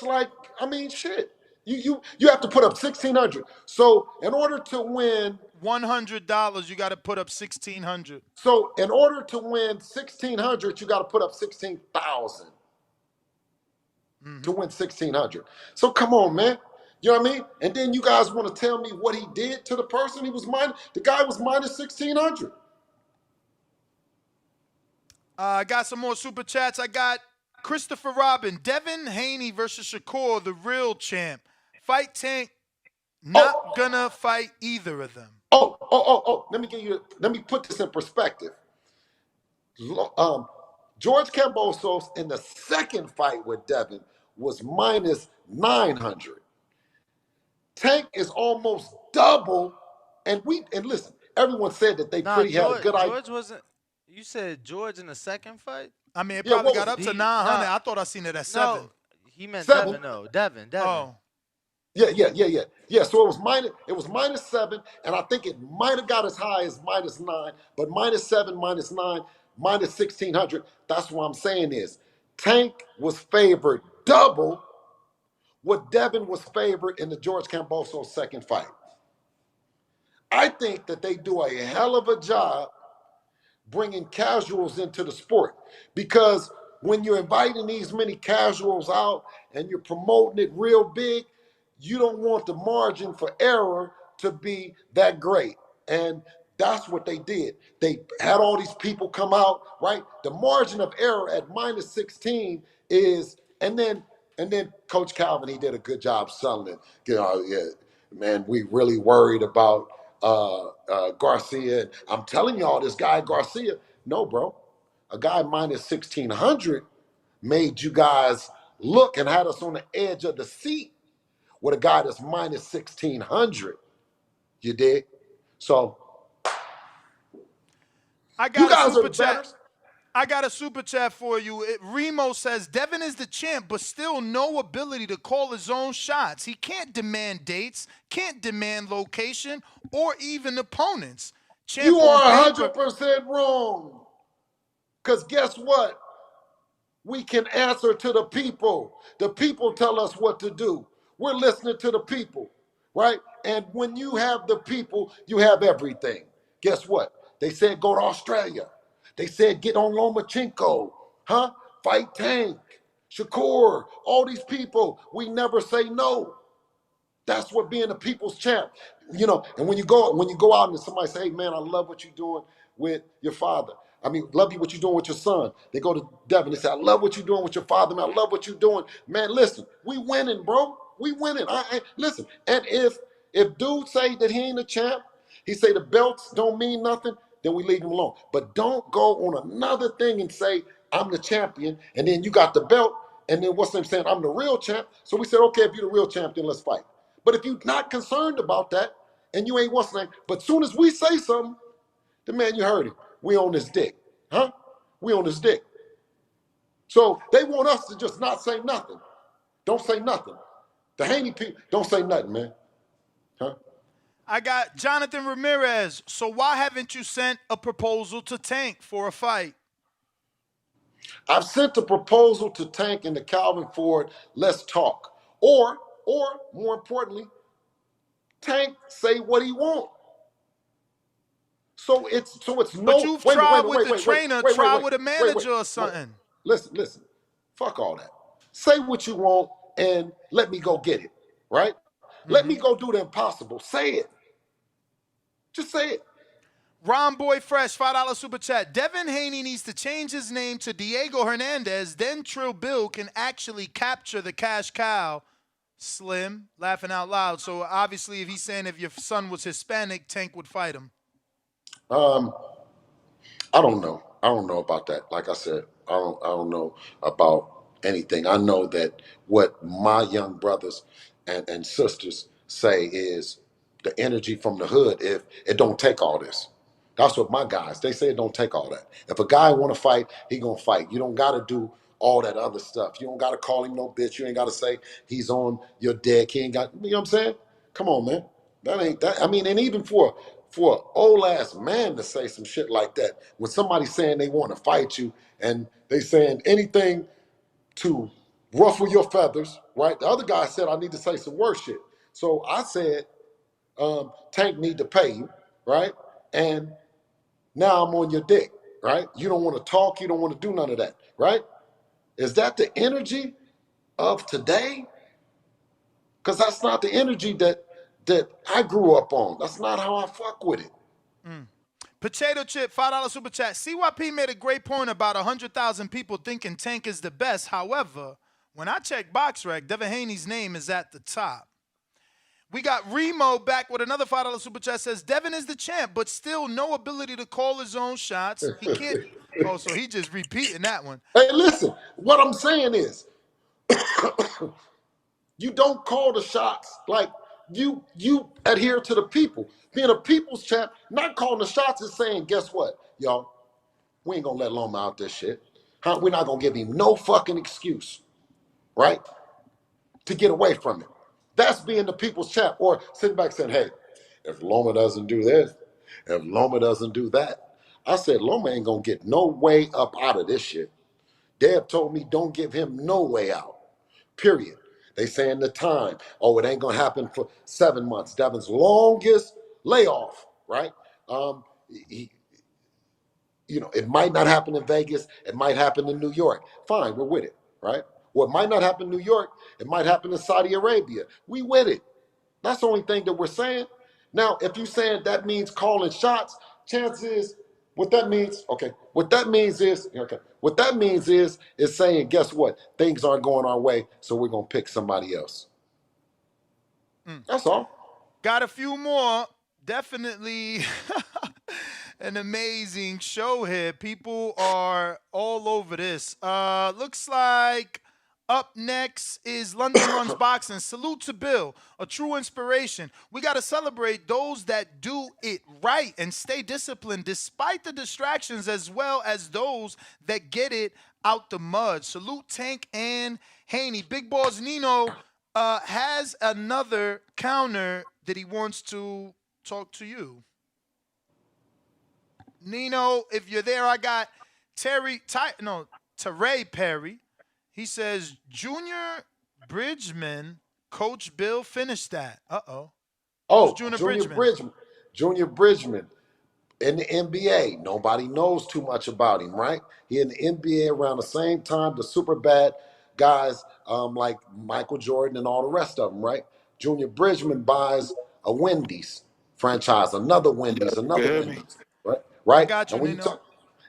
like, I mean, shit. You have to put up 1,600. So in order to win $100, you got to put up 1,600. So in order to win 1,600, you got to put up 16,000 to win 1,600. So come on, man. You know what I mean? And then you guys want to tell me what he did to the person? The guy was minus 1,600. I got some more super chats. I got Christopher Robin, Devin Haney versus Shakur, the real champ. Fight Tank, not gonna fight either of them. Let me put this in perspective. George Kambosos in the second fight with Devin was minus 900. Tank is almost double, and listen, everyone said that they Nah, had a good idea. George wasn't. You said George in the second fight? I mean, it probably got up to 900. Nah, I thought I seen it at 7. No, he meant 7? Devin. No, Devin. Oh. Yeah. So it was minus 7, and I think it might have got as high as minus 9, but minus 7, minus 9, minus 1,600. That's what I'm saying is Tank was favored double what Devin was favored in the George Kambosos second fight. I think that they do a hell of a job bringing casuals into the sport, because when you're inviting these many casuals out and you're promoting it real big, you don't want the margin for error to be that great. And that's what they did. They had all these people come out, right? The margin of error at minus 16 is, and then Coach Calvin, he did a good job selling it. You know, yeah, man, we really worried about Garcia. I'm telling y'all, this guy Garcia, no, bro. A guy minus 1,600 made you guys look and had us on the edge of the seat with a guy that's minus 1,600. You dig? So You guys are the betters. I got a super chat for you. Remo says, Devin is the champ, but still no ability to call his own shots. He can't demand dates, can't demand location, or even opponents. Champ you are 100% wrong. Because guess what? We can answer to the people. The people tell us what to do. We're listening to the people, right? And when you have the people, you have everything. Guess what? They said go to Australia. They said get on Lomachenko, huh? Fight Tank, Shakur, all these people. We never say no. That's what being a people's champ. And when you go out and somebody say, hey man, I love what you're doing with your father. I mean, love you what you're doing with your son. They go to Devin, they say, I love what you're doing with your father, man. I love what you're doing. Man, listen, we winning, bro. We winning. Listen, and if dude say that he ain't a champ, he say the belts don't mean nothing, then we leave him alone. But don't go on another thing and say, I'm the champion, and then you got the belt, and then what's them saying, I'm the real champ. So we said, okay, if you're the real champ, then let's fight. But if you're not concerned about that, and you ain't what's name, but soon as we say something, the man, you heard him. We on this dick, huh? We on this dick. So they want us to just not say nothing. Don't say nothing. The Haney people, don't say nothing, man. Huh? I got Jonathan Ramirez. So why haven't you sent a proposal to Tank for a fight? I've sent a proposal to Tank and to Calvin Ford. Let's talk. Or more importantly, Tank say what he want. So it's But no you've tried with the trainer, try with a wait. manager or something. Listen. Fuck all that. Say what you want and let me go get it. Right? Let me go do the impossible. Say it. Just say it. Ron Boy Fresh, $5 super chat. Devin Haney needs to change his name to Diego Hernandez, then Trill Bill can actually capture the cash cow. Slim, laughing out loud. So obviously, if he's saying if your son was Hispanic, Tank would fight him. I don't know. I don't know about that. Like I said, I don't know about anything. I know that what my young brothers and sisters say is the energy from the hood. If it don't take all this, that's what my guys. They say it don't take all that. If a guy want to fight, he gonna fight. You don't got to do all that other stuff. You don't got to call him no bitch. You ain't got to say he's on your dick. He ain't got. You know what I'm saying? Come on, man. That ain't that. I mean, and even for an old ass man to say some shit like that, when somebody's saying they want to fight you and they saying anything to ruffle your feathers, right? The other guy said I need to say some worse shit. So I said, Tank need to pay you, right? And now I'm on your dick, right? You don't want to talk, you don't want to do none of that, right? Is that the energy of today? Because that's not the energy that I grew up on. That's not how I fuck with it. Potato Chip, $5 super chat. CYP made a great point about 100,000 people thinking Tank is the best. However, when I check BoxRec, Devin Haney's name is at the top. We got Remo back with another $5 super chat. Says Devin is the champ, but still no ability to call his own shots. He can't. Oh, so he just repeating that one. Hey, listen, what I'm saying is, you don't call the shots. Like you adhere to the people. Being a people's champ, not calling the shots is saying, guess what, y'all? We ain't gonna let Loma out this shit. Huh? We're not gonna give him no fucking excuse, right? To get away from it. That's being the people's champ. Or sitting back saying, hey, if Loma doesn't do this, if Loma doesn't do that, I said Loma ain't gonna get no way up out of this shit. Deb told me don't give him no way out. Period. They saying the time. Oh, it ain't gonna happen for 7 months. Devin's longest layoff, right? He, it might not happen in Vegas. It might happen in New York. Fine, we're with it, right? Well, it might not happen in New York. It might happen in Saudi Arabia. We with it. That's the only thing that we're saying. Now, if you saying that means calling shots, chances what that means, okay. What that means is saying, guess what? Things aren't going our way, so we're gonna pick somebody else. That's all. Got a few more. Definitely an amazing show here. People are all over this. Looks like up next is London Runs Boxing. Salute to Bill, a true inspiration. We got to celebrate those that do it right and stay disciplined despite the distractions, as well as those that get it out the mud. Salute Tank and Haney. Big Balls Nino has another counter that he wants to talk to you. Nino, if you're there, I got Teray Perry. He says Junior Bridgman, Coach Bill finished that. Uh-oh. Who's Oh, Junior Junior Bridgman? Bridgman. Junior Bridgman in the NBA. Nobody knows too much about him, right? He in the NBA around the same time the super bad guys like Michael Jordan and all the rest of them, right? Junior Bridgman buys a Wendy's franchise, another Wendy's, You can another hear me? Wendy's, right? I Right? got you, Nino.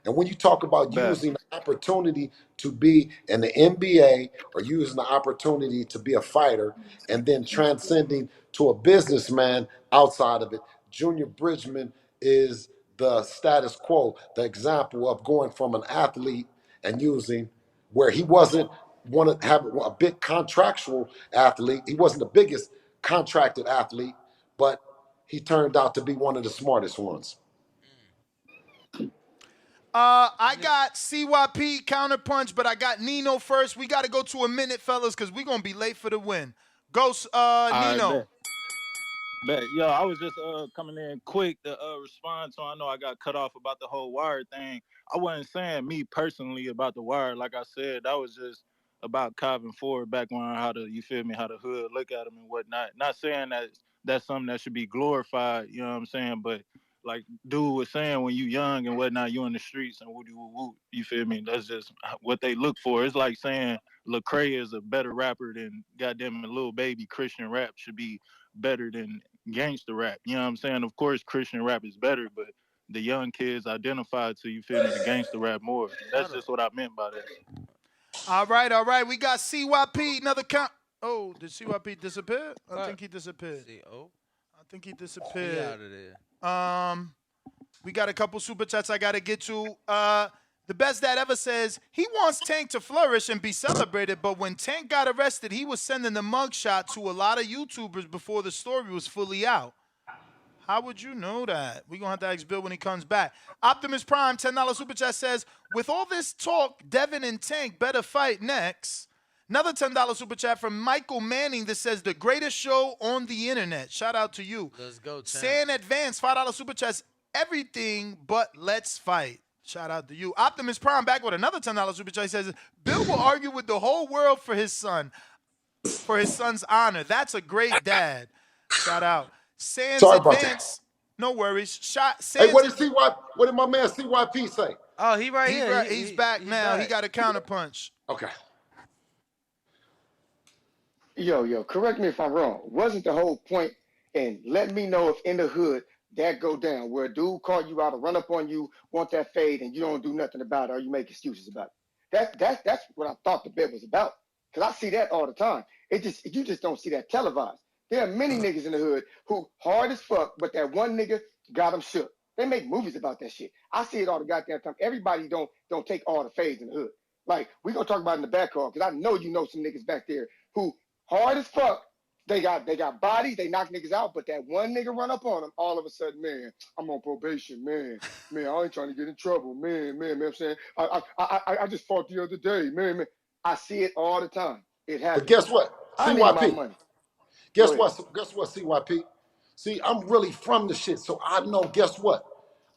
And when you talk about Bet. using the opportunity to be in the NBA or using the opportunity to be a fighter and then transcending to a businessman outside of it, Junior Bridgman is the status quo, the example of going from an athlete and using where he wasn't one of having a big contractual athlete. He wasn't the biggest contracted athlete, but he turned out to be one of the smartest ones. I got CYP counterpunch, but I got Nino first. We got to go to a minute, fellas, because we're going to be late for the win. Go, I Nino. bet. Bet. Yo, I was just coming in quick to respond to. I know I got cut off about the whole wire thing. I wasn't saying me personally about the wire. Like I said, that was just about Calvin Ford background, how the you feel me, how the hood look at him and whatnot. Not saying that that's something that should be glorified. You know what I'm saying? But like dude was saying, when you young and whatnot, you in the streets and woody woo woo. You feel me? That's just what they look for. It's like saying Lecrae is a better rapper than goddamn Lil Baby. Christian rap should be better than gangster rap. You know what I'm saying? Of course, Christian rap is better, but the young kids identify to, you feel me, the gangster rap more. That's just what I meant by that. All right. We got CYP, another count. Oh, did CYP disappear? I think he disappeared. I think he disappeared. He out of there. We got a couple super chats I got to get to. The best dad ever says he wants Tank to flourish and be celebrated, but when Tank got arrested, he was sending the mugshot to a lot of YouTubers before the story was fully out. How would you know that? We're going to have to ask Bill when he comes back. Optimus Prime, $10 super chat says, with all this talk, Devin and Tank better fight next. Another $10 super chat from Michael Manning that says, the greatest show on the internet. Shout out to you. Let's go, Tank. San Advance, $5 super chats, everything but let's fight. Shout out to you. Optimus Prime back with another $10 super chat. He says, Bill will argue with the whole world for his son's honor. That's a great dad. Shout out. Sans Sorry about Advance. that. No worries. Hey, what did my man CYP say? Oh, he right here. He's back now. He got a counterpunch. Okay. Yo, correct me if I'm wrong. Wasn't the whole point in let me know if in the hood that go down where a dude call you out or run up on you, want that fade, and you don't do nothing about it or you make excuses about it? That's what I thought the bet was about. Cause I see that all the time. You just don't see that televised. There are many niggas in the hood who hard as fuck, but that one nigga got them shook. They make movies about that shit. I see it all the goddamn time. Everybody don't take all the fades in the hood. Like we gonna talk about it in the back call because I know you know some niggas back there who hard as fuck. They got bodies, they knock niggas out, but that one nigga run up on them, all of a sudden, man, I'm on probation, man, I ain't trying to get in trouble, man, I'm saying, I just fought the other day, man. I see it all the time. It happens. But guess what? I need my CYP. money. Guess what, CYP? See, I'm really from the shit, so I know, guess what?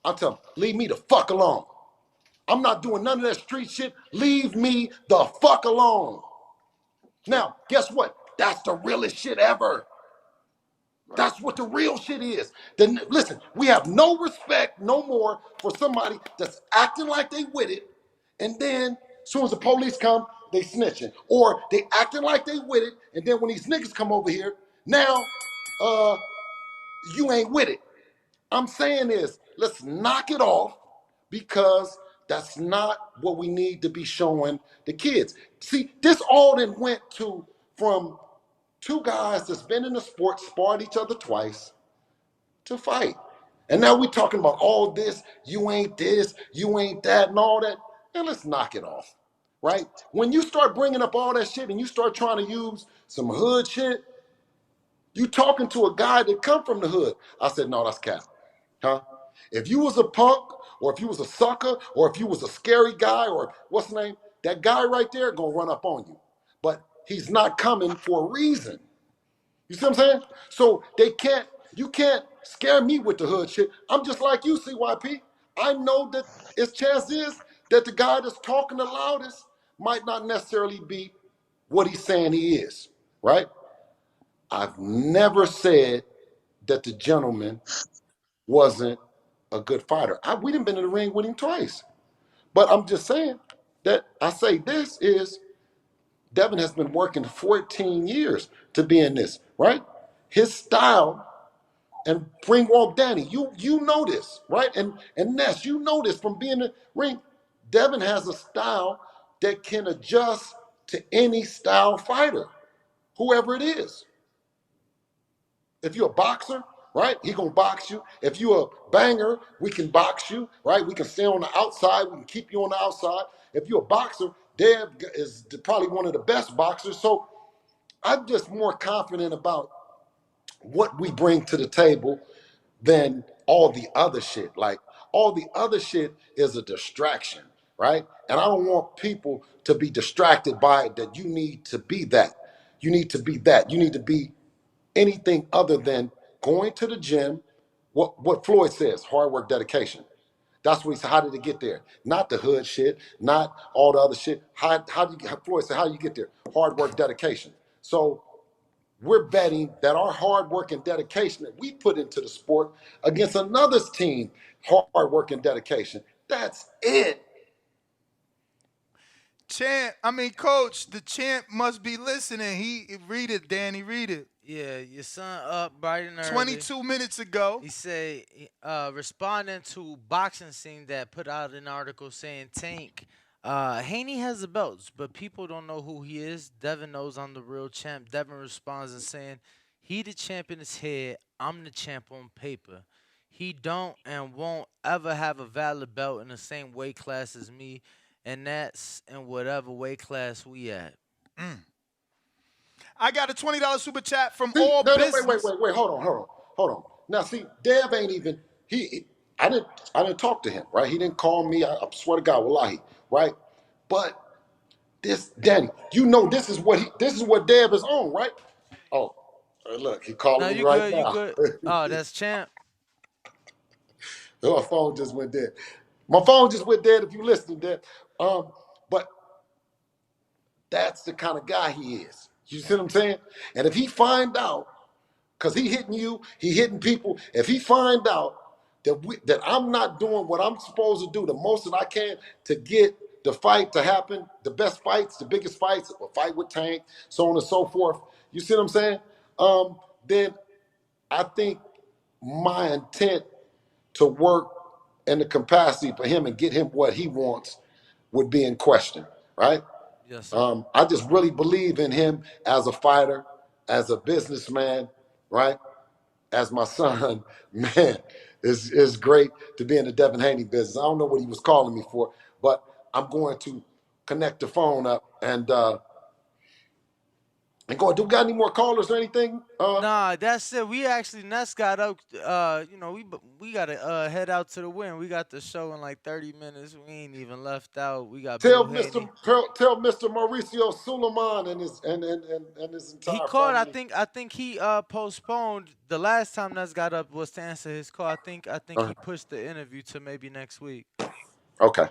I'll tell them, leave me the fuck alone. I'm not doing none of that street shit. Leave me the fuck alone. Now, guess what? That's the realest shit ever. That's what the real shit is. Then listen, we have no respect no more for somebody that's acting like they with it, and then as soon as the police come, they snitching. Or they acting like they with it, and then when these niggas come over here, now you ain't with it. I'm saying is, let's knock it off because that's not what we need to be showing the kids. See, this all then went to from two guys that's been in the sport, sparred each other twice, to fight. And now we're talking about all this, you ain't this, you ain't that, and all that. And let's knock it off, right? When you start bringing up all that shit and you start trying to use some hood shit, you talking to a guy that come from the hood. I said, no, that's cap, huh? If you was a punk, or if you was a sucker, or if you was a scary guy, or what's the name, that guy right there gonna run up on you. But he's not coming for a reason. You see what I'm saying? So you can't scare me with the hood shit. I'm just like you, CYP. I know that its chance is that the guy that's talking the loudest might not necessarily be what he's saying he is, right? I've never said that the gentleman wasn't a good fighter. We done been in the ring with him twice. But I'm just saying that I say this is Devin has been working 14 years to be in this, right? His style, and Ringwald Danny, you know this, right? And Ness, you know this from being in the ring. Devin has a style that can adjust to any style fighter, whoever it is. If you're a boxer, right, he gonna box you. If you're a banger, we can box you, right? We can stay on the outside, we can keep you on the outside. If you're a boxer, Dev is probably one of the best boxers. So I'm just more confident about what we bring to the table than all the other shit. Like, all the other shit is a distraction, right? And I don't want people to be distracted by it, that you need to be that. You need to be that. You need to be anything other than going to the gym. What Floyd says, hard work, dedication. That's what he said. How did it get there? Not the hood shit, not all the other shit. Floyd said, how do you get there? Hard work, dedication. So we're betting that our hard work and dedication that we put into the sport against another's team, hard work and dedication. That's it. Coach, the champ must be listening. Read it, Danny, read it. Yeah, your son up bright and early. 22 minutes ago. He said, responding to Boxing Scene that put out an article saying Tank, Haney has the belts, but people don't know who he is. Devin knows I'm the real champ. Devin responds and saying, he the champ in his head, I'm the champ on paper. He don't and won't ever have a valid belt in the same weight class as me, and that's in whatever weight class we at. I got a $20 super chat from All Business. Wait, hold on. Now see, Dev ain't even I didn't talk to him, right? He didn't call me. I swear to God, wallahi, right? But this, Danny, you know this is what Dev is on, right? Oh, look, he calling me right now. You good. Oh, that's champ. My phone just went dead. If you listening, Dev. But that's the kind of guy he is. You see what I'm saying? And if he find out, because he hitting you, he hitting people, if he find out that I'm not doing what I'm supposed to do, the most that I can to get the fight to happen, the best fights, the biggest fights, a fight with Tank, so on and so forth, you see what I'm saying? Then I think my intent to work in the capacity for him and get him what he wants would be in question, right? Yes, sir. I just really believe in him as a fighter, as a businessman, right? As my son, man, it's great to be in the Devin Haney business. I don't know what he was calling me for, but I'm going to connect the phone up and go. Do we got any more callers or anything? Nah, that's it. We actually Ness got up. We gotta head out to the win. We got the show in like 30 minutes. We ain't even left out. We got tell Bill Mr. Haney. Tell Mr. Mauricio Suleiman and his entire He called. family. I think he postponed. The last time Ness got up was to answer his call. I think he pushed the interview to maybe next week. Okay.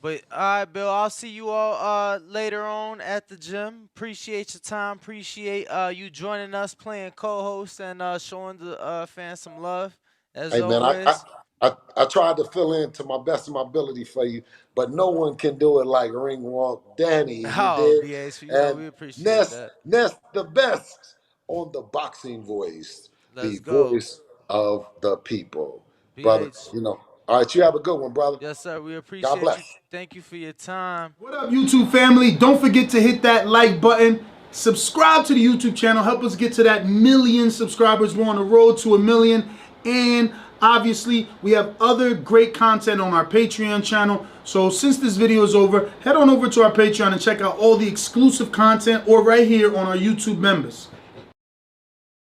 But all right, Bill, I'll see you all later on at the gym. Appreciate your time. Appreciate you joining us, playing co-host, and showing the fans some love. As Hey man, always. I tried to fill in to my best of my ability for you, but no one can do it like Ringwald Danny. You BH, and we appreciate that. Ness, the best on the Boxing Voice, Let's the go. voice of the people, BH. brother. All right, you have a good one, brother. Yes, sir. We appreciate God bless. you. Thank you for your time. What up, YouTube family? Don't forget to hit that like button. Subscribe to the YouTube channel. Help us get to that 1 million subscribers. We're on the road to 1 million. And obviously, we have other great content on our Patreon channel. So since this video is over, head on over to our Patreon and check out all the exclusive content or right here on our YouTube members.